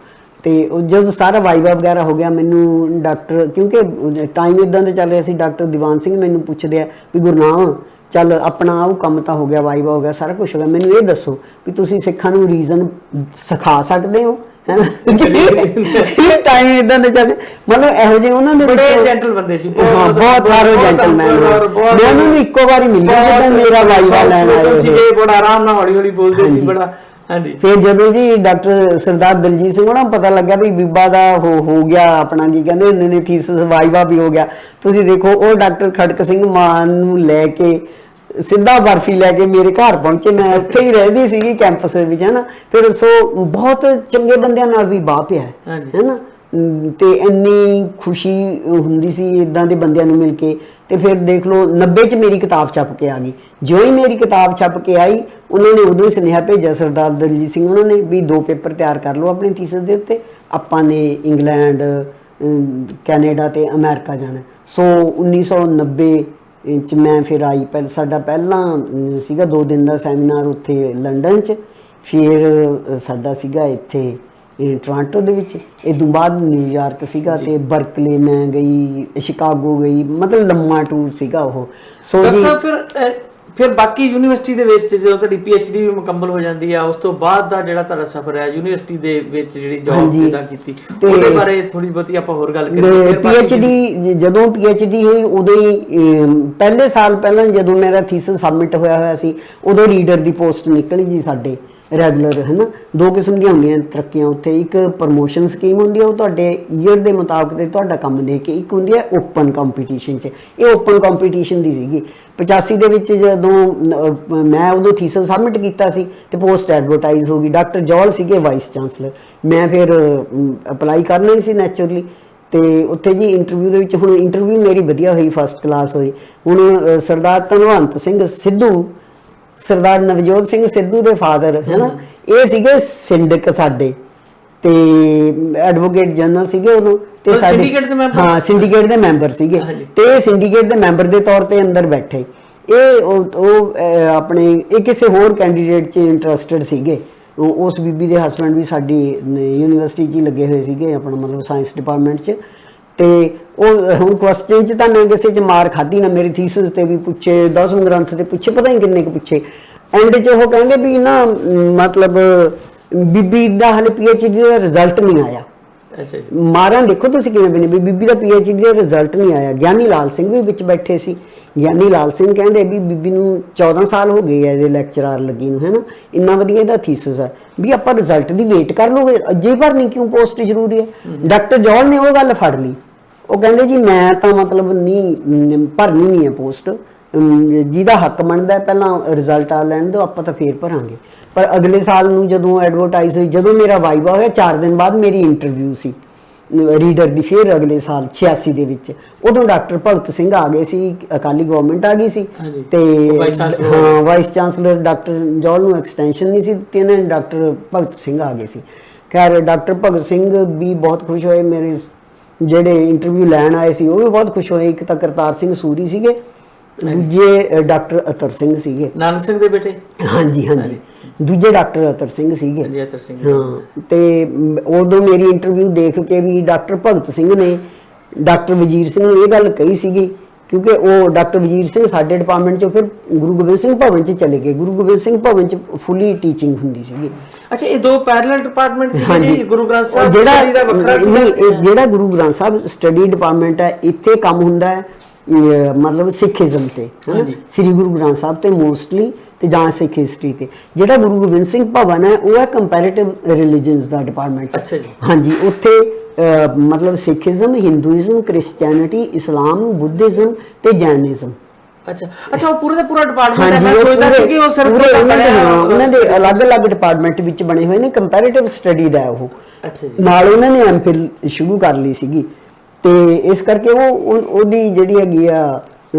ਤੇ ਉਹ ਜਦੋਂ ਸਾਰਾ ਵਾਈਵਾ ਵਗੈਰਾ ਹੋ ਗਿਆ, ਮੈਨੂੰ ਡਾਕਟਰ, ਕਿਉਂਕਿ ਟਾਈਮ ਇੱਦਾਂ ਦਾ ਚੱਲ ਰਿਹਾ ਸੀ, ਡਾਕਟਰ ਦੀਵਾਨ ਸਿੰਘ ਮੈਨੂੰ ਪੁੱਛਦੇ ਆ ਵੀ ਗੁਰਨਾਮ ਚੱਲ ਆਪਣਾ ਉਹ ਕੰਮ ਤਾਂ ਹੋ ਗਿਆ, ਵਾਈਵਾ ਹੋ ਗਿਆ, ਸਾਰਾ ਕੁਛ ਹੋ ਗਿਆ, ਮੈਨੂੰ ਇਹ ਦੱਸੋ ਵੀ ਤੁਸੀਂ ਸਿੱਖਾਂ ਨੂੰ ਰੀਜ਼ਨ ਸਿਖਾ ਸਕਦੇ ਹੋ? ਟਾਈਮ ਇਦਾਂ ਦੇ ਚੱਲ, ਮਤਲਬ ਇਹੋ ਜਿਹੇ ਉਹਨਾਂ ਦੇ ਬੜੇ ਜੈਂਟਲ ਬੰਦੇ ਸੀ, ਬਹੁਤ ਸਾਰੇ ਜੈਂਟਲਮੈਨ। ਮੈਂ ਉਹਨਾਂ ਨੂੰ ਇੱਕੋ ਵਾਰੀ ਮਿਲਿਆ ਜਦੋਂ ਮੇਰਾ ਵਾਈਵਾ ਲੈਣ ਆਏ ਸੀਗੇ, ਬੜਾ ਆਰਾਮ ਨਾਲ ਹੌਲੀ ਹੌਲੀ ਬੋਲਦੇ ਸੀ, ਬੜਾ। ਹਾਂਜੀ। ਫਿਰ ਜਦੋਂ ਜੀ ਡਾਕਟਰ ਸਰਦਾਰ ਦਲਜੀਤ ਸਿੰਘ ਉਹਨਾਂ ਨੂੰ ਪਤਾ ਲੱਗਾ ਵੀ ਬੀਬਾ ਦਾ ਹੋ ਗਿਆ ਆਪਣਾ ਕੀ ਕਹਿੰਦੇ ਹੁੰਦੇ ਨੇ ਥੀਸਿਸ ਵਾਈਵਾ ਵੀ ਹੋ ਗਿਆ, ਤੁਸੀਂ ਦੇਖੋ ਉਹ ਡਾਕਟਰ ਖੜਕ ਸਿੰਘ ਮਾਨ ਨੂੰ ਲੈ ਕੇ ਸਿੱਧਾ ਬਰਫੀ ਲੈ ਕੇ ਮੇਰੇ ਘਰ ਪਹੁੰਚੇ। ਮੈਂ ਉੱਥੇ ਹੀ ਰਹਿੰਦੀ ਸੀਗੀ ਕੈਂਪਸ ਦੇ ਵਿੱਚ, ਹੈ ਨਾ। ਫਿਰ ਸੋ ਬਹੁਤ ਚੰਗੇ ਬੰਦਿਆਂ ਨਾਲ ਵੀ ਬਾਹ ਪਿਆ, ਹੈ ਨਾ। ਤੇ ਇੰਨੀ ਖੁਸ਼ੀ ਹੁੰਦੀ ਸੀ ਇਦਾਂ ਦੇ ਬੰਦਿਆਂ ਨੂੰ ਮਿਲ ਕੇ। ਤੇ ਫਿਰ ਦੇਖ ਲਓ 90 ਚ ਮੇਰੀ ਕਿਤਾਬ ਛਪ ਕੇ ਆ ਗਈ। ਜਿਉਂ ਹੀ ਮੇਰੀ ਕਿਤਾਬ ਛਪ ਕੇ ਆਈ ਉਹਨਾਂ ਨੇ ਉਦੋਂ ਹੀ ਸੁਨੇਹਾ ਭੇਜਿਆ ਸਰਦਾਰ ਦਲਜੀਤ ਸਿੰਘ ਉਹਨਾਂ ਨੇ ਵੀ 2 ਪੇਪਰ ਤਿਆਰ ਕਰ ਲਓ ਆਪਣੀ ਥੀਸਿਸ ਦੇ ਉੱਤੇ, ਆਪਾਂ ਨੇ ਇੰਗਲੈਂਡ, ਕੈਨੇਡਾ ਤੇ ਅਮਰੀਕਾ ਜਾਣਾ। ਸੋ 1990 ਚ ਮੈਂ ਫਿਰ ਆਈ। ਸਾਡਾ ਪਹਿਲਾਂ ਸੀਗਾ 2 ਦਿਨ ਦਾ ਸੈਮੀਨਾਰ ਉੱਥੇ ਲੰਡਨ 'ਚ, ਫਿਰ ਸਾਡਾ ਸੀਗਾ ਇੱਥੇ ਟੋਰਾਂਟੋ ਦੇ ਵਿੱਚ, ਇਹ ਤੋਂ ਬਾਅਦ ਨਿਊਯਾਰਕ ਸੀਗਾ ਤੇ ਬਰਕਲੇ ਮੈਂ ਗਈ, ਸ਼ਿਕਾਗੋ ਗਈ, ਮਤਲਬ ਲੰਮਾ ਟੂਰ ਸੀਗਾ ਉਹ। ਸੋ ਜੀ ਫਿਰ ਬਾਕੀ ਯੂਨੀਵਰਸਿਟੀ ਦੇ ਵਿੱਚ ਜਦੋਂ ਤੁਹਾਡੀ PhD ਵੀ ਮੁਕੰਮਲ ਹੋ ਜਾਂਦੀ ਆ, ਉਸ ਤੋਂ ਬਾਅਦ ਦਾ ਜਿਹੜਾ ਤੁਹਾਡਾ ਸਫ਼ਰ ਹੈ ਯੂਨੀਵਰਸਿਟੀ ਦੇ ਵਿੱਚ ਜਿਹੜੀ ਜੌਬ ਜਿੱਦਾਂ ਕੀਤੀ, ਉਹਦੇ ਬਾਰੇ ਥੋੜੀ ਬਹੁਤੀ ਆਪਾਂ ਹੋਰ ਗੱਲ ਕਰੀਏ। PhD ਜਦੋਂ PhD ਹੋਈ ਉਦੋਂ ਹੀ ਪਹਿਲੇ ਸਾਲ ਪਹਿਲਾਂ ਜਦੋਂ ਮੇਰਾ ਥੀਸਿਸ ਸਬਮਿਟ ਹੋਇਆ ਸੀ ਉਦੋਂ ਰੀਡਰ ਦੀ ਪੋਸਟ ਨਿਕਲੀ ਜੀ ਸਾਡੇ ਰੈਗੂਲਰ, ਹੈ ਨਾ। 2 ਕਿਸਮ ਦੀਆਂ ਹੁੰਦੀਆਂ ਤਰੱਕੀਆਂ ਉੱਥੇ, ਇੱਕ ਪ੍ਰਮੋਸ਼ਨ ਸਕੀਮ ਹੁੰਦੀ ਹੈ ਉਹ ਤੁਹਾਡੇ ਈਅਰ ਦੇ ਮੁਤਾਬਕ ਤੇ ਤੁਹਾਡਾ ਕੰਮ ਦੇਖ ਕੇ, ਇੱਕ ਹੁੰਦੀ ਹੈ ਓਪਨ ਕੰਪੀਟੀਸ਼ਨ 'ਚ। ਇਹ ਓਪਨ ਕੰਪੀਟੀਸ਼ਨ ਦੀ ਸੀਗੀ 85 ਦੇ ਵਿੱਚ ਜਦੋਂ ਮੈਂ ਉਦੋਂ ਥੀਸਿਸ ਸਬਮਿਟ ਕੀਤਾ ਸੀ ਤੇ ਪੋਸਟ ਐਡਵਰਟਾਈਜ਼ ਹੋ ਗਈ। ਡਾਕਟਰ ਜੌਲ ਸੀਗੇ ਵਾਈਸ ਚਾਂਸਲਰ, ਮੈਂ ਫਿਰ ਅਪਲਾਈ ਕਰਨਾ ਹੀ ਸੀ ਨੈਚੁਰਲੀ। ਤੇ ਉੱਥੇ ਜੀ ਇੰਟਰਵਿਊ ਦੇ ਵਿੱਚ, ਹੁਣ ਇੰਟਰਵਿਊ ਮੇਰੀ ਵਧੀਆ ਹੋਈ, ਫਸਟ ਕਲਾਸ ਹੋਈ। ਹੁਣ ਸਰਦਾਰ ਧਨਵੰਤ ਸਿੰਘ ਸਿੱਧੂ, ਸਰਦਾਰ ਨਵਜੋਤ ਸਿੰਘ ਸਿੱਧੂ ਦੇ ਫਾਦਰ, ਹੈ ਨਾ, ਇਹ ਸੀਗੇ ਸਿੰਡਿਕ ਸਾਡੇ ਤੇ ਐਡਵੋਕੇਟ ਜਨਰਲ ਸੀਗੇ ਉਦੋਂ, ਤੇ ਸਾਡੇ ਸਿੰਡੀਕੇਟ ਦੇ ਮੈਂਬਰ ਸੀਗੇ। ਤੇ ਸਿੰਡੀਕੇਟ ਦੇ ਮੈਂਬਰ ਦੇ ਤੌਰ ਤੇ ਅੰਦਰ ਬੈਠੇ ਉਹ ਆਪਣੇ ਇਹ ਕਿਸੇ ਹੋਰ ਕੈਂਡੀਡੇਟ 'ਚ ਇੰਟਰਸਟਿਡ ਸੀਗੇ। ਉਸ ਬੀਬੀ ਦੇ ਹਸਬੈਂਡ ਵੀ ਸਾਡੀ ਯੂਨੀਵਰਸਿਟੀ 'ਚ ਹੀ ਲੱਗੇ ਹੋਏ ਸੀਗੇ, ਆਪਣਾ ਮਤਲਬ ਸਾਇੰਸ ਡਿਪਾਰਟਮੈਂਟ 'ਚ। ਤੇ ਉਹ ਹੁਣ ਕੁਐਸਚਨ 'ਚ ਤਾਂ ਨਾ ਕਿਸੇ 'ਚ ਮਾਰ ਖਾਧੀ ਨਾ ਮੇਰੀ ਥੀਸਿਸ ਤੇ ਵੀ ਪੁੱਛੇ, 10ਵੇਂ ਗ੍ਰੰਥ ਤੇ ਪੁੱਛੇ, ਪਤਾ ਨਹੀਂ ਕਿੰਨੇ ਕੁ ਪੁੱਛੇ। ਐਂਡ 'ਚ ਉਹ ਕਹਿੰਦੇ ਵੀ ਨਾ ਮਤਲਬ ਬੀਬੀ ਦਾ ਹਲੇ PhD ਦਾ ਰਿਜ਼ਲਟ ਨਹੀਂ ਆਇਆ। ਅੱਛਾ ਜੀ, ਮਾਰਾਂ ਦੇਖੋ ਤੁਸੀਂ ਕਿਵੇਂ ਬਣੇ ਵੀ ਬੀਬੀ ਦਾ PhD ਦਾ ਰਿਜ਼ਲਟ ਨਹੀਂ ਆਇਆ। ਗਿਆਨੀ ਲਾਲ ਸਿੰਘ ਵੀ ਵਿੱਚ ਬੈਠੇ ਸੀ। ਗਿਆਨੀ ਲਾਲ ਸਿੰਘ ਕਹਿੰਦੇ ਵੀ ਬੀਬੀ ਨੂੰ 14 ਸਾਲ ਹੋ ਗਏ ਆ ਇਹਦੇ ਲੈਕਚਰਾਰ ਲੱਗੀ ਨੂੰ, ਹੈ ਨਾ, ਇੰਨਾ ਵਧੀਆ ਇਹਦਾ ਥੀਸਿਸ ਹੈ ਵੀ ਆਪਾਂ ਰਿਜ਼ਲਟ ਦੀ ਵੇਟ ਕਰ ਲਓਗੇ, ਅੱਜੇ ਭਰਨੀ ਕਿਉਂ, ਪੋਸਟ ਜ਼ਰੂਰੀ ਹੈ। ਡਾਕਟਰ ਜੌਲ ਨੇ ਉਹ ਗੱਲ ਫੜ ਲਈ, ਉਹ ਕਹਿੰਦੇ ਜੀ ਮੈਂ ਤਾਂ ਮਤਲਬ ਨਹੀਂ ਭਰਨੀ ਨਹੀਂ ਹੈ ਪੋਸਟ, ਜਿਹਦਾ ਹੱਕ ਬਣਦਾ ਪਹਿਲਾਂ ਰਿਜ਼ਲਟ ਆ ਲੈਣ ਦਿਓ, ਆਪਾਂ ਤਾਂ ਫੇਰ ਭਰਾਂਗੇ। ਪਰ ਅਗਲੇ ਸਾਲ ਨੂੰ ਜਦੋਂ ਐਡਵਰਟਾਈਜ਼ ਹੋਈ, ਜਦੋਂ ਮੇਰਾ ਵਾਈਵਾ ਹੋਇਆ 4 ਦਿਨ ਬਾਅਦ ਮੇਰੀ ਇੰਟਰਵਿਊ ਸੀ ਰੀਡਰ ਦੀ, ਫਿਰ ਅਗਲੇ ਸਾਲ 86 ਦੇ ਵਿੱਚ। ਉਦੋਂ ਡਾਕਟਰ ਭਗਤ ਸਿੰਘ ਆ ਗਏ ਸੀ, ਅਕਾਲੀ ਗਵਰਨਮੈਂਟ ਆ ਗਈ ਸੀ ਤੇ ਹਾਂ ਵਾਈਸ ਚਾਂਸਲਰ ਡਾਕਟਰ ਜੌਲ ਨੂੰ ਐਕਸਟੈਂਸ਼ਨ ਨਹੀਂ ਸੀ ਦਿੱਤੀ, ਇਹਨਾਂ ਨੇ ਡਾਕਟਰ ਭਗਤ ਸਿੰਘ ਆ ਗਏ ਸੀ। ਖੈਰ ਡਾਕਟਰ ਭਗਤ ਸਿੰਘ ਵੀ ਬਹੁਤ ਖੁਸ਼ ਹੋਏ, ਮੇਰੇ ਜਿਹੜੇ ਇੰਟਰਵਿਊ ਲੈਣ ਆਏ ਸੀ ਉਹ ਵੀ ਬਹੁਤ ਖੁਸ਼ ਹੋਏ। ਇੱਕ ਤਾਂ ਕਰਤਾਰ ਸਿੰਘ ਸੂਰੀ ਸੀਗੇ, ਦੂਜੇ ਡਾਕਟਰ ਅਤਰ ਸਿੰਘ ਸੀਗੇ, ਨਾਨਕ ਸਿੰਘ ਦੇ ਬੇਟੇ। ਹਾਂਜੀ ਹਾਂਜੀ, ਦੂਜੇ ਡਾਕਟਰ ਅਤਰ ਸਿੰਘ ਸੀਗੇ। ਅਤਰ ਸਿੰਘ, ਹਾਂ। ਤੇ ਉਦੋਂ ਮੇਰੀ ਇੰਟਰਵਿਊ ਦੇਖ ਕੇ ਵੀ ਡਾਕਟਰ ਭਗਤ ਸਿੰਘ ਨੇ ਡਾਕਟਰ ਵਜ਼ੀਰ ਸਿੰਘ ਨੂੰ ਇਹ ਗੱਲ ਕਹੀ ਸੀਗੀ, ਕਿਉਂਕਿ ਉਹ ਡਾਕਟਰ ਵਜ਼ੀਰ ਸਿੰਘ ਸਾਡੇ ਡਿਪਾਰਟਮੈਂਟ 'ਚੋਂ ਫਿਰ ਗੁਰੂ ਗੋਬਿੰਦ ਸਿੰਘ ਭਵਨ 'ਚ ਚਲੇ ਗਏ। ਗੁਰੂ ਗੋਬਿੰਦ ਸਿੰਘ ਭਵਨ 'ਚ ਫੁੱਲੀ ਟੀਚਿੰਗ ਹੁੰਦੀ ਸੀਗੀ। ਅੱਛਾ, ਇਹ 2 ਪੈਰਲਲ ਡਿਪਾਰਟਮੈਂਟ ਸੀ ਜੀ। ਗੁਰੂ ਗ੍ਰੰਥ ਸਾਹਿਬ ਜਿਹੜਾ ਦਾ ਵੱਖਰਾ ਸੀ, ਜਿਹੜਾ ਗੁਰੂ ਗ੍ਰੰਥ ਸਾਹਿਬ ਸਟੱਡੀ ਡਿਪਾਰਟਮੈਂਟ ਹੈ, ਇੱਥੇ ਕੰਮ ਹੁੰਦਾ ਹੈ ਮਤਲਬ ਸਿੱਖੀਜ਼ਮ ਤੇ, ਸ੍ਰੀ ਗੁਰੂ ਗ੍ਰੰਥ ਸਾਹਿਬ ਤੇ ਮੋਸਟਲੀ, ਤੇ ਜਾਂ ਸਿੱਖ ਹਿਸਟਰੀ ਤੇ। ਜਿਹੜਾ ਗੁਰੂ ਗੋਬਿੰਦ ਸਿੰਘ ਭਵਨ ਹੈ ਉਹ ਹੈ ਕੰਪੈਰੀਟਿਵ ਰਿਲੀਜਨਸ ਦਾ ਡਿਪਾਰਟਮੈਂਟ। ਅੱਛਾ ਜੀ, ਹਾਂਜੀ, ਉੱਥੇ ਮਤਲਬ ਸਿੱਖੀਜ਼ਮ, ਹਿੰਦੂਇਜ਼ਮ, ਕ੍ਰਿਸਚੈਨਿਟੀ, ਇਸਲਾਮ, ਬੁੱਧਿਜ਼ਮ ਤੇ ਜੈਨਿਜ਼ਮ। ਅੱਛਾ, ਉਹ ਪੂਰਾ ਦਾ ਪੂਰਾ ਡਿਪਾਰਟਮੈਂਟ ਹੈ। ਮੈਂ ਸੋਚਦਾ ਸੀ ਕਿ ਉਹ ਸਿਰਫ ਉਹਨਾਂ ਦੇ ਅਲੱਗ-ਅਲੱਗ ਡਿਪਾਰਟਮੈਂਟ ਵਿੱਚ ਬਣੇ ਹੋਏ ਨੇ, ਕੰਪੈਰੀਟਿਵ ਸਟੱਡੀ ਦਾ ਉਹ। ਅੱਛਾ ਜੀ, ਨਾਲ ਉਹਨਾਂ ਨੇ MPhil ਸ਼ੁਰੂ ਕਰ ਲਈ ਸੀਗੀ, ਤੇ ਇਸ ਕਰਕੇ ਉਹਦੀ ਜਿਹੜੀ ਹੈਗੀ ਆ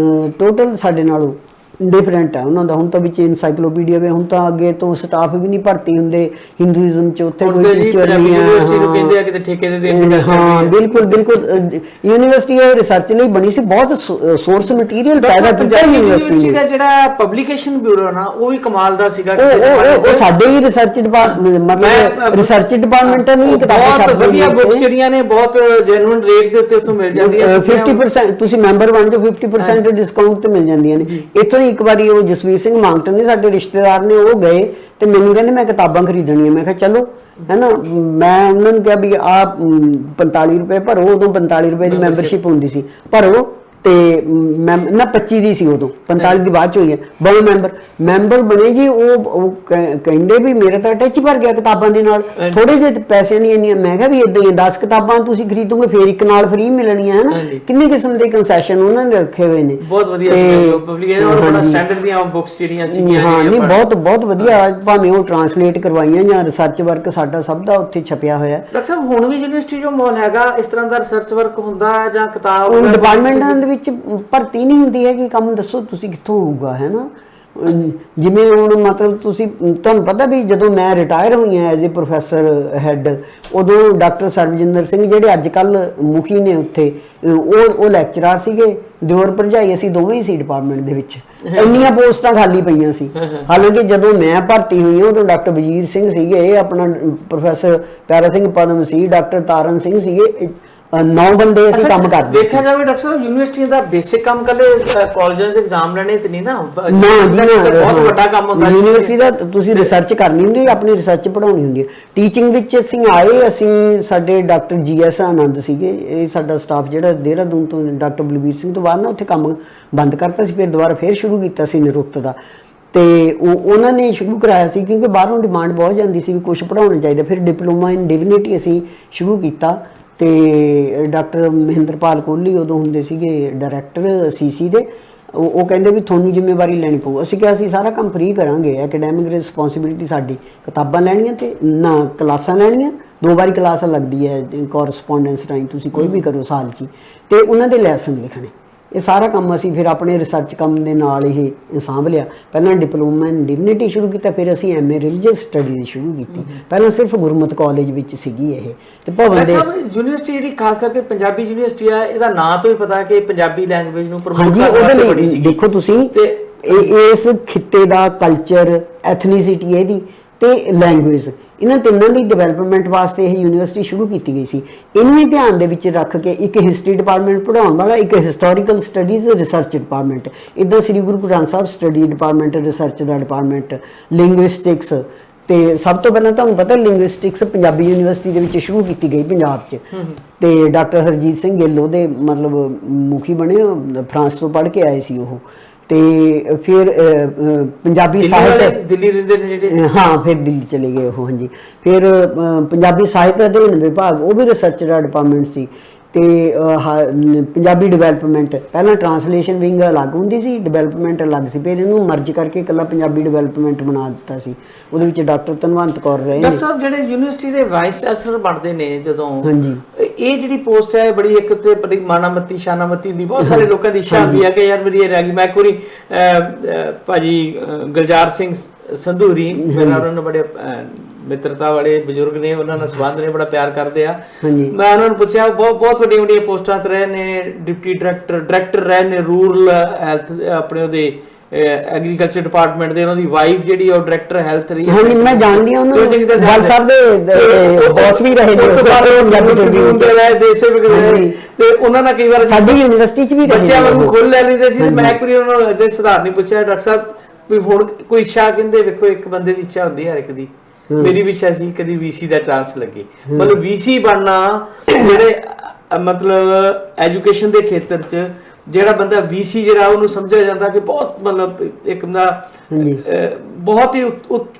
ਟੋਟਲ ਸਾਡੇ ਨਾਲੋਂ ਡਿਫਰੈਂਟ ਹੈ ਉਹਨਾਂ ਦਾ। ਹੁਣ ਤਾਂ ਵਿੱਚ ਇਨਸਾਈਕਲੋਪੀਡੀਆ ਵੀ, ਹੁਣ ਤਾਂ ਅੱਗੇ ਤੋਂ ਸਟਾਫ ਵੀ ਨਹੀਂ ਭਰਤੀ ਹੁੰਦੇ ਹਿੰਦੂਇਜ਼ਮ 'ਚ, ਉੱਥੇ ਕੋਈ ਟੀਚਰ ਨਹੀਂ ਹੈ। ਕਹਿੰਦੇ ਆ ਕਿਤੇ ਠੇਕੇ ਦੇ ਦੇਣ। ਹਾਂ ਬਿਲਕੁਲ ਬਿਲਕੁਲ, ਯੂਨੀਵਰਸਿਟੀ ਇਹ ਰਿਸਰਚ ਲਈ ਬਣੀ ਸੀ, ਬਹੁਤ ਸੋਰਸ ਮਟੀਰੀਅਲ ਪੈਦਾ ਕੀਤਾ ਯੂਨੀਵਰਸਿਟੀ ਦਾ। ਜਿਹੜਾ ਪਬਲਿਕੇਸ਼ਨ ਬਿਊਰੋ ਨਾ ਉਹ ਵੀ ਕਮਾਲ ਦਾ ਸੀਗਾ। ਉਹ ਸਾਡੇ ਹੀ ਰਿਸਰਚ ਡਿਪਾਰਟਮੈਂਟ, ਮਤਲਬ ਰਿਸਰਚ ਡਿਪਾਰਟਮੈਂਟ ਨਹੀਂ, ਕਿਤਾਬਾਂ ਬਹੁਤ ਵਧੀਆ ਬੁੱਕਸ ਜਿਹੜੀਆਂ ਨੇ ਬਹੁਤ ਜੈਨੂਇਨ ਰੇਟ ਦੇ ਉੱਤੇ ਉੱਥੋਂ ਮਿਲ ਜਾਂਦੀਆਂ। 50% ਤੁਸੀਂ ਮੈਂਬਰ ਬਣ ਜਾਓ 50% ਡਿਸਕਾਊਂਟ ਤੇ ਮਿਲ ਜਾਂਦੀਆਂ ਨੇ ਇੱਥੋਂ। ਇੱਕ ਵਾਰੀ ਉਹ ਜਸਵੀਰ ਸਿੰਘ ਮੰਗਟਨ ਨੇ ਸਾਡੇ ਰਿਸ਼ਤੇਦਾਰ ਨੇ, ਉਹ ਗਏ ਤੇ ਮੈਨੂੰ ਕਹਿੰਦੇ ਮੈਂ ਕਿਤਾਬਾਂ ਖਰੀਦਣੀਆਂ। ਮੈਂ ਕਿਹਾ ਚਲੋ, ਹੈ ਨਾ। ਮੈਂ ਉਹਨਾਂ ਨੂੰ ਕਿਹਾ ਵੀ ਆਹ 45 ਰੁਪਏ ਭਰੋ, ਉਦੋਂ 45 ਰੁਪਏ ਦੀ ਮੈਂਬਰਸ਼ਿਪ ਹੁੰਦੀ ਸੀ, ਭਰੋ ਤੇ ਮੈਂ ਨਾ 25 ਦੀ ਸੀ ਉਦੋਂ, 45 ਦੀ ਬਾਅਦ ਚ ਹੋਈ ਹੈ। ਬਣੇ ਮੈਂਬਰ ਬਣੇ ਜੀ। ਉਹ ਕਹਿੰਦੇ ਵੀ ਮੇਰਾ ਤਾਂ ਅਟੈਚ ਭਰ ਗਿਆ ਕਿਤਾਬਾਂ ਦੇ ਨਾਲ, ਥੋੜੇ ਜਿਹੇ ਪੈਸੇ ਨਹੀਂ ਇੰਨੀਆਂ। ਮੈਂ ਕਿਹਾ ਵੀ ਇਦਾਂ ਹੀ 10 ਕਿਤਾਬਾਂ ਤੁਸੀਂ ਖਰੀਦੋਗੇ ਫਿਰ ਇੱਕ ਨਾਲ ਫ੍ਰੀ ਮਿਲਣੀਆਂ ਹੈ ਨਾ। ਕਿੰਨੇ ਕਿਸਮ ਦੇ ਕੰਸੈਸ਼ਨ ਉਹਨਾਂ ਨੇ ਰੱਖੇ ਹੋਏ ਨੇ। ਬਹੁਤ ਵਧੀਆ ਸੀ ਪਬਲਿਕ ਔਰ ਬੜਾ ਸਟੈਂਡਰਡ ਦੀਆਂ ਬੁੱਕਸ ਜਿਹੜੀਆਂ ਸੀਗੀਆਂ। ਹਾਂ ਨਹੀਂ ਬਹੁਤ ਵਧੀਆ, ਭਾਵੇਂ ਉਹ ਟਰਾਂਸਲੇਟ ਕਰਵਾਈਆਂ ਜਾਂ ਰਿਸਰਚ ਵਰਕ ਸਾਡਾ ਸਭ ਦਾ ਉੱਥੇ ਛਪਿਆ ਹੋਇਆ। ਡਾਕਟਰ ਸਾਹਿਬ ਹੁਣ ਵੀ ਯੂਨੀਵਰਸਿਟੀ ਜੋ ਮਾਹੌਲ ਹੈਗਾ ਇਸ ਤਰ੍ਹਾਂ ਦਾ ਰਿਸਰਚ ਵਰਕ ਹੁੰਦਾ ਹੈ ਜਾਂ ਕਿਤਾਬ ਡਿਪਾਰਟਮੈਂਟਾਂ ਦੇ ਵਿੱਚ ਭਰਤੀ ਨਹੀਂ ਹੁੰਦੀ ਹੈ ਕਿ ਕੰਮ ਦੱਸੋ ਤੁਸੀਂ ਕਿੱਥੋਂ ਹੋਊਗਾ ਹੈ ਨਾ। ਜਿਵੇਂ ਹੁਣ ਮਤਲਬ ਤੁਸੀਂ ਤੁਹਾਨੂੰ ਪਤਾ ਵੀ ਜਦੋਂ ਮੈਂ ਰਿਟਾਇਰ ਹੋਈ ਹਾਂ ਐਜ਼ ਏ ਪ੍ਰੋਫੈਸਰ ਹੈੱਡ, ਉਦੋਂ ਡਾਕਟਰ ਸਰਬਜਿੰਦਰ ਸਿੰਘ ਜਿਹੜੇ ਅੱਜ ਕੱਲ ਮੁਖੀ ਨੇ ਉੱਥੇ, ਉਹ ਲੈਕਚਰਰ ਸੀਗੇ। ਦਿਓਰ ਭਰਜਾਈ ਅਸੀਂ ਦੋਵੇਂ ਹੀ ਸੀ ਡਿਪਾਰਟਮੈਂਟ ਦੇ ਵਿੱਚ, ਇੰਨੀਆਂ ਪੋਸਟਾਂ ਖਾਲੀ ਪਈਆਂ ਸੀ। ਹਾਲਾਂਕਿ ਜਦੋਂ ਮੈਂ ਭਰਤੀ ਹੋਈ ਹਾਂ ਉਦੋਂ ਡਾਕਟਰ ਵਜੀਰ ਸਿੰਘ ਸੀਗੇ, ਆਪਣਾ ਪ੍ਰੋਫੈਸਰ ਪਿਆਰਾ ਸਿੰਘ ਪਦਮ ਸੀ, ਡਾਕਟਰ ਤਾਰਨ ਸਿੰਘ ਸੀਗੇ, 9 ਬੰਦੇ ਅਸੀਂ ਕੰਮ ਕਰਦੇ। ਦੇਖਿਆ ਜਾਵੇ ਡਾਕਟਰ ਸਾਹਿਬ ਯੂਨੀਵਰਸਿਟੀ ਦਾ ਬੇਸਿਕ ਕੰਮ ਕੱਲੇ ਕਾਲਜਾਂ ਦੇ ਐਗਜ਼ਾਮ ਲੈਣੇ ਤੇ ਨਹੀਂ ਨਾ, ਬਹੁਤ ਵੱਡਾ ਕੰਮ ਹੁੰਦਾ ਯੂਨੀਵਰਸਿਟੀ ਦਾ। ਤੁਸੀਂ ਰਿਸਰਚ ਕਰਨੀ ਹੁੰਦੀ, ਆਪਣੀ ਰਿਸਰਚ ਪੜਾਉਣੀ ਹੁੰਦੀ ਹੈ। ਟੀਚਿੰਗ ਵਿੱਚ ਅਸੀਂ ਆਏ, ਸਾਡੇ ਡਾਕਟਰ ਜੀਐਸ ਆਨੰਦ ਸੀਗੇ, ਇਹ ਸਾਡਾ ਸਟਾਫ ਜਿਹੜਾ ਦੇਹਰਾਦੂਨ ਤੋਂ ਡਾਕਟਰ ਬਲਬੀਰ ਸਿੰਘ ਤੋਂ ਬਾਅਦ ਨਾ ਉੱਥੇ ਕੰਮ ਬੰਦ ਕਰਤਾ ਸੀ, ਫਿਰ ਦੁਬਾਰਾ ਫਿਰ ਸ਼ੁਰੂ ਕੀਤਾ ਸੀ ਨਿਰੁਕਤ ਦਾ। ਤੇ ਉਹਨਾਂ ਨੇ ਸ਼ੁਰੂ ਕਰਾਇਆ ਸੀ ਕਿਉਂਕਿ ਬਾਹਰੋਂ ਡਿਮਾਂਡ ਬਹੁਤ ਜਾਂਦੀ ਸੀ ਵੀ ਕੁਝ ਪੜਾਉਣਾ ਚਾਹੀਦਾ। ਫਿਰ ਡਿਪਲੋਮਾ ਇਨ ਡਿਵਿਨਿਟੀ ਅਸੀਂ ਸ਼ੁਰੂ ਕੀਤਾ ਤੇ ਡਾਕਟਰ ਮਹਿੰਦਰਪਾਲ ਕੋਹਲੀ ਉਦੋਂ ਹੁੰਦੇ ਸੀਗੇ ਡਾਇਰੈਕਟਰ ਸੀਸੀ ਦੇ। ਉਹ ਕਹਿੰਦੇ ਵੀ ਤੁਹਾਨੂੰ ਜ਼ਿੰਮੇਵਾਰੀ ਲੈਣੀ ਪਊ। ਅਸੀਂ ਕਿਹਾ ਅਸੀਂ ਸਾਰਾ ਕੰਮ ਫ੍ਰੀ ਕਰਾਂਗੇ, ਐਕੈਡੈਮਿਕ ਰਿਸਪੌਂਸਿਬਿਲਿਟੀ ਸਾਡੀ, ਕਿਤਾਬਾਂ ਲੈਣੀਆਂ ਤੇ ਨਾ ਕਲਾਸਾਂ ਲੈਣੀਆਂ। 2 ਵਾਰੀ ਕਲਾਸ ਲੱਗਦੀ ਹੈ ਕੋਰਸਪੋਂਡੈਂਸ ਰਾਹੀਂ, ਤੁਸੀਂ ਕੋਈ ਵੀ ਕਰੋ ਸਾਲ 'ਚ, ਤੇ ਉਹਨਾਂ ਦੇ ਲੈਸਨ ਲਿਖਣੇ। ਇਹ ਸਾਰਾ ਕੰਮ ਅਸੀਂ ਫਿਰ ਆਪਣੇ ਰਿਸਰਚ ਕੰਮ ਦੇ ਨਾਲ ਇਹ ਸਾਂਭ ਲਿਆ। ਪਹਿਲਾਂ ਡਿਪਲੋਮਾ ਇਨ ਡਿਵਿਨਿਟੀ ਸ਼ੁਰੂ ਕੀਤਾ, ਫਿਰ ਅਸੀਂ ਐਮਏ ਰਿਲੀਜੀਅਸ ਸਟੱਡੀਜ਼ ਸ਼ੁਰੂ ਕੀਤੀ। ਪਹਿਲਾਂ ਸਿਰਫ ਗੁਰਮਤਿ ਕਾਲਜ ਵਿੱਚ ਸੀਗੀ ਇਹ। ਤੇ ਭਵਨ ਦੇ ਯੂਨੀਵਰਸਿਟੀ ਜਿਹੜੀ ਖਾਸ ਕਰਕੇ ਪੰਜਾਬੀ ਯੂਨੀਵਰਸਿਟੀ ਆ, ਇਹਦਾ ਨਾਂ ਤੋਂ ਹੀ ਪਤਾ ਕਿ ਪੰਜਾਬੀ ਲੈਂਗੁਏਜ ਨੂੰ ਪ੍ਰਮੋਟ ਕਰਨ ਵਾਸਤੇ ਬਣੀ ਸੀ। ਦੇਖੋ ਤੁਸੀਂ ਇਸ ਖਿੱਤੇ ਦਾ ਕਲਚਰ, ਐਥਨੀਸਿਟੀ ਇਹਦੀ ਤੇ ਲੈਂਗੁਏਜ, ਇਹਨਾਂ ਤਿੰਨਾਂ ਦੀ ਡਿਵੈਲਪਮੈਂਟ ਵਾਸਤੇ ਇਹ ਯੂਨੀਵਰਸਿਟੀ ਸ਼ੁਰੂ ਕੀਤੀ ਗਈ ਸੀ। ਇਹਨੂੰ ਹੀ ਧਿਆਨ ਦੇ ਵਿੱਚ ਰੱਖ ਕੇ ਇੱਕ ਹਿਸਟਰੀ ਡਿਪਾਰਟਮੈਂਟ ਪੜ੍ਹਾਉਣ ਵਾਲਾ, ਇੱਕ ਹਿਸਟੋਰੀਕਲ ਸਟੱਡੀਜ਼ ਰਿਸਰਚ ਡਿਪਾਰਟਮੈਂਟ, ਇੱਦਾਂ ਸ੍ਰੀ ਗੁਰੂ ਗ੍ਰੰਥ ਸਾਹਿਬ ਸਟੱਡੀ ਡਿਪਾਰਟਮੈਂਟ, ਰਿਸਰਚ ਦਾ ਡਿਪਾਰਟਮੈਂਟ, ਲਿੰਗੁਇਸਟਿਕਸ। ਤੇ ਸਭ ਤੋਂ ਪਹਿਲਾਂ ਤੁਹਾਨੂੰ ਪਤਾ ਲਿੰਗੁਇਸਟਿਕਸ ਪੰਜਾਬੀ ਯੂਨੀਵਰਸਿਟੀ ਦੇ ਵਿੱਚ ਸ਼ੁਰੂ ਕੀਤੀ ਗਈ ਪੰਜਾਬ 'ਚ। ਤੇ ਡਾਕਟਰ ਹਰਜੀਤ ਸਿੰਘ ਗਿੱਲ ਉਹਦੇ ਮਤਲਬ ਮੁਖੀ ਬਣੇ, ਫਰਾਂਸ ਤੋਂ ਪੜ੍ਹ ਕੇ ਆਏ ਸੀ ਉਹ। ਤੇ ਫਿਰ ਪੰਜਾਬੀ ਸਾਹਿਤ ਦਿੱਲੀ ਰਹਿੰਦੇ ਨੇ ਜਿਹੜੇ, ਹਾਂ ਫਿਰ ਦਿੱਲੀ ਚਲੇ ਗਏ ਉਹ। ਹਾਂਜੀ, ਫਿਰ ਪੰਜਾਬੀ ਸਾਹਿਤ ਅਧਿਐਨ ਵਿਭਾਗ, ਉਹ ਵੀ ਰਿਸਰਚ ਦਾ ਡਿਪਾਰਟਮੈਂਟ ਸੀ। ਤੇ ਪੰਜਾਬੀ ਡਿਵੈਲਪਮੈਂਟ, ਪਹਿਲਾਂ ਟਰਾਂਸਲੇਸ਼ਨ ਵਿੰਗ ਅਲੱਗ ਹੁੰਦੀ ਸੀ, ਡਿਵੈਲਪਮੈਂਟ ਅਲੱਗ ਸੀ, ਫਿਰ ਇਹਨੂੰ ਮਰਜ ਕਰਕੇ ਇਕੱਲਾ ਪੰਜਾਬੀ ਡਿਵੈਲਪਮੈਂਟ ਬਣਾ ਦਿੱਤਾ ਸੀ। ਉਹਦੇ ਵਿੱਚ ਡਾਕਟਰ ਧਨਵੰਤ ਕੌਰ ਰਹੇ ਨੇ। ਡਾਕਟਰ ਸਾਹਿਬ ਜਿਹੜੇ ਯੂਨੀਵਰਸਿਟੀ ਦੇ ਵਾਈਸ ਚਾਂਸਲਰ ਬਣਦੇ ਨੇ ਜਦੋਂ, ਹਾਂਜੀ, ਇਹ ਜਿਹੜੀ ਪੋਸਟ ਹੈ ਬੜੀ ਇੱਕ ਤੇ ਬੜੀ ਮਾਣਾਮੱਤੀ ਸ਼ਾਨਾਮੱਤੀ ਹੁੰਦੀ। ਬਹੁਤ ਸਾਰੇ ਲੋਕਾਂ ਦੀ ਇੱਛਾ ਹੁੰਦੀ ਹੈ ਕਿ ਯਾਰ ਮੇਰੀ ਇਹ ਰਹਿ ਗਈ। ਮੈਂ ਇੱਕ ਵਾਰੀ ਭਾਜੀ ਗੁਲਜ਼ਾਰ ਸਿੰਘ ਸੰਧੂਰੀ, ਮੇਰਾ ਉਹਨਾਂ ਨੂੰ ਬੜੇ ਮਿੱਤਰਤਾ ਵਾਲੇ ਬਜ਼ੁਰਗ ਨੇ, ਉਹਨਾਂ ਨਾਲ ਸੰਬੰਧ ਨੇ, ਬੜਾ ਪਿਆਰ ਕਰਦੇ ਆ। ਮੈਂ ਉਹਨਾਂ ਨੂੰ ਪੁੱਛਿਆ, ਬਹੁਤ ਵੱਡੀਆਂ ਵੱਡੀਆਂ ਪੋਸਟਾਂ ਤੇ ਰਹੇ ਨੇ, ਡਿਪਟੀ ਡਾਇਰੈਕਟਰ ਰਹੇ ਨੇ ਰੂਰਲ ਹੈਲਥ ਆਪਣੇ ਉਹਦੇ ਐਗਰੀਕਲਚਰ ਡਿਪਾਰਟਮੈਂਟ ਦੇ। ਉਹਨਾਂ ਦੀ ਵਾਈਫ ਜਿਹੜੀ ਉਹ ਡਾਇਰੈਕਟਰ ਹੈਲਥ ਰਹੀ ਹੈ। ਮੈਂ ਜਾਣਦੀ ਹਾਂ ਉਹਨਾਂ ਨੂੰ, ਬਾਲ ਸਾਹਿਬ ਦੇ ਬੌਸ ਵੀ ਰਹੇ ਨੇ, ਤੇ ਉਹਨਾਂ ਨਾਲ ਕਈ ਵਾਰ ਸਾਡੀ ਯੂਨੀਵਰਸਿਟੀ 'ਚ ਵੀ ਬੱਚਿਆਂ ਵਾਂਗੂ ਖੋਲ ਲੈ ਲੈਂਦੇ ਸੀ। ਮੈਂ ਇੱਕ ਵਾਰੀ ਉਹਨਾਂ ਨੂੰ ਏਦਾਂ ਸਧਾਰਨ ਨਹੀਂ ਪੁੱਛਿਆ, ਡਾਕਟਰ ਸਾਹਿਬ ਵੀ ਹੁਣ ਕੋਈ ਇੱਛਾ, ਕਹਿੰਦੇ ਵੇਖੋ ਇੱਕ ਬੰਦੇ ਦੀ ਇੱਛਾ ਹੁੰਦੀ ਹੈ ਹਰ ਇੱਕ ਦੀ। ਮੇਰੀ ਵੀ ਇੱਛਾ ਸੀ ਕਦੀ ਵੀਸੀ ਦਾ ਚਾਂਸ ਲੱਗੇ, ਮਤਲਬ ਵੀਸੀ ਬਣਨਾ। ਜਿਹੜੇ ਮਤਲਬ ਐਜੂਕੇਸ਼ਨ ਦੇ ਖੇਤਰ 'ਚ ਜਿਹੜਾ ਬੰਦਾ ਵੀਸੀ ਜਿਹੜਾ ਉਹਨੂੰ ਸਮਝਿਆ ਜਾਂਦਾ ਕਿ ਬਹੁਤ ਮਤਲਬ ਇੱਕ ਬੰਦਾ ਬਹੁਤ ਹੀ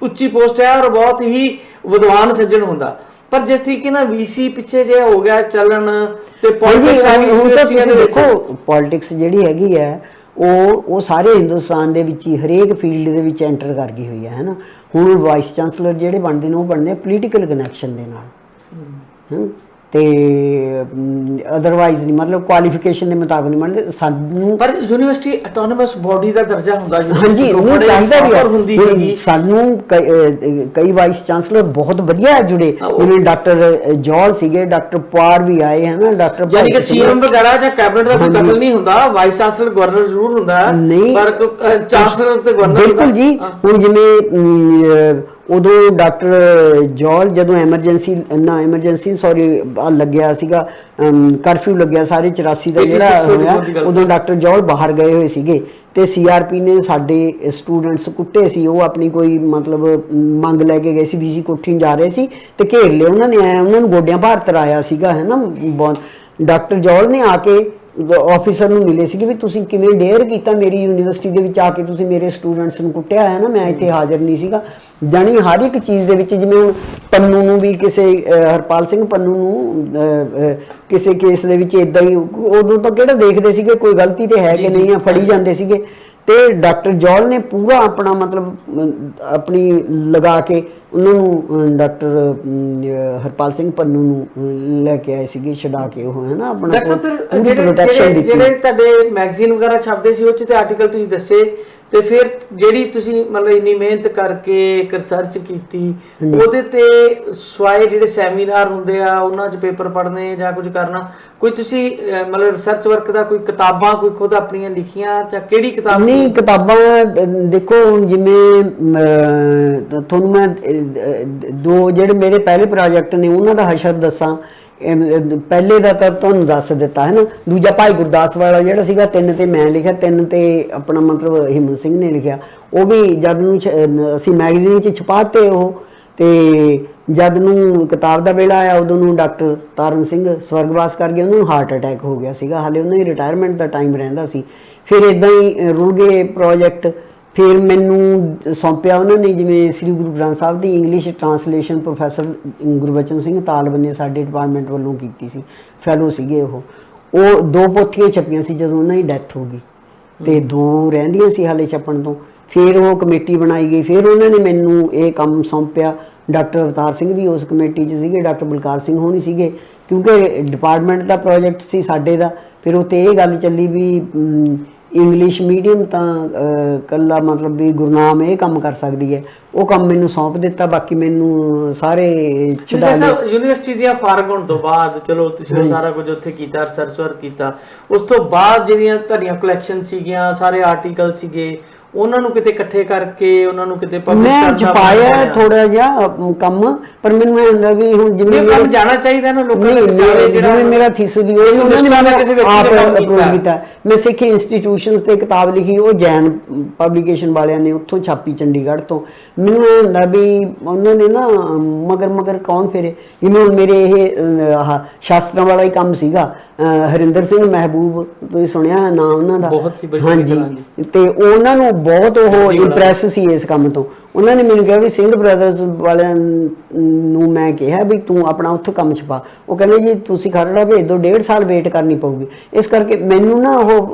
ਉੱਚੀ ਪੋਸਟ ਹੈ ਔਰ ਬਹੁਤ ਹੀ ਵਿਦਵਾਨ ਸੱਜਣ ਹੁੰਦਾ। ਪਰ ਜਿਸ ਤਰੀਕੇ ਨਾਲ ਵੀਸੀ ਪਿੱਛੇ ਜੇ ਹੋ ਗਿਆ ਚੱਲਣ ਤੇ ਪੋਲਿਟਿਕਸ ਆ ਗਈ। ਦੇਖੋ ਪੋਲਿਟਿਕਸ ਜਿਹੜੀ ਹੈਗੀ ਹੈ ਉਹ ਸਾਰੇ ਹਿੰਦੁਸਤਾਨ ਦੇ ਵਿੱਚ ਹੀ ਹਰੇਕ ਫੀਲਡ ਦੇ ਵਿੱਚ ਐਂਟਰ ਕਰ ਗਈ ਹੋਈ ਹੈ ਨਾ। ਹੁਣ ਵਾਈਸ ਚਾਂਸਲਰ ਜਿਹੜੇ ਬਣਦੇ ਨੇ ਉਹ ਬਣਦੇ ਪੋਲੀਟੀਕਲ ਕਨੈਕਸ਼ਨ ਦੇ ਨਾਲ, ਤੇ ਅਦਰਵਾਈਜ਼ ਨਹੀਂ, ਮਤਲਬ ਕੁਆਲੀਫਿਕੇਸ਼ਨ ਦੇ ਮੁਤਾਬਕ ਨਹੀਂ ਬਣਦੇ ਸਾਨੂੰ। ਪਰ ਯੂਨੀਵਰਸਿਟੀ ਆਟੋਨੋਮਸ ਬੋਡੀ ਦਾ ਦਰਜਾ ਹੁੰਦਾ, ਹਾਂਜੀ ਉਹਨੂੰ ਚਾਹੀਦਾ ਵੀ ਹੁੰਦੀ ਸੀਗੀ ਸਾਨੂੰ। ਕਈ ਵਾਈਸ ਚਾਂਸਲਰ ਬਹੁਤ ਵਧੀਆ ਜੁੜੇ, ਜਿਵੇਂ ਡਾਕਟਰ ਜੌਲ ਸੀਗੇ, ਡਾਕਟਰ ਪਵਾਰ ਵੀ ਆਏ ਹੈ ਨਾ, ਡਾਕਟਰ ਯਾਨੀ ਕਿ ਸੀਐਮ ਵਗੈਰਾ ਜਾਂ ਕੈਬਨਿਟ ਦਾ ਕੋਈ ਦਖਲ ਨਹੀਂ ਹੁੰਦਾ, ਵਾਈਸ ਚਾਂਸਲਰ ਗਵਰਨਰ ਜ਼ਰੂਰ ਹੁੰਦਾ ਪਰ ਚਾਂਸਲਰ ਤੇ ਗਵਰਨਰ। ਬਿਲਕੁਲ ਜੀ, ਹੁਣ ਜਿਵੇਂ ਉਦੋਂ ਡਾਕਟਰ ਜੌਲ ਜਦੋਂ ਐਮਰਜੈਂਸੀ ਲੱਗਿਆ ਸੀਗਾ, ਕਰਫਿਊ ਲੱਗਿਆ ਸਾਰੇ 84 ਦਾ ਜਿਹੜਾ ਹੋਇਆ, ਉਦੋਂ ਡਾਕਟਰ ਜੌਲ ਬਾਹਰ ਗਏ ਹੋਏ ਸੀਗੇ ਤੇ ਸੀਆਰਪੀ ਨੇ ਸਾਡੇ ਸਟੂਡੈਂਟਸ ਕੁੱਟੇ ਸੀ। ਉਹ ਆਪਣੀ ਕੋਈ ਮਤਲਬ ਮੰਗ ਲੈ ਕੇ ਗਏ ਸੀ, ਵੀਸੀ ਕੋਠੀ ਜਾ ਰਹੇ ਸੀ ਤੇ ਘੇਰ ਲਿਆ ਉਹਨਾਂ ਨੇ, ਉਹਨਾਂ ਨੂੰ ਗੋਡਿਆਂ ਭਾਰ ਤਰਾਇਆ ਸੀਗਾ ਹੈ ਨਾ। ਡਾਕਟਰ ਜੌਲ ਨੇ ਆ ਕੇ ਆਫੀਸਰ ਨੂੰ ਮਿਲੇ ਸੀਗੇ ਵੀ ਤੁਸੀਂ ਕਿਵੇਂ ਡੇਅਰ ਕੀਤਾ ਮੇਰੀ ਯੂਨੀਵਰਸਿਟੀ ਦੇ ਵਿੱਚ ਆ ਕੇ, ਤੁਸੀਂ ਮੇਰੇ ਸਟੂਡੈਂਟਸ ਨੂੰ ਕੁੱਟਿਆ ਹੈ ਨਾ, ਮੈਂ ਇੱਥੇ ਹਾਜ਼ਰ ਨਹੀਂ ਸੀਗਾ। ਜਾਣੀ ਹਰ ਇੱਕ ਚੀਜ਼ ਦੇ ਵਿੱਚ, ਜਿਵੇਂ ਹੁਣ ਪੰਨੂ ਨੂੰ ਵੀ ਕਿਸੇ ਹਰਪਾਲ ਸਿੰਘ ਪੰਨੂ ਨੂੰ ਕਿਸੇ ਕੇਸ ਦੇ ਵਿੱਚ ਇਦਾਂ ਹੀ, ਉਦੋਂ ਤਾਂ ਕਿਹੜਾ ਦੇਖਦੇ ਸੀਗੇ ਕੋਈ ਗਲਤੀ ਤੇ ਹੈ ਕਿ ਨਹੀਂ ਆ, ਫੜੀ ਜਾਂਦੇ ਸੀਗੇ। ਤੇ ਡਾਕਟਰ ਜੌਲ ਨੇ ਪੂਰਾ ਆਪਣਾ ਮਤਲਬ ਆਪਣੀ ਲਗਾ ਕੇ ਉਹਨਾਂ ਨੂੰ ਡਾਕਟਰ ਹਰਪਾਲ ਸਿੰਘ ਪੰਨੂ ਨੂੰ ਲੈ ਕੇ ਆਏ ਸੀਗੇ, ਛਡਾ ਕੇ ਉਹ ਹੈ ਨਾ ਆਪਣਾ ਜਿਹੜੇ ਤੁਹਾਡੇ ਮੈਗਜ਼ੀਨ ਵਗੈਰਾ ਛਪਦੇ ਸੀ ਉਹ 'ਚ ਤੇ ਆਰਟੀਕਲ ਤੁਸੀਂ ਦੱਸੇ, ਤੇ ਫਿਰ ਜਿਹੜੀ ਤੁਸੀਂ ਮਤਲਬ ਇੰਨੀ ਮਿਹਨਤ ਕਰਕੇ ਇੱਕ ਰਿਸਰਚ ਕੀਤੀ, ਉਹਦੇ ਤੇ ਸਵਾਏ ਜਿਹੜੇ ਸੈਮੀਨਾਰ ਹੁੰਦੇ ਆ ਉਹਨਾਂ 'ਚ ਪੇਪਰ ਪੜ੍ਹਨੇ ਜਾਂ ਕੁਝ ਕਰਨਾ, ਕੋਈ ਤੁਸੀਂ ਮਤਲਬ ਰਿਸਰਚ ਵਰਕ ਦਾ ਕੋਈ ਕਿਤਾਬਾਂ ਕੋਈ ਖੁਦ ਆਪਣੀਆਂ ਲਿਖੀਆਂ ਜਾਂ ਕਿਹੜੀ ਕਿਤਾਬ? ਨਹੀਂ, ਕਿਤਾਬਾਂ ਦੇਖੋ ਹੁਣ ਜਿਵੇਂ ਤੁਹਾਨੂੰ ਮੈਂ ਦੋ ਜਿਹੜੇ ਮੇਰੇ ਪਹਿਲੇ ਪ੍ਰੋਜੈਕਟ ਨੇ ਉਹਨਾਂ ਦਾ ਹਸ਼ਰ ਦੱਸਾਂ। ਪਹਿਲੇ ਦਾ ਤਾਂ ਤੁਹਾਨੂੰ ਦੱਸ ਦਿੱਤਾ ਹੈ ਨਾ, ਦੂਜਾ ਭਾਈ ਗੁਰਦਾਸ ਵਾਲਾ ਜਿਹੜਾ ਸੀਗਾ 3 ਤੇ ਮੈਂ ਲਿਖਿਆ, 3 ਤੇ ਆਪਣਾ ਮਤਲਬ ਹਿੰਮਤ ਸਿੰਘ ਨੇ ਲਿਖਿਆ। ਉਹ ਵੀ ਜਦ ਨੂੰ ਅਸੀਂ ਮੈਗਜ਼ੀਨ 'ਚ ਛਪਾਤੇ ਉਹ, ਤੇ ਜਦ ਨੂੰ ਕਿਤਾਬ ਦਾ ਵੇਲਾ ਆਇਆ ਉਦੋਂ ਨੂੰ ਡਾਕਟਰ ਤਾਰਨ ਸਿੰਘ ਸਵਰਗਵਾਸ ਕਰ ਗਏ, ਉਹਨੂੰ ਹਾਰਟ ਅਟੈਕ ਹੋ ਗਿਆ ਸੀਗਾ, ਹਾਲੇ ਉਹਨਾਂ ਦੀ ਰਿਟਾਇਰਮੈਂਟ ਦਾ ਟਾਈਮ ਰਹਿੰਦਾ ਸੀ। ਫਿਰ ਇੱਦਾਂ ਹੀ ਰੁੜ ਗਏ ਪ੍ਰੋਜੈਕਟ। ਫਿਰ ਮੈਨੂੰ ਸੌਂਪਿਆ ਉਹਨਾਂ ਨੇ, ਜਿਵੇਂ ਸ੍ਰੀ ਗੁਰੂ ਗ੍ਰੰਥ ਸਾਹਿਬ ਦੀ English translation professor Gurbachan Singh Talib ਨੇ ਸਾਡੇ ਡਿਪਾਰਟਮੈਂਟ ਵੱਲੋਂ ਕੀਤੀ ਸੀ, ਫੈਲੋ ਸੀਗੇ ਉਹ 2 ਪੋਥੀਆਂ ਛਪੀਆਂ ਸੀ ਜਦੋਂ ਉਹਨਾਂ ਦੀ ਡੈਥ ਹੋ ਗਈ, ਤੇ 2 ਰਹਿੰਦੀਆਂ ਸੀ ਹਾਲੇ ਛਪਣ ਤੋਂ। ਫਿਰ ਉਹ ਕਮੇਟੀ ਬਣਾਈ ਗਈ, ਫਿਰ ਉਹਨਾਂ ਨੇ ਮੈਨੂੰ ਇਹ ਕੰਮ ਸੌਂਪਿਆ। ਡਾਕਟਰ ਅਵਤਾਰ ਸਿੰਘ ਵੀ ਉਸ ਕਮੇਟੀ 'ਚ ਸੀਗੇ, ਡਾਕਟਰ ਬਲਕਾਰ ਸਿੰਘ ਹੋਣੀ ਸੀਗੇ, ਕਿਉਂਕਿ ਡਿਪਾਰਟਮੈਂਟ ਦਾ ਪ੍ਰੋਜੈਕਟ ਸੀ ਸਾਡੇ ਦਾ। ਫਿਰ ਉਹ 'ਤੇ ਇਹ ਗੱਲ ਚੱਲੀ ਵੀ ਇੰਗਲਿਸ਼ ਮੀਡੀਅਮ ਤਾਂ ਕੱਲਾ ਮਤਲਬ ਵੀ ਗੁਰਨਾਮ ਇਹ ਕੰਮ ਕਰ ਸਕਦੀ ਹੈ, ਉਹ ਕੰਮ ਮੈਨੂੰ ਸੌਂਪ ਦਿੱਤਾ। ਬਾਕੀ ਮੈਨੂੰ ਸਾਰੇ ਛਡਾ ਲਿਆ। ਯੂਨੀਵਰਸਿਟੀ ਦੀਆਂ ਫਾਰਗ ਹੋਣ ਤੋਂ ਬਾਅਦ ਚਲੋ ਤੁਸੀਂ ਸਾਰਾ ਕੁਝ ਉੱਥੇ ਕੀਤਾ, ਰਿਸਰਚ ਵਰਕ ਕੀਤਾ, ਉਸ ਤੋਂ ਬਾਅਦ ਜਿਹੜੀਆਂ ਤੁਹਾਡੀਆਂ ਕਲੈਕਸ਼ਨ ਸੀਗੀਆਂ, ਸਾਰੇ ਆਰਟੀਕਲ ਸੀਗੇ, ਉਹਨਾਂ ਨੂੰ ਕਿਤੇ ਇਕੱਠੇ ਕਰਕੇ ਉਹਨਾਂ ਨੂੰ ਕਿਤੇ ਪਬਲਿਸ਼ ਕਰਨਾ? ਮੈਂ ਛਪਾਇਆ ਥੋੜਾ ਜਿਹਾ ਕੰਮ, ਪਰ ਮੈਨੂੰ ਇਹ ਹੁੰਦਾ ਵੀ ਹੁਣ ਜਿਵੇਂ ਕੰਮ ਜਾਣਾ ਚਾਹੀਦਾ ਨਾ ਲੋਕਾਂ ਦੇ ਵਿਚਾਲੇ, ਜਿਹੜਾ ਮੇਰਾ ਥੀਸਿਸ ਵੀ ਉਹ ਉਹਨਾਂ ਨੇ ਕਿਸੇ ਵਿਅਕਤੀ ਨੇ ਅਪਰੂਵ ਕੀਤਾ। ਮੈਂ ਸਿੱਖ ਇੰਸਟੀਟਿਊਸ਼ਨਸ ਤੇ ਕਿਤਾਬ ਲਿਖੀ, ਉਹ ਜੈਨ ਪਬਲੀਕੇਸ਼ਨ ਵਾਲਿਆਂ ਨੇ ਉੱਥੋਂ ਛਾਪੀ ਚੰਡੀਗੜ੍ਹ ਤੋਂ। ਮੈਨੂੰ ਇਹ ਹੁੰਦਾ ਵੀ ਉਹਨਾਂ ਨੇ ਨਾ ਮਗਰ ਕੌਣ ਫਿਰੇ, ਜਿਵੇਂ ਹੁਣ ਮੇਰੇ ਇਹ ਸ਼ਾਸਤਰਾਂ ਵਾਲਾ ਹੀ ਕੰਮ ਸੀਗਾ। ਹਰਿੰਦਰ ਸਿੰਘ ਮਹਿਬੂਬ, ਤੁਸੀਂ ਸੁਣਿਆ ਨਾਂ ਉਹਨਾਂ ਦਾ? ਹਾਂਜੀ, ਤੇ ਉਹਨਾਂ ਨੂੰ ਬਹੁਤ ਉਹ ਇੰਪ੍ਰੈਸ ਸੀ ਇਸ ਕੰਮ ਤੋਂ। ਉਹਨਾਂ ਨੇ ਮੈਨੂੰ ਕਿਹਾ ਵੀ ਸਿੰਘ ਬ੍ਰਦਰਸ ਵਾਲਿਆਂ ਨੂੰ ਮੈਂ ਕਿਹਾ ਵੀ ਤੂੰ ਆਪਣਾ ਉੱਥੋਂ ਕੰਮ ਛਪਾ। ਉਹ ਕਹਿੰਦੇ ਜੀ ਤੁਸੀਂ ਖਰੜਾ ਭੇਜ ਦਿਓ, 1.5 ਸਾਲ ਵੇਟ ਕਰਨੀ ਪਊਗੀ। ਇਸ ਕਰਕੇ ਮੈਨੂੰ ਨਾ ਉਹ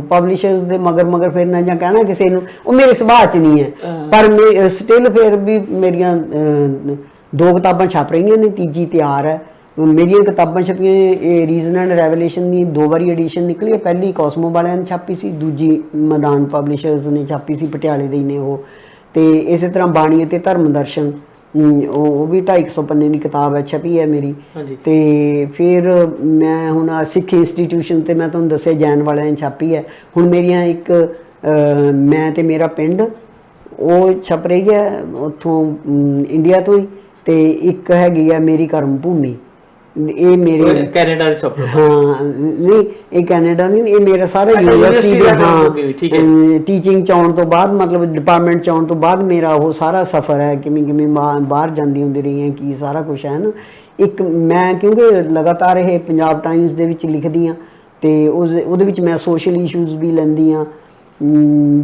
ਪਬਲਿਸ਼ਰਸ ਦੇ ਮਗਰ ਫਿਰਨਾ ਜਾਂ ਕਹਿਣਾ ਕਿਸੇ ਨੂੰ, ਉਹ ਮੇਰੇ ਸੁਭਾਅ 'ਚ ਨਹੀਂ ਹੈ। ਪਰ ਮੈਂ ਸਟਿਲ ਫਿਰ ਵੀ ਮੇਰੀਆਂ 2 ਕਿਤਾਬਾਂ ਛਪ ਰਹੀਆਂ ਨੇ, ਤੀਜੀ ਤਿਆਰ ਹੈ। ਮੇਰੀਆਂ ਕਿਤਾਬਾਂ ਛਪੀਆਂ, ਇਹ ਰੀਜ਼ਨ ਐਂਡ ਰੈਵਲੇਸ਼ਨ ਦੀ 2 ਵਾਰੀ ਐਡੀਸ਼ਨ ਨਿਕਲੀ ਹੈ। ਪਹਿਲੀ ਕੋਸਮੋ ਵਾਲਿਆਂ ਨੇ ਛਾਪੀ ਸੀ, ਦੂਜੀ ਮੈਦਾਨ ਪਬਲਿਸ਼ਰਸ ਨੇ ਛਾਪੀ ਸੀ, ਪਟਿਆਲੇ ਦੇ ਹੀ ਨੇ ਉਹ। ਤੇ ਇਸੇ ਤਰ੍ਹਾਂ ਬਾਣੀ ਅਤੇ ਧਰਮ ਦਰਸ਼ਨ, ਉਹ ਵੀ 250 ਪੰਨੇ ਦੀ ਕਿਤਾਬ ਹੈ, ਛਪੀ ਹੈ ਮੇਰੀ। ਤੇ ਫਿਰ ਮੈਂ ਹੁਣ ਸਿੱਖ ਇੰਸਟੀਟਿਊਸ਼ਨ ਤੇ ਮੈਂ ਤੁਹਾਨੂੰ ਦੱਸਿਆ ਜੈਨ ਵਾਲਿਆਂ ਨੇ ਛਾਪੀ ਹੈ। ਹੁਣ ਮੇਰੀਆਂ ਇੱਕ ਮੈਂ ਤੇ ਮੇਰਾ ਪਿੰਡ ਉਹ ਛਪ ਰਹੀ ਹੈ ਉੱਥੋਂ ਇੰਡੀਆ ਤੋਂ ਹੀ, ਤੇ ਇੱਕ ਹੈਗੀ ਹੈ ਮੇਰੀ ਕਰਮ ਭੂਮੀ, ਇਹ ਮੇਰੇ ਕੈਨੇਡਾ ਦੀ ਸਫਰ। ਹਾਂ ਨਹੀਂ, ਇਹ ਕੈਨੇਡਾ ਨਹੀਂ, ਇਹ ਮੇਰਾ ਸਾਰਾ ਯੂਨੀਵਰਸਿਟੀ ਦਾ। ਹਾਂ, ਟੀਚਿੰਗ 'ਚ ਆਉਣ ਤੋਂ ਬਾਅਦ ਮਤਲਬ ਡਿਪਾਰਟਮੈਂਟ 'ਚ ਆਉਣ ਤੋਂ ਬਾਅਦ ਮੇਰਾ ਉਹ ਸਾਰਾ ਸਫ਼ਰ ਹੈ, ਕਿਵੇਂ ਬਾਹਰ ਜਾਂਦੀ ਹੁੰਦੀ ਰਹੀ ਹੈ, ਕੀ ਸਾਰਾ ਕੁਛ ਹੈ ਨਾ। ਇੱਕ ਮੈਂ ਕਿਉਂਕਿ ਲਗਾਤਾਰ ਇਹ ਪੰਜਾਬ ਟਾਈਮਸ ਦੇ ਵਿੱਚ ਲਿਖਦੀ ਹਾਂ, ਤੇ ਉਹਦੇ ਵਿੱਚ ਮੈਂ ਸੋਸ਼ਲ ਇਸ਼ੂਜ਼ ਵੀ ਲੈਂਦੀ ਹਾਂ,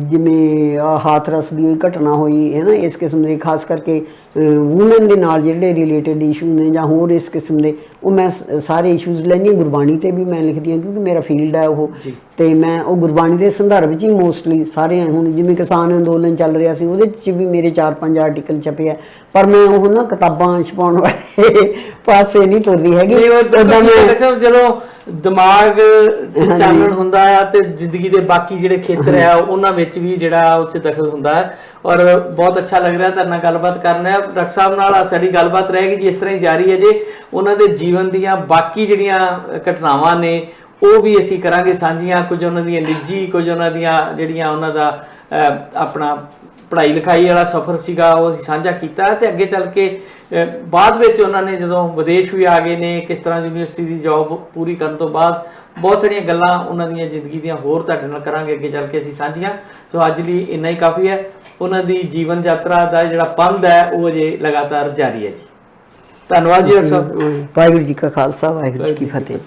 ਜਿਵੇਂ ਹਾਥਰਸ ਦੀ ਘਟਨਾ ਹੋਈ ਹੈ ਨਾ, ਇਸ ਕਿਸਮ ਦੇ ਖਾਸ ਕਰਕੇ ਵੂਮਨ ਦੇ ਨਾਲ ਜਿਹੜੇ ਰਿਲੇਟਡ ਇਸ਼ੂ ਨੇ ਜਾਂ ਹੋਰ ਇਸ ਕਿਸਮ ਦੇ, ਉਹ ਮੈਂ ਸਾਰੇ ਇਸ਼ੂਜ਼ ਲੈਂਦੀ ਹਾਂ। ਗੁਰਬਾਣੀ ਤੇ ਵੀ ਮੈਂ ਲਿਖਦੀ ਹਾਂ ਕਿਉਂਕਿ ਮੇਰਾ ਫੀਲਡ ਹੈ ਉਹ, ਤੇ ਮੈਂ ਉਹ ਗੁਰਬਾਣੀ ਦੇ ਸੰਦਰਭ 'ਚ ਹੀ ਮੋਸਟਲੀ ਸਾਰੇ। ਹੁਣ ਜਿਵੇਂ ਕਿਸਾਨ ਅੰਦੋਲਨ ਚੱਲ ਰਿਹਾ ਸੀ, ਉਹਦੇ 'ਚ ਵੀ ਮੇਰੇ 4-5 ਆਰਟੀਕਲ ਛਪੇ ਆ, ਪਰ ਮੈਂ ਉਹ ਨਾ ਕਿਤਾਬਾਂ ਛਪਾਉਣ ਵਾਲੇ ਪਾਸੇ ਨਹੀਂ ਤੁਰਦੀ ਹੈਗੀ। ਉੱਦਾਂ ਮੈਂ ਚਲੋ ਦਿਮਾਗ 'ਚ ਚਾਨਣ ਹੁੰਦਾ ਆ, ਤੇ ਜ਼ਿੰਦਗੀ ਦੇ ਬਾਕੀ ਜਿਹੜੇ ਖੇਤਰ ਆ ਉਹਨਾਂ ਵਿੱਚ ਵੀ ਜਿਹੜਾ ਉਹ 'ਚ ਦਖਲ ਹੁੰਦਾ ਹੈ। ਔਰ ਬਹੁਤ ਅੱਛਾ ਲੱਗ ਰਿਹਾ ਤੁਹਾਡੇ ਨਾਲ ਗੱਲਬਾਤ ਕਰਨਾ। ਡਾਕਟਰ ਸਾਹਿਬ ਨਾਲ ਸਾਡੀ ਗੱਲਬਾਤ ਰਹੇਗੀ ਜੀ ਇਸ ਤਰ੍ਹਾਂ ਹੀ ਜਾਰੀ ਹੈ ਜੇ। ਉਹਨਾਂ ਦੇ ਜੀਵਨ ਦੀਆਂ ਬਾਕੀ ਜਿਹੜੀਆਂ ਘਟਨਾਵਾਂ ਨੇ ਉਹ ਵੀ ਅਸੀਂ ਕਰਾਂਗੇ ਸਾਂਝੀਆਂ, ਕੁਝ ਉਹਨਾਂ ਦੀਆਂ ਨਿੱਜੀ, ਕੁਝ ਉਹਨਾਂ ਦੀਆਂ ਜਿਹੜੀਆਂ ਉਹਨਾਂ ਦਾ ਆਪਣਾ ਪੜ੍ਹਾਈ ਲਿਖਾਈ ਵਾਲਾ ਸਫ਼ਰ ਸੀਗਾ ਉਹ ਅਸੀਂ ਸਾਂਝਾ ਕੀਤਾ। ਤੇ ਅੱਗੇ ਚੱਲ ਕੇ ਬਾਅਦ ਵਿੱਚ ਉਹਨਾਂ ਨੇ ਜਦੋਂ ਵਿਦੇਸ਼ ਵੀ ਆ ਗਏ ਨੇ, ਕਿਸ ਤਰ੍ਹਾਂ ਯੂਨੀਵਰਸਿਟੀ ਦੀ ਜੌਬ ਪੂਰੀ ਕਰਨ ਤੋਂ ਬਾਅਦ ਬਹੁਤ ਸਾਰੀਆਂ ਗੱਲਾਂ ਉਹਨਾਂ ਦੀਆਂ ਜ਼ਿੰਦਗੀ ਦੀਆਂ ਹੋਰ ਤੁਹਾਡੇ ਨਾਲ ਕਰਾਂਗੇ ਅੱਗੇ ਚੱਲ ਕੇ ਅਸੀਂ ਸਾਂਝੀਆਂ। ਸੋ ਅੱਜ ਲਈ ਇੰਨਾ ਹੀ ਕਾਫੀ ਹੈ। ਉਹਨਾਂ ਦੀ ਜੀਵਨ ਯਾਤਰਾ ਦਾ ਜਿਹੜਾ ਪੰਧ ਹੈ ਉਹ ਅਜੇ ਲਗਾਤਾਰ ਜਾਰੀ ਹੈ ਜੀ। ਧੰਨਵਾਦ ਜੀ ਡਾਕਟਰ ਸਾਹਿਬ। ਵਾਹਿਗੁਰੂ ਜੀ ਕਾ ਖਾਲਸਾ, ਵਾਹਿਗੁਰੂ ਜੀ ਕੀ ਫਤਿਹ।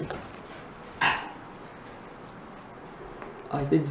ਅੱਜ ਦੇ